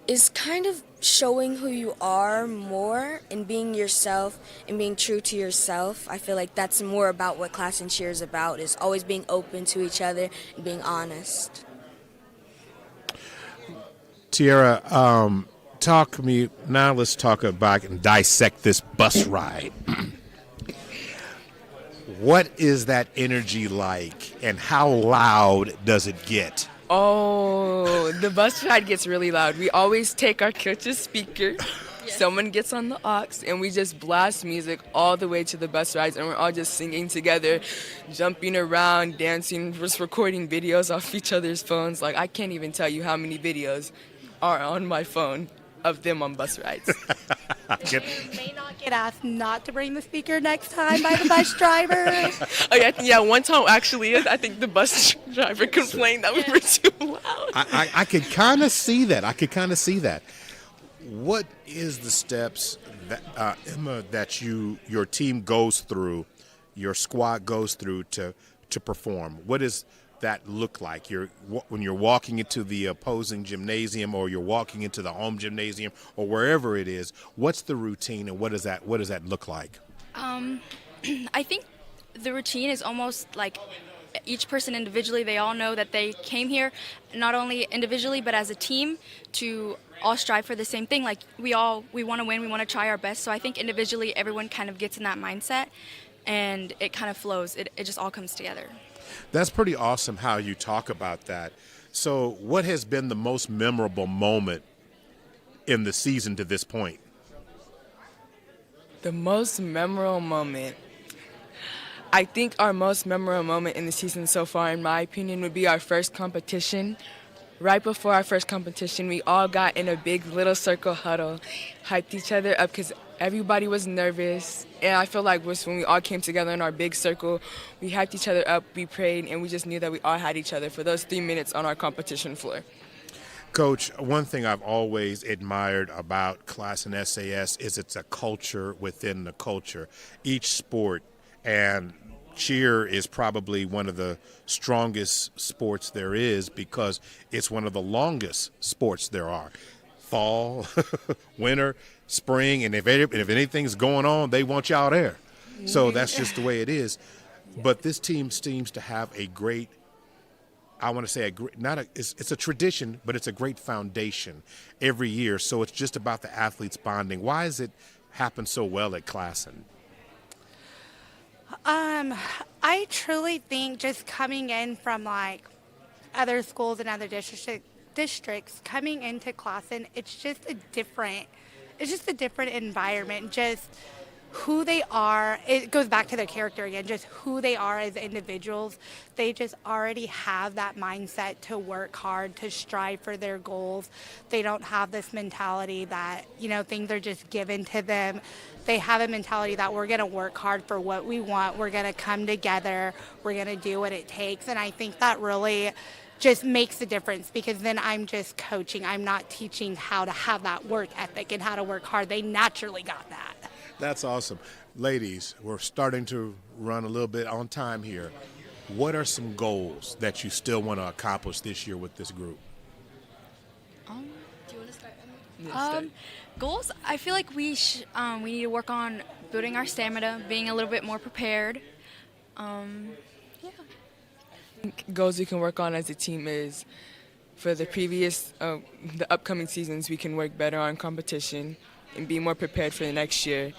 is kind of showing who you are more and being yourself and being true to yourself. I feel like that's more about what class in cheer is about, is always being open to each other and being honest. Tiara, let's talk about and dissect this bus ride. What is that energy like, and how loud does it get? Oh, the bus ride gets really loud. We always take our coach's speaker. Someone gets on the aux, and we just blast music all the way to the bus rides, and we're all just singing together, jumping around, dancing, just recording videos off each other's phones. Like, I can't even tell you how many videos are on my phone of them on bus rides. You may not get asked not to bring the speaker next time by the bus driver. Oh, yeah, one time, actually, I think the bus driver complained that we were too loud. I could kind of see that. What is the steps that, Emma, that your team goes through, your squad goes through to perform? What does that look like? When you're walking into the opposing gymnasium, or you're walking into the home gymnasium, or wherever it is, what's the routine, and what does that look like? I think the routine is almost like each person individually. They all know that they came here not only individually but as a team to all strive for the same thing. Like we want to win, we want to try our best. So I think individually everyone kind of gets in that mindset, and it kind of flows. It just all comes together. That's pretty awesome how you talk about that. So what has been the most memorable moment in the season to this point? The most memorable moment. I think our most memorable moment in the season so far, in my opinion, would be our first competition. Right before our first competition, we all got in a big little circle huddle, hyped each other up because everybody was nervous. And I feel like when we all came together in our big circle, we hyped each other up, we prayed, and we just knew that we all had each other for those 3 minutes on our competition floor. Coach, one thing I've always admired about Class and SAS is it's a culture within the culture. Each sport, and cheer is probably one of the strongest sports there is because it's one of the longest sports there are. Fall, winter, spring, and if anything's going on, they want y'all there. So that's just the way it is. But this team seems to have a great, I want to say it's a tradition, but it's a great foundation every year. So it's just about the athletes bonding. Why does it happen so well at Classen? I truly think just coming in from like other schools and other districts coming into Classen, it's just a different environment. Just who they are, it goes back to their character again, just who they are as individuals. They just already have that mindset to work hard, to strive for their goals. They don't have this mentality that, things are just given to them. They have a mentality that we're going to work hard for what we want. We're going to come together. We're going to do what it takes. And I think that really just makes a difference because then I'm just coaching. I'm not teaching how to have that work ethic and how to work hard. They naturally got that. That's awesome. Ladies, we're starting to run a little bit on time here. What are some goals that you still want to accomplish this year with this group? Do you want to start? Goals, I feel like we need to work on building our stamina, being a little bit more prepared. Goals we can work on as a team is for the upcoming seasons, we can work better on competition and be more prepared for the next year,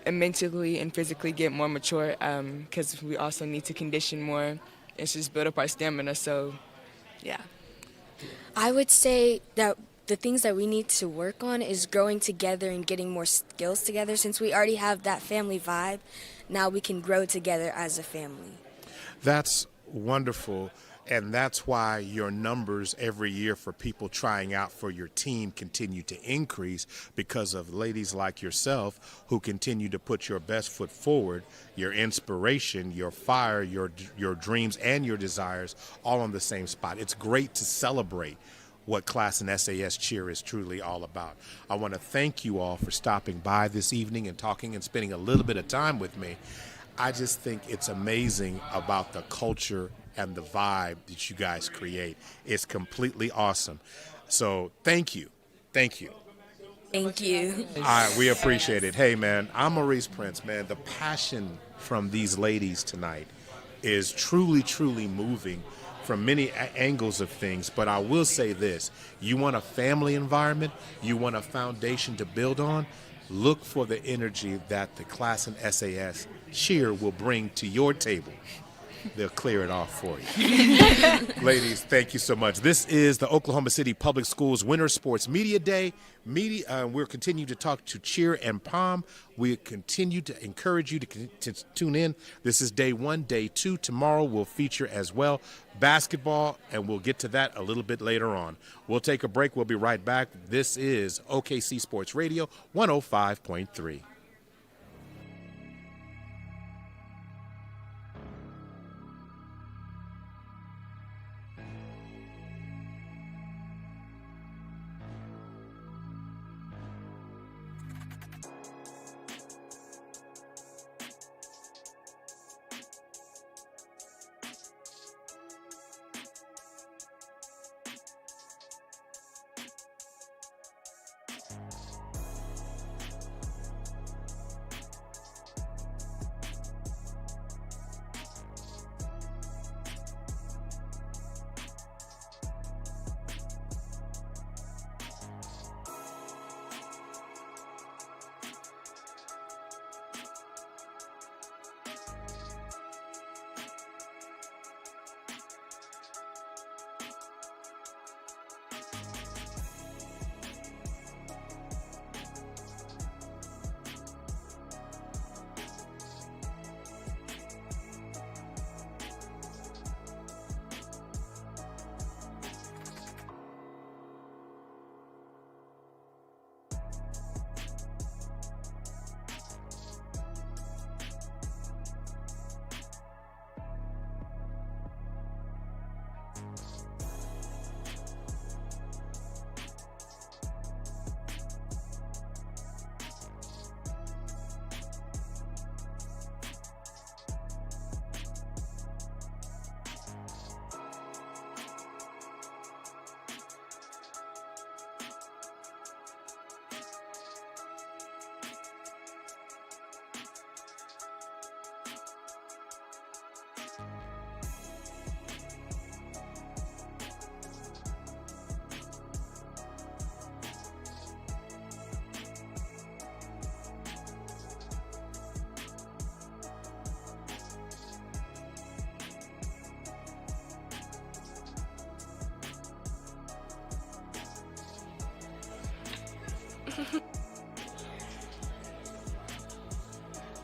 and mentally and physically get more mature because we also need to condition more and just build up our stamina. So, yeah. I would say that the things that we need to work on is growing together and getting more skills together. Since we already have that family vibe, now we can grow together as a family. That's wonderful. And that's why your numbers every year for people trying out for your team continue to increase, because of ladies like yourself who continue to put your best foot forward, your inspiration, your fire, your dreams, and your desires all on the same spot. It's great to celebrate what Class and SAS Cheer is truly all about. I want to thank you all for stopping by this evening and talking and spending a little bit of time with me. I just think it's amazing about the culture and the vibe that you guys create. It's completely awesome. So thank you. Thank you. Thank you. We appreciate it. Hey, man, I'm Maurice Prince, man. The passion from these ladies tonight is truly, truly moving from many angles of things. But I will say this. You want a family environment? You want a foundation to build on? Look for the energy that the Class and SAS Cheer will bring to your table. They'll clear it off for you. Ladies, thank you so much. This is the Oklahoma City Public Schools Winter Sports Media Day. We'll continue to talk to Cheer and Palm. We continue to encourage you to tune in. This is day 1. Day 2 tomorrow will feature as well basketball, and we'll get to that a little bit later on. We'll take a break. We'll be right back. This is OKC Sports Radio 105.3.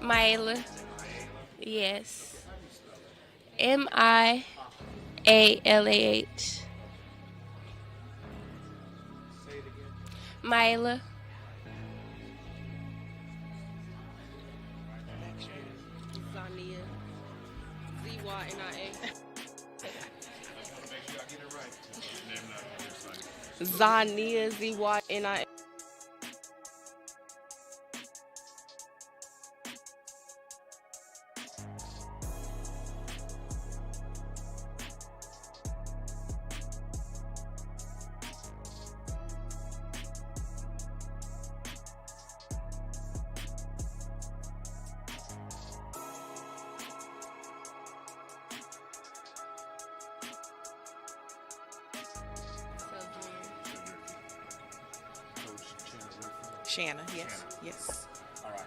Mila. Yes. MIALAH. Mila. Zania. Z-Y-N-I-A. Zania, Z-Y-N-I-A. Shanna, yes, yes. All right.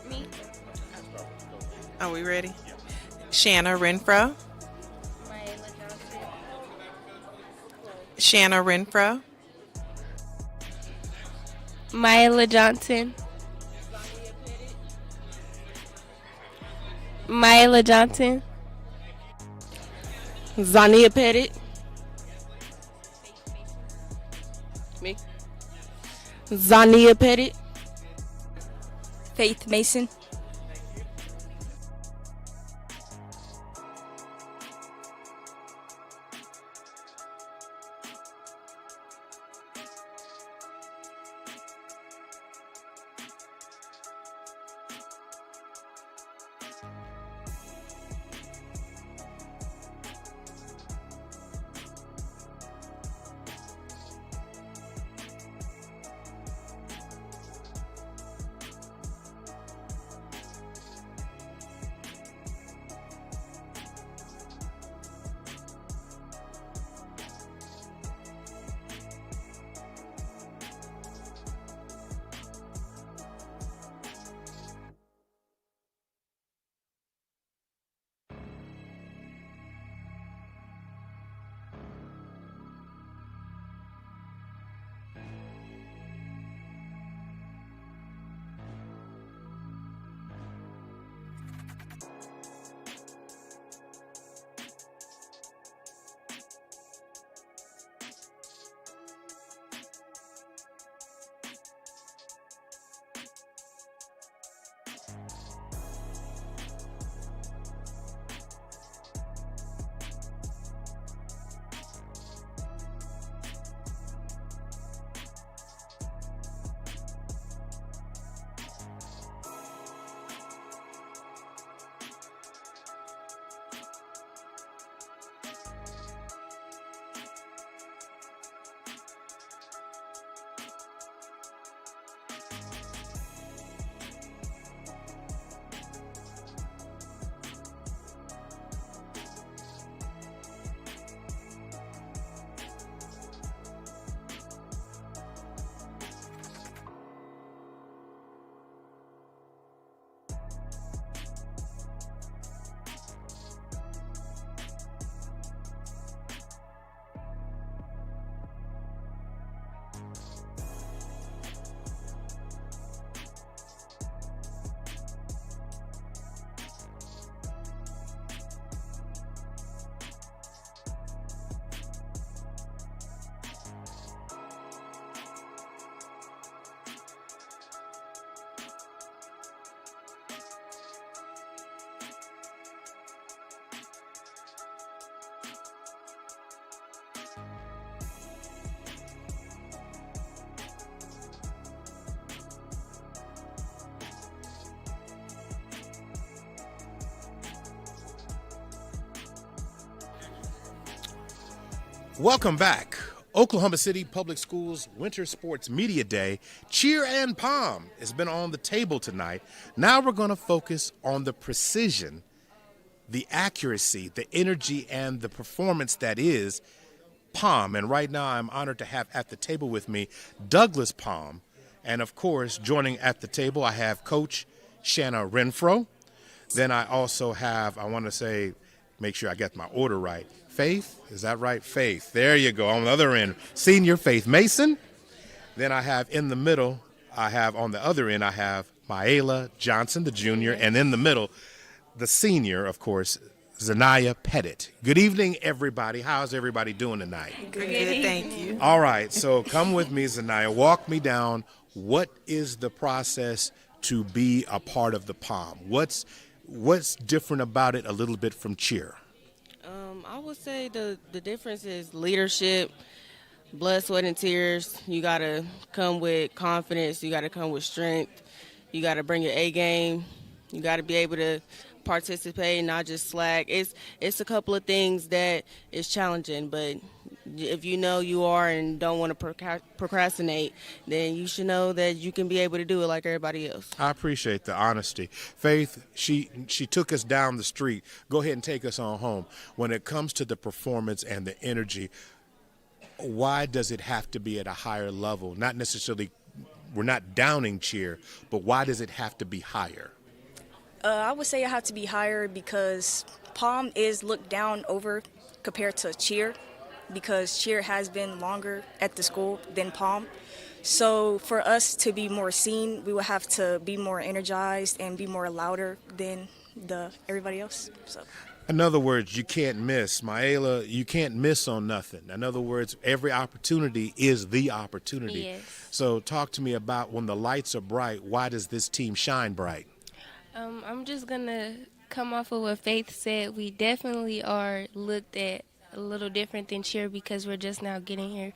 Me? Are we ready? Shanna Renfro. Shanna Renfro. Mila Johnson. Myla Johnson. Zania Pettit. Me. Zania Pettit. Faith Mason. Welcome back. Oklahoma City Public Schools Winter Sports Media Day, Cheer and Pom has been on the table tonight. Now we're going to focus on the precision, the accuracy, the energy, and the performance that is Pom. And right now I'm honored to have at the table with me Douglas Pom. And of course, joining at the table, I have Coach Shanna Renfro. Then I also have, I want to say, make sure I get my order right. Faith, is that right? Faith, there you go. On the other end, Senior Faith Mason. Then I have in the middle, on the other end, I have Myla Johnson, the junior, and in the middle, the senior, of course, Zania Pettit. Good evening, everybody. How's everybody doing tonight? Good, thank you. All right, so come with me, Zania. Walk me down. What is the process to be a part of the Pom? What's different about it a little bit from cheer? I would say the difference is leadership, blood, sweat, and tears. You got to come with confidence. You got to come with strength. You got to bring your A game. You got to be able to participate, not just slack. It's a couple of things that is challenging, but if you know you are and don't want to procrastinate, then you should know that you can be able to do it like everybody else. I appreciate the honesty. Faith, she took us down the street. Go ahead and take us on home. When it comes to the performance and the energy, why does it have to be at a higher level? Not necessarily, we're not downing cheer, but why does it have to be higher? I would say it had to be higher because Pom is looked down over compared to cheer, because cheer has been longer at the school than Pom. So for us to be more seen, we would have to be more energized and be more louder than everybody else. So. In other words, you can't miss. Maela, you can't miss on nothing. In other words, every opportunity is the opportunity. Yes. So talk to me about when the lights are bright, why does this team shine bright? I'm just going to come off of what Faith said. We definitely are looked at a little different than cheer because we're just now getting here.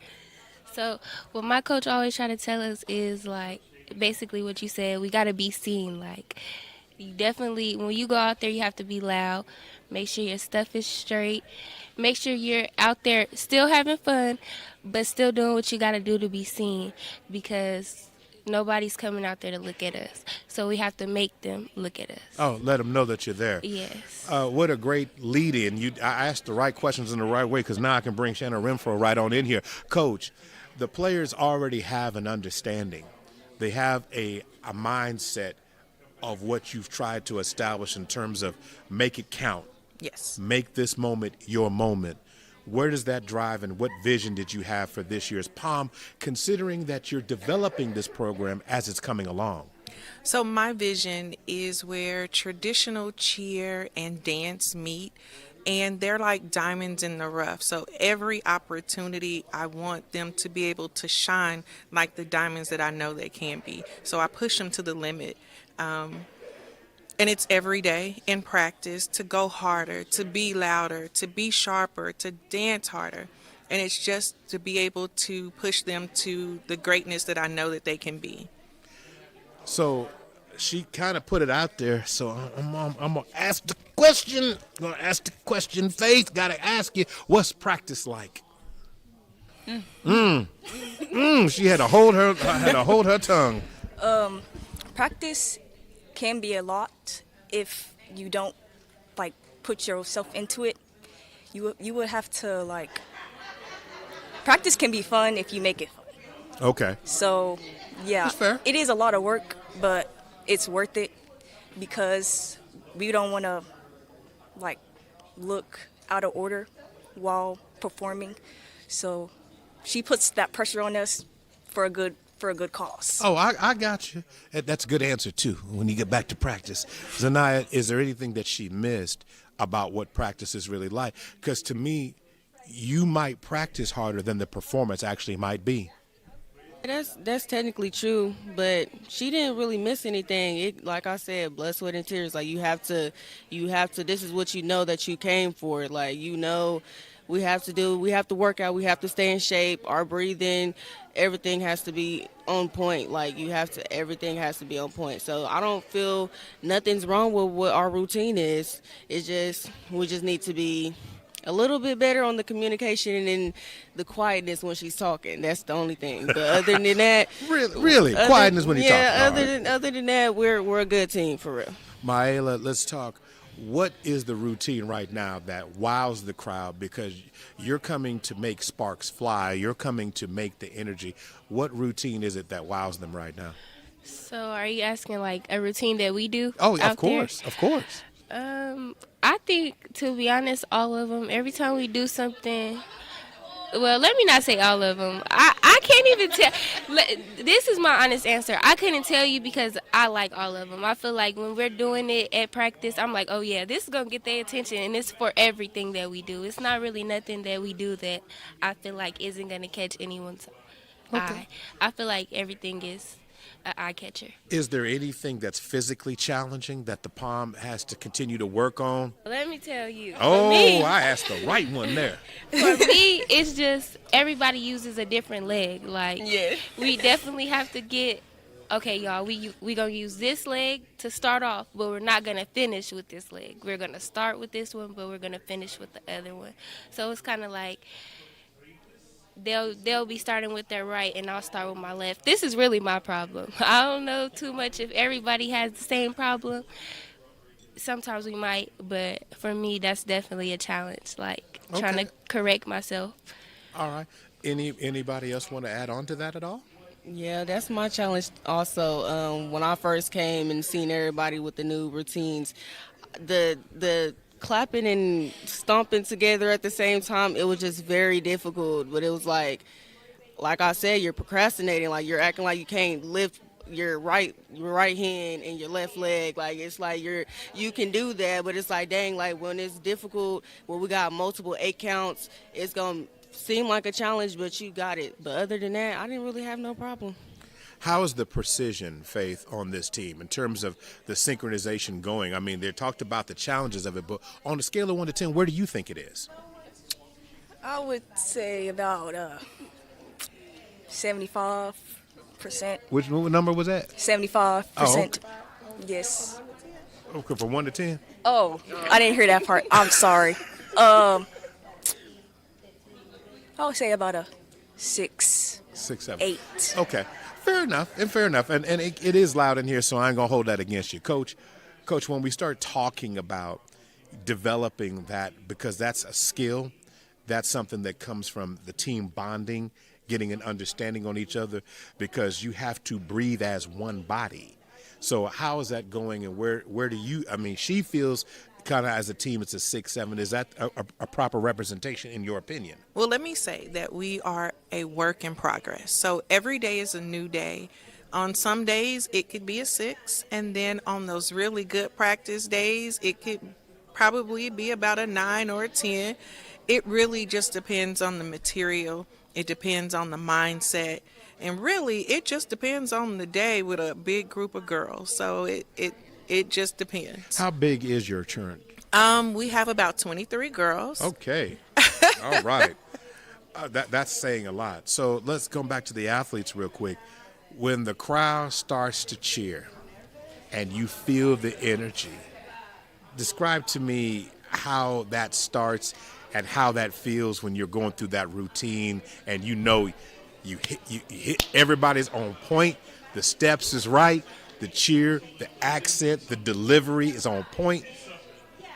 So what my coach always try to tell us is, like, basically what you said, we got to be seen. Like, you definitely, when you go out there, you have to be loud. Make sure your stuff is straight. Make sure you're out there still having fun, but still doing what you got to do to be seen, because nobody's coming out there to look at us. So we have to make them look at us. Oh, let them know that you're there. Yes. What a great lead-in. I asked the right questions in the right way, because now I can bring Shannon Renfro right on in here. Coach, the players already have an understanding. They have a mindset of what you've tried to establish in terms of make it count. Yes. Make this moment your moment. Where does that drive, and what vision did you have for this year's POM, considering that you're developing this program as it's coming along? So my vision is where traditional cheer and dance meet, and they're like diamonds in the rough. So every opportunity, I want them to be able to shine like the diamonds that I know they can be. So I push them to the limit. And it's every day in practice to go harder, to be louder, to be sharper, to dance harder. And it's just to be able to push them to the greatness that I know that they can be. So she kind of put it out there. So I'm going to ask the question. Faith, got to ask you, what's practice like? She had to hold her tongue. Practice can be a lot if you don't like put yourself into it. You would have to like. Practice can be fun if you make it fun. Okay. So yeah, that's fair. It is a lot of work, but it's worth it because we don't want to like look out of order while performing. So she puts that pressure on us for a good cause. Oh, I got you. That's a good answer, too, when you get back to practice. Zanaya, is there anything that she missed about what practice is really like? Because to me, you might practice harder than the performance actually might be. That's technically true, but she didn't really miss anything. It, like I said, blood, sweat, and tears. Like you have to. This is what you know that you came for. Like we have to work out. We have to stay in shape. Our breathing, everything has to be on point. Like everything has to be on point. So I don't feel nothing's wrong with what our routine is. It's just we just need to be a little bit better on the communication and in the quietness when she's talking. That's the only thing. But other than that, really, quietness when you're talking. Yeah, other than that, we're a good team for real. Maela, let's talk. What is the routine right now that wows the crowd? Because you're coming to make sparks fly. You're coming to make the energy. What routine is it that wows them right now? So are you asking like a routine that we do? Oh, out of course, there? Of course. I think, to be honest, all of them. Every time we do something, well, let me not say all of them. I can't even tell. This is my honest answer. I couldn't tell you because I like all of them. I feel like when we're doing it at practice, I'm like, oh, yeah, this is going to get their attention, and it's for everything that we do. It's not really nothing that we do that I feel like isn't going to catch anyone's eye. I feel like everything is an eye catcher. Is there anything that's physically challenging that the POM has to continue to work on? Let me tell you. Oh, me, I asked the right one there. For me, it's just everybody uses a different leg. Like, we definitely have to get, okay, y'all, we going to use this leg to start off, but we're not going to finish with this leg. We're going to start with this one, but we're going to finish with the other one. So it's kind of like they'll be starting with their right, and I'll start with my left. This is really my problem. I don't know too much if everybody has the same problem. Sometimes we might, but for me, that's definitely a challenge, like trying to correct myself. All right. Anybody else want to add on to that at all? Yeah, that's my challenge also. When I first came and seen everybody with the new routines, the clapping and stomping together at the same time, it was just very difficult. But it was like I said, you're procrastinating. Like you're acting like you can't lift your right hand and your left leg. Like it's like you can do that, but it's like dang, like when it's difficult, when we got multiple 8 counts, it's gonna seem like a challenge, but you got it. But other than that, I didn't really have no problem. How is the precision, Faith, on this team in terms of the synchronization going? I mean, they talked about the challenges of it, but on a scale of 1 to 10, where do you think it is? I would say about 75%. Which number was that? 75%. Oh, okay. Yes. Okay, from 1 to 10? Oh, I didn't hear that part. I'm sorry. I would say about a 6. 6, 7. 8. Okay. Fair enough. And it is loud in here, so I ain't going to hold that against you. Coach, when we start talking about developing that, because that's a skill, that's something that comes from the team bonding, getting an understanding on each other, because you have to breathe as one body. So how is that going, and where do you, I mean, she feels kind of as a team it's a 6, 7. Is that a proper representation in your opinion? Well, let me say that we are a work in progress. So every day is a new day. On some days it could be a 6, and then on those really good practice days it could probably be about a 9 or a 10. It really just depends on the material. It depends on the mindset. And really, it just depends on the day with a big group of girls. So it just depends. How big is your churn? We have about 23 girls. Okay. All right. That's saying a lot. So let's go back to the athletes real quick. When the crowd starts to cheer and you feel the energy, describe to me how that starts and how that feels when you're going through that routine and you know you hit everybody's on point, the steps is right, the cheer, the accent, the delivery is on point.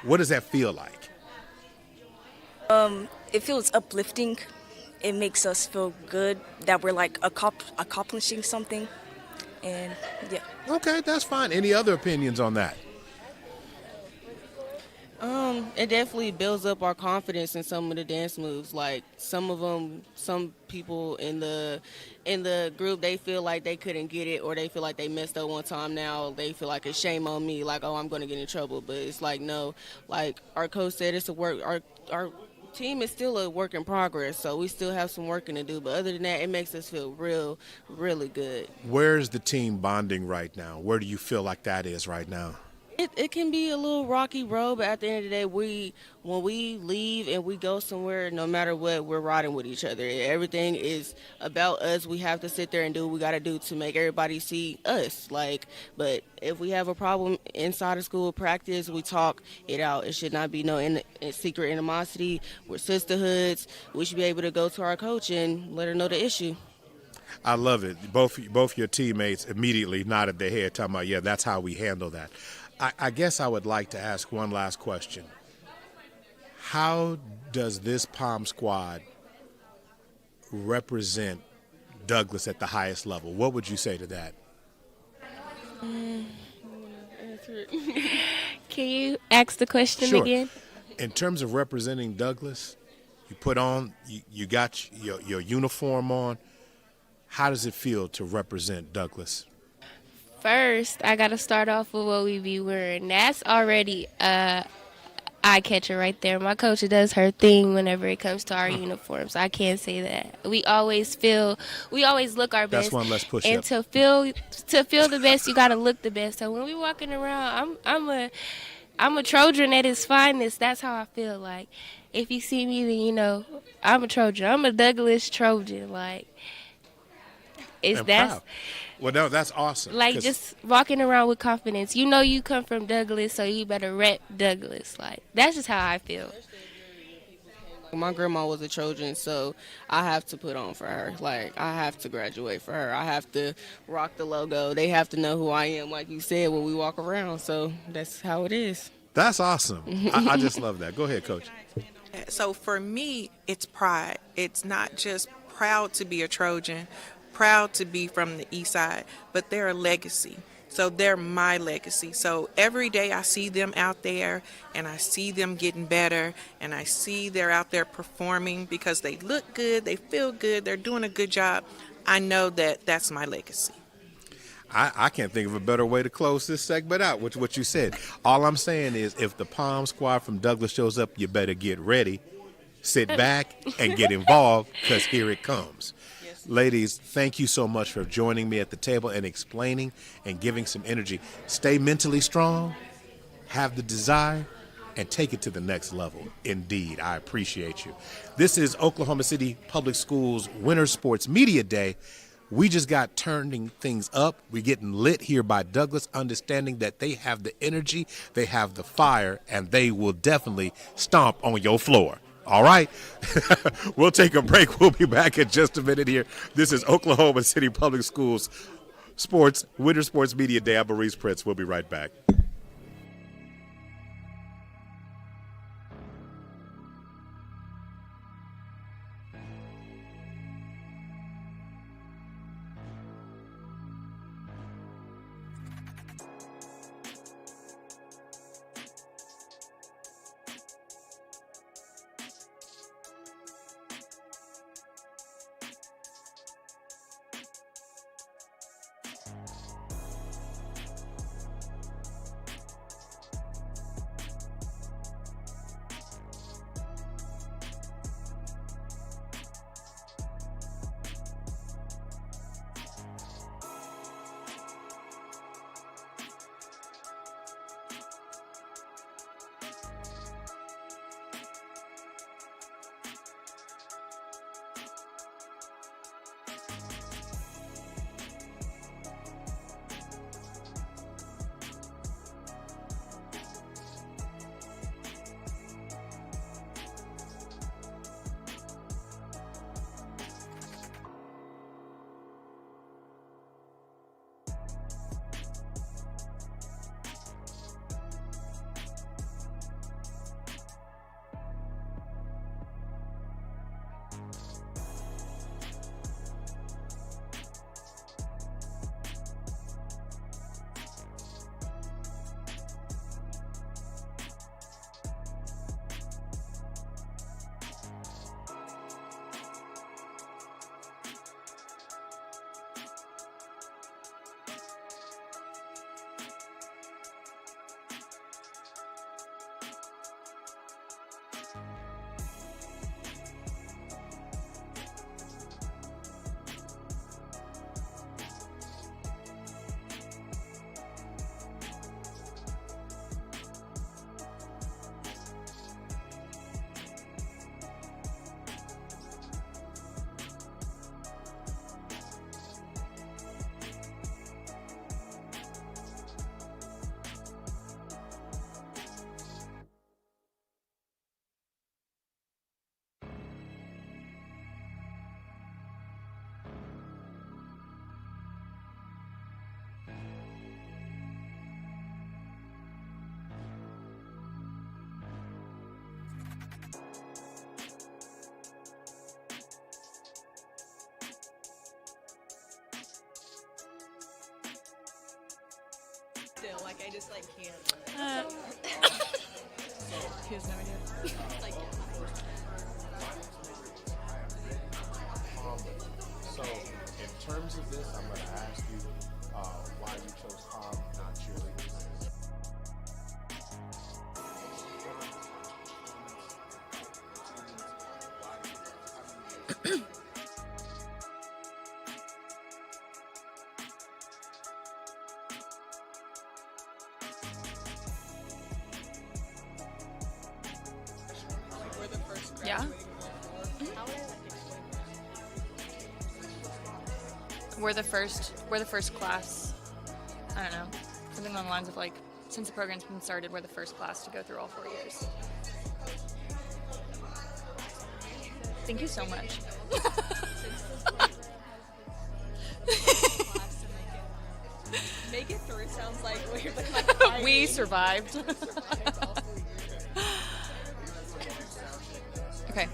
What does that feel like? It feels uplifting. It makes us feel good that we're like accomplishing something. And yeah. Okay, that's fine. Any other opinions on that? It definitely builds up our confidence in some of the dance moves. Like some of them, some people in the group, they feel like they couldn't get it, or they feel like they messed up one time. Now they feel like it's shame on me, like, oh, I'm going to get in trouble. But it's like, no, like our coach said, it's a work. Our team is still a work in progress, so we still have some working to do. But other than that, it makes us feel really good. Where's the team bonding right now? Where do you feel like that is right now? It can be a little rocky road, but at the end of the day, when we leave and we go somewhere, no matter what, we're riding with each other. Everything is about us. We have to sit there and do what we got to do to make everybody see us. But if we have a problem inside of school practice, we talk it out. It should not be no secret animosity. We're sisterhoods. We should be able to go to our coach and let her know the issue. I love it. Both your teammates immediately nodded their head, talking about, yeah, that's how we handle that. I guess I would like to ask one last question. How does this Palm squad represent Douglas at the highest level? What would you say to that? Can you ask the question Sure. again? In terms of representing Douglas, you put on, you got your uniform on. How does it feel to represent Douglas? First, I got to start off with what we be wearing. That's already eye catcher right there. My coach does her thing whenever it comes to our uniforms. I can't say that. We always look our best. That's one less push-up. And to feel the best, you got to look the best. So when we walking around, I'm a Trojan at its finest. That's how I feel. Like if you see me, then you know I'm a Trojan. I'm a Douglas Trojan. Like Proud. Well, no, that's awesome. Like just walking around with confidence. You know you come from Douglas, so you better rep Douglas. Like that's just how I feel. My grandma was a Trojan, so I have to put on for her. Like I have to graduate for her. I have to rock the logo. They have to know who I am, like you said, when we walk around. So that's how it is. That's awesome. I just love that. Go ahead, Coach. So for me, it's pride. It's not just proud to be a Trojan, proud to be from the east side, but they're a legacy. So they're my legacy. So every day I see them out there and I see them getting better and I see they're out there performing because they look good, they feel good, they're doing a good job. I know that that's my legacy. I can't think of a better way to close this segment out, which what you said. All I'm saying is if the Palm Squad from Douglas shows up, you better get ready, sit back, and get involved, because here it comes. Ladies, thank you so much for joining me at the table and explaining and giving some energy. Stay mentally strong, have the desire, and take it to the next level. Indeed, I appreciate you. This is Oklahoma City Public Schools Winter Sports Media Day. We just got turning things up. We're getting lit here by Douglas, understanding that they have the energy, they have the fire, and they will definitely stomp on your floor. All right? We'll take a break. We'll be back in just a minute here. This is Oklahoma City Public Schools Winter Sports Media Day. I'm Maurice Prince. We'll be right back. Still, like I just like can't. He has no idea. Like, So, in terms of this, I'm going to ask you why you chose prom, not cheerleading. Yeah. We're the first class. I don't know, something along the lines of like, since the program's been started, we're the first class to go through all 4 years. Thank you so much. make it through sounds like weird, but like We survived. Okay.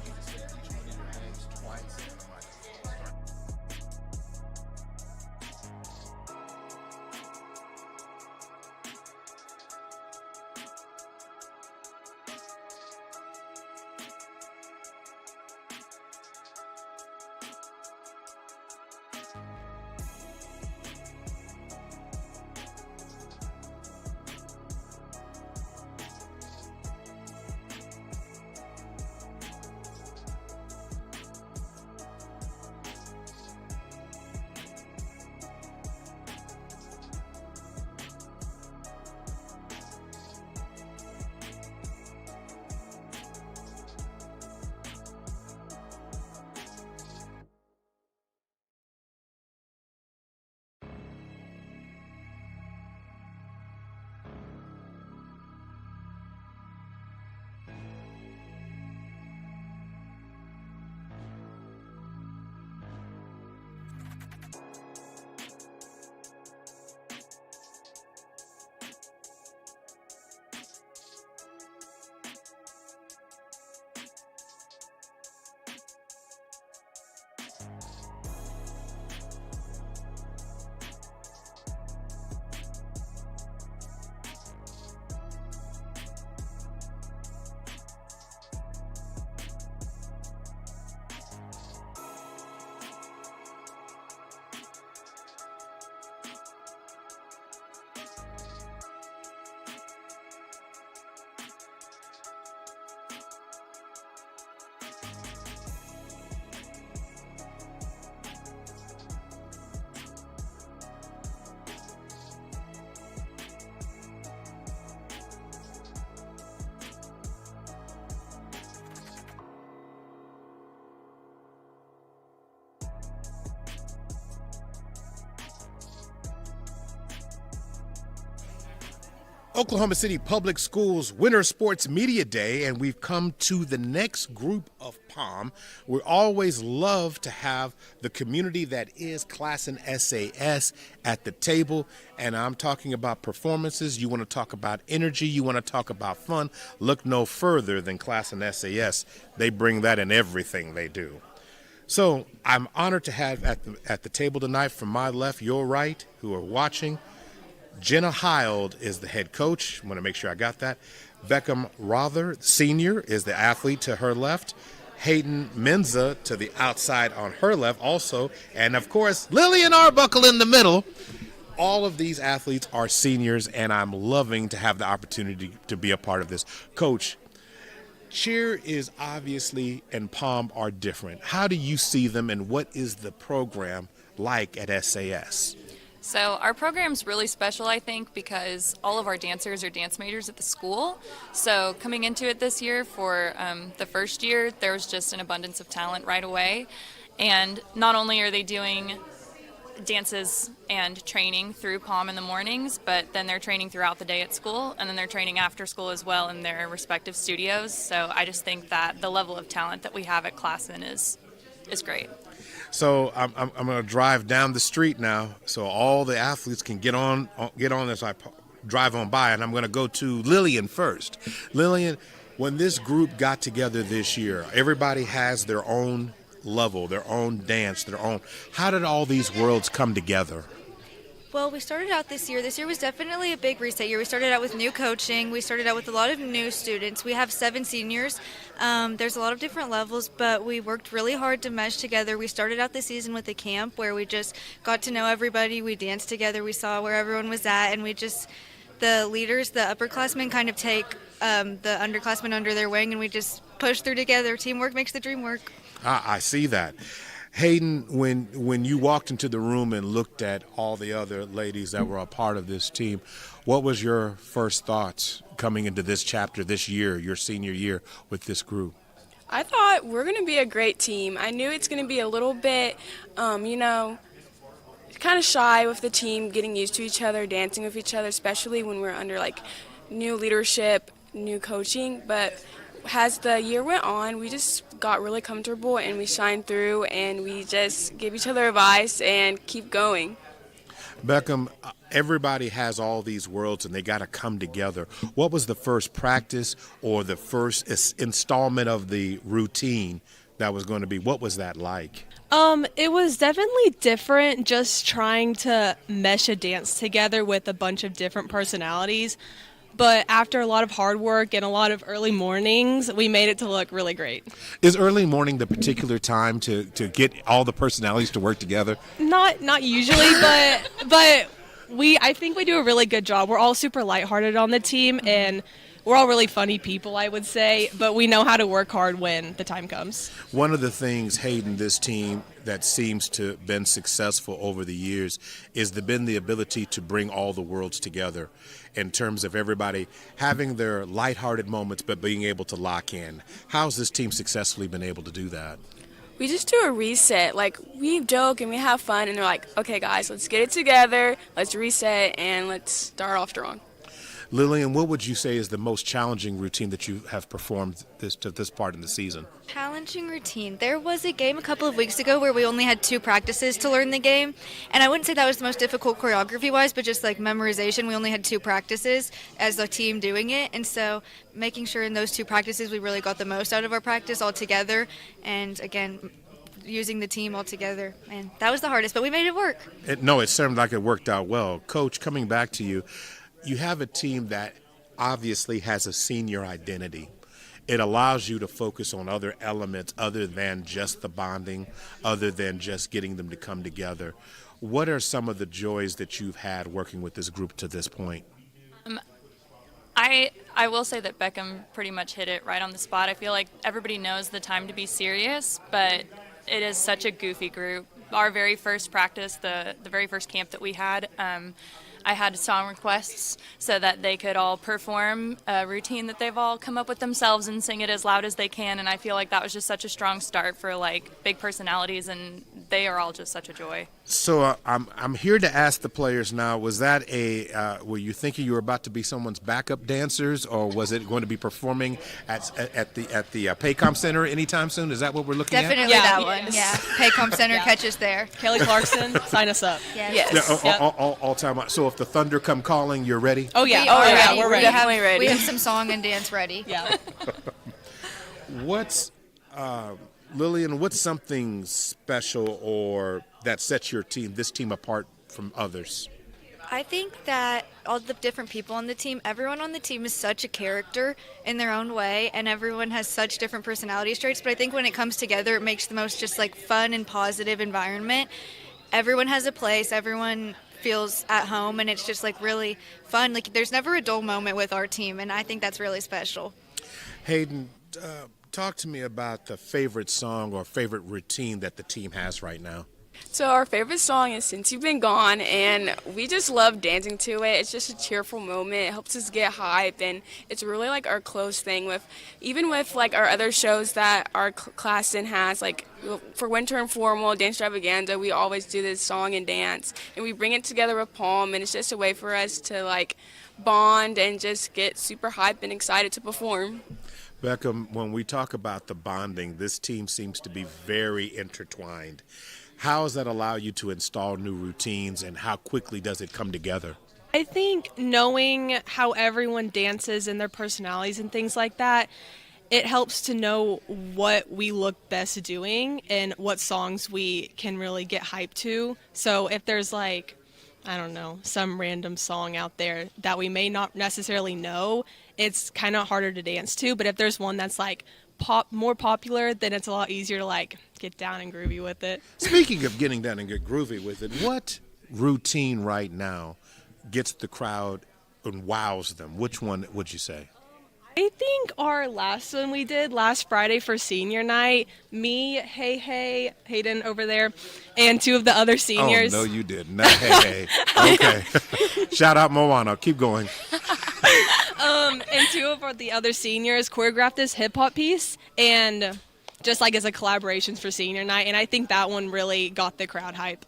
Oklahoma City Public Schools Winter Sports Media Day, and we've come to the next group of POM. We always love to have the community that is Class and SAS at the table, and I'm talking about performances. You want to talk about energy, you want to talk about fun. Look no further than Class and SAS. They bring that in everything they do. So I'm honored to have at the table tonight, from my left, your right, who are watching, Jenna Hild is the head coach. I want to make sure I got that. Beckham Rother, senior, is the athlete to her left. Hayden Menza to the outside on her left also. And, of course, Lillian Arbuckle in the middle. All of these athletes are seniors, and I'm loving to have the opportunity to be a part of this. Coach, cheer is obviously and POM are different. How do you see them, and what is the program like at SAS? So our program's really special, I think, because all of our dancers are dance majors at the school. So coming into it this year for the first year, there was just an abundance of talent right away. And not only are they doing dances and training through POM in the mornings, but then they're training throughout the day at school, and then they're training after school as well in their respective studios. So I just think that the level of talent that we have at Classen is great. So I'm going to drive down the street now, so all the athletes can get on as I drive on by, and I'm going to go to Lillian first. Lillian, when this group got together this year, everybody has their own level, their own dance, their own. How did all these worlds come together? Well, we started out this year. This year was definitely a big reset year. We started out with new coaching. We started out with a lot of new students. We have 7 seniors. There's a lot of different levels, but we worked really hard to mesh together. We started out the season with a camp where we just got to know everybody. We danced together. We saw where everyone was at, and the leaders, the upperclassmen, kind of take the underclassmen under their wing, and we just push through together. Teamwork makes the dream work. I see that. Hayden, when you walked into the room and looked at all the other ladies that were a part of this team, what was your first thoughts coming into this chapter, this year, your senior year with this group? I thought we're going to be a great team. I knew it's going to be a little bit, kind of shy with the team, getting used to each other, dancing with each other, especially when we're under new leadership, new coaching. But as the year went on, we just got really comfortable and we shined through, and we just give each other advice and keep going. Beckham, everybody has all these worlds and they got to come together. What was the first practice or the first installment of the routine that was going to be? What was that like? It was definitely different, just trying to mesh a dance together with a bunch of different personalities. But after a lot of hard work and a lot of early mornings, we made it to look really great. Is early morning the particular time to get all the personalities to work together? Not usually, but I think we do a really good job. We're all super lighthearted on the team, and we're all really funny people, I would say, but we know how to work hard when the time comes. One of the things, Hayden, this team that seems to have been successful over the years is been the ability to bring all the worlds together in terms of everybody having their lighthearted moments but being able to lock in. How's this team successfully been able to do that? We just do a reset. We joke and we have fun, and they're like, okay, guys, let's get it together, let's reset, and let's start off strong. Lillian, what would you say is the most challenging routine that you have performed this part in the season? Challenging routine. There was a game a couple of weeks ago where we only had 2 practices to learn the game, and I wouldn't say that was the most difficult choreography-wise, but just memorization. We only had 2 practices as a team doing it, and so making sure in those 2 practices we really got the most out of our practice all together, and again, using the team all together, and that was the hardest, but we made it work. It sounded like it worked out well. Coach, coming back to you, you have a team that obviously has a senior identity. It allows you to focus on other elements other than just the bonding, other than just getting them to come together. What are some of the joys that you've had working with this group to this point? I will say that Beckham pretty much hit it right on the spot. I feel like everybody knows the time to be serious, but it is such a goofy group. Our very first practice, the very first camp that we had, I had song requests so that they could all perform a routine that they've all come up with themselves and sing it as loud as they can. And I feel like that was just such a strong start for like big personalities, and they are all just such a joy. So I'm here to ask the players now. Was that were you thinking you were about to be someone's backup dancers, or was it going to be performing at the Paycom Center anytime soon? Is that what we're looking Definitely at? that one. Yeah. Paycom Center catches there. Kelly Clarkson, sign us up. Yes. Yeah, all time. So if the Thunder come calling, you're ready? Oh yeah. We're ready. We have some song and dance ready. Yeah. What's Lillian? What's something special or that sets this team apart from others? I think that all the different people on the team, everyone on the team is such a character in their own way, and everyone has such different personality traits. But I think when it comes together, it makes the most just like fun and positive environment. Everyone has a place. Everyone feels at home, and it's just like really fun. Like there's never a dull moment with our team, and I think that's really special. Hayden, talk to me about the favorite song or favorite routine that the team has right now. So our favorite song is Since You've Been Gone, and we just love dancing to it. It's just a cheerful moment. It helps us get hype, and it's really like our close thing even with like our other shows that our class has, like for Winter Informal, Dance Extravaganza, we always do this song and dance, and we bring it together with Palm, and it's just a way for us to like bond and just get super hype and excited to perform. Beckham, when we talk about the bonding, this team seems to be very intertwined. How does that allow you to install new routines, and how quickly does it come together? I think knowing how everyone dances and their personalities and things like that, it helps to know what we look best doing and what songs we can really get hyped to. So if there's like, I don't know, some random song out there that we may not necessarily know, it's kind of harder to dance to. But if there's one that's like more popular, then it's a lot easier to like get down and groovy with it. Speaking of getting down and get groovy with it, what routine right now gets the crowd and wows them? Which one would you say? I think our last one we did last Friday for senior night, me, Hayden over there, and two of the other seniors. Oh, no, you didn't. Not hey. Okay. Shout out Moana. Keep going. And two of the other seniors choreographed this hip-hop piece, and just like as a collaboration for senior night, and I think that one really got the crowd hype.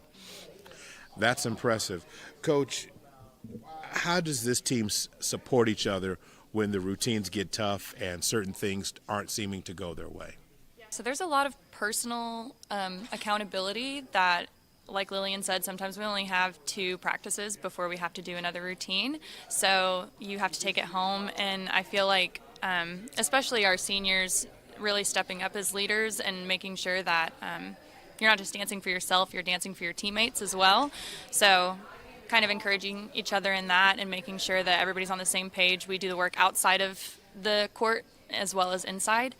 That's impressive. Coach, how does this team support each other when the routines get tough and certain things aren't seeming to go their way? So there's a lot of personal accountability that, like Lillian said, sometimes we only have 2 practices before we have to do another routine. So you have to take it home, and I feel like especially our seniors really stepping up as leaders and making sure that you're not just dancing for yourself, you're dancing for your teammates as well. So kind of encouraging each other in that and making sure that everybody's on the same page. We do the work outside of the court as well as inside.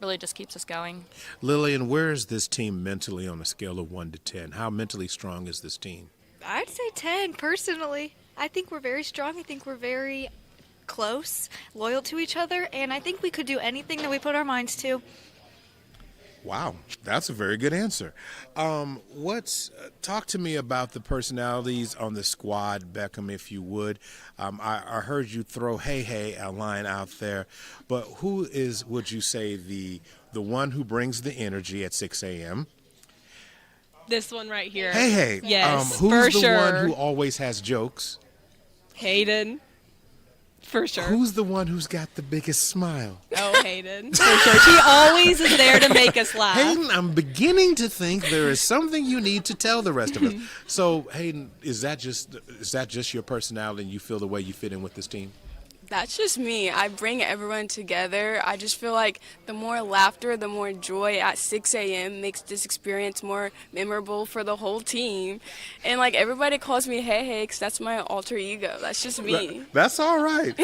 Really just keeps us going. Lillian, where is this team mentally on a scale of 1 to 10? How mentally strong is this team? I'd say 10 personally. I think we're very strong. I think we're very close, loyal to each other, and I think we could do anything that we put our minds to. Wow, that's a very good answer. Talk to me about the personalities on the squad, Beckham, if you would. I heard you throw a line out there, but who is, would you say, the one who brings the energy at 6 a.m.? This one right here. Hey. Yes, who's for the sure. one who always has jokes? Hayden. For sure. Who's the one who's got the biggest smile? Oh, Hayden. For sure. She always is there to make us laugh. Hayden, I'm beginning to think there is something you need to tell the rest of us. So, Hayden, is that just your personality and you feel the way you fit in with this team? That's just me. I bring everyone together. I just feel like the more laughter, the more joy at 6 a.m. makes this experience more memorable for the whole team. And like everybody calls me hey because that's my alter ego. That's just me. That's all right.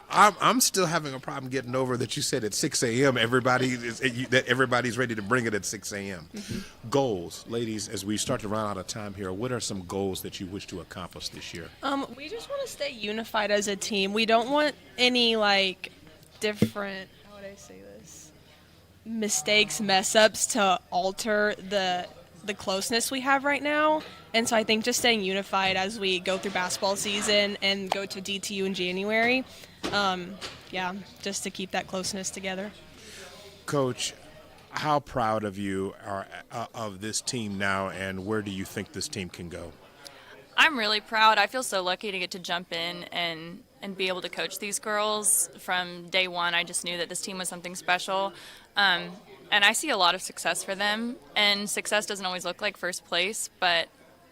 I'm still having a problem getting over that you said at 6 a.m. everybody's ready to bring it at 6 a.m. Mm-hmm. Goals, ladies, as we start to run out of time here, what are some goals that you wish to accomplish this year? We just want to stay unified as a team. We don't want any like different, how would I say this, mess ups to alter the the closeness we have right now. And so I think just staying unified as we go through basketball season and go to DTU in January, just to keep that closeness together. Coach, how proud of you are of this team now, and where do you think this team can go? I'm really proud. I feel so lucky to get to jump in and be able to coach these girls. From day one, I just knew that this team was something special. And I see a lot of success for them. And success doesn't always look like first place, but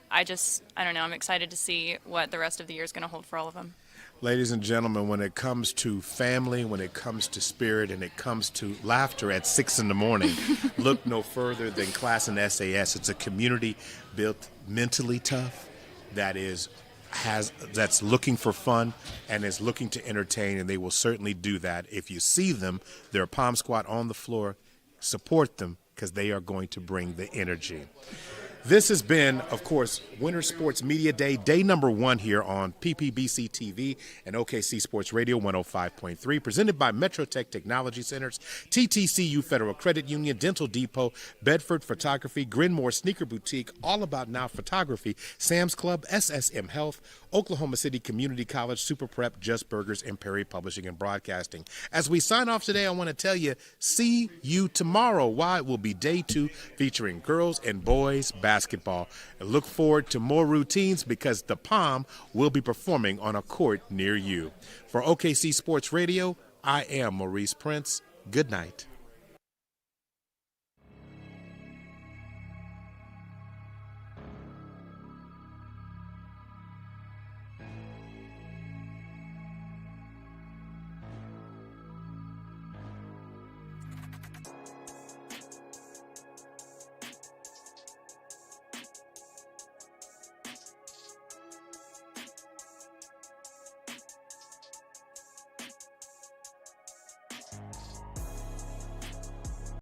I don't know, I'm excited to see what the rest of the year is going to hold for all of them. Ladies and gentlemen, when it comes to family, when it comes to spirit, and it comes to laughter at 6 in the morning, look no further than Class and SAS. It's a community built mentally tough, that's looking for fun and is looking to entertain, and they will certainly do that. If you see them, they're a Palm Squad on the floor. Support them, because they are going to bring the energy. This has been, of course, Winter Sports Media Day, day number 1 here on PPBC TV and OKC Sports Radio 105.3, presented by Metrotech Technology Centers, TTCU Federal Credit Union, Dental Depot, Bedford Photography, Grinmore Sneaker Boutique, All About Now Photography, Sam's Club, SSM Health, Oklahoma City Community College, Super Prep, Just Burgers, and Perry Publishing and Broadcasting. As we sign off today, I want to tell you, see you tomorrow. Why? It will be day 2 featuring girls and boys basketball. And look forward to more routines, because the Palm will be performing on a court near you. For OKC Sports Radio, I am Maurice Prince. Good night.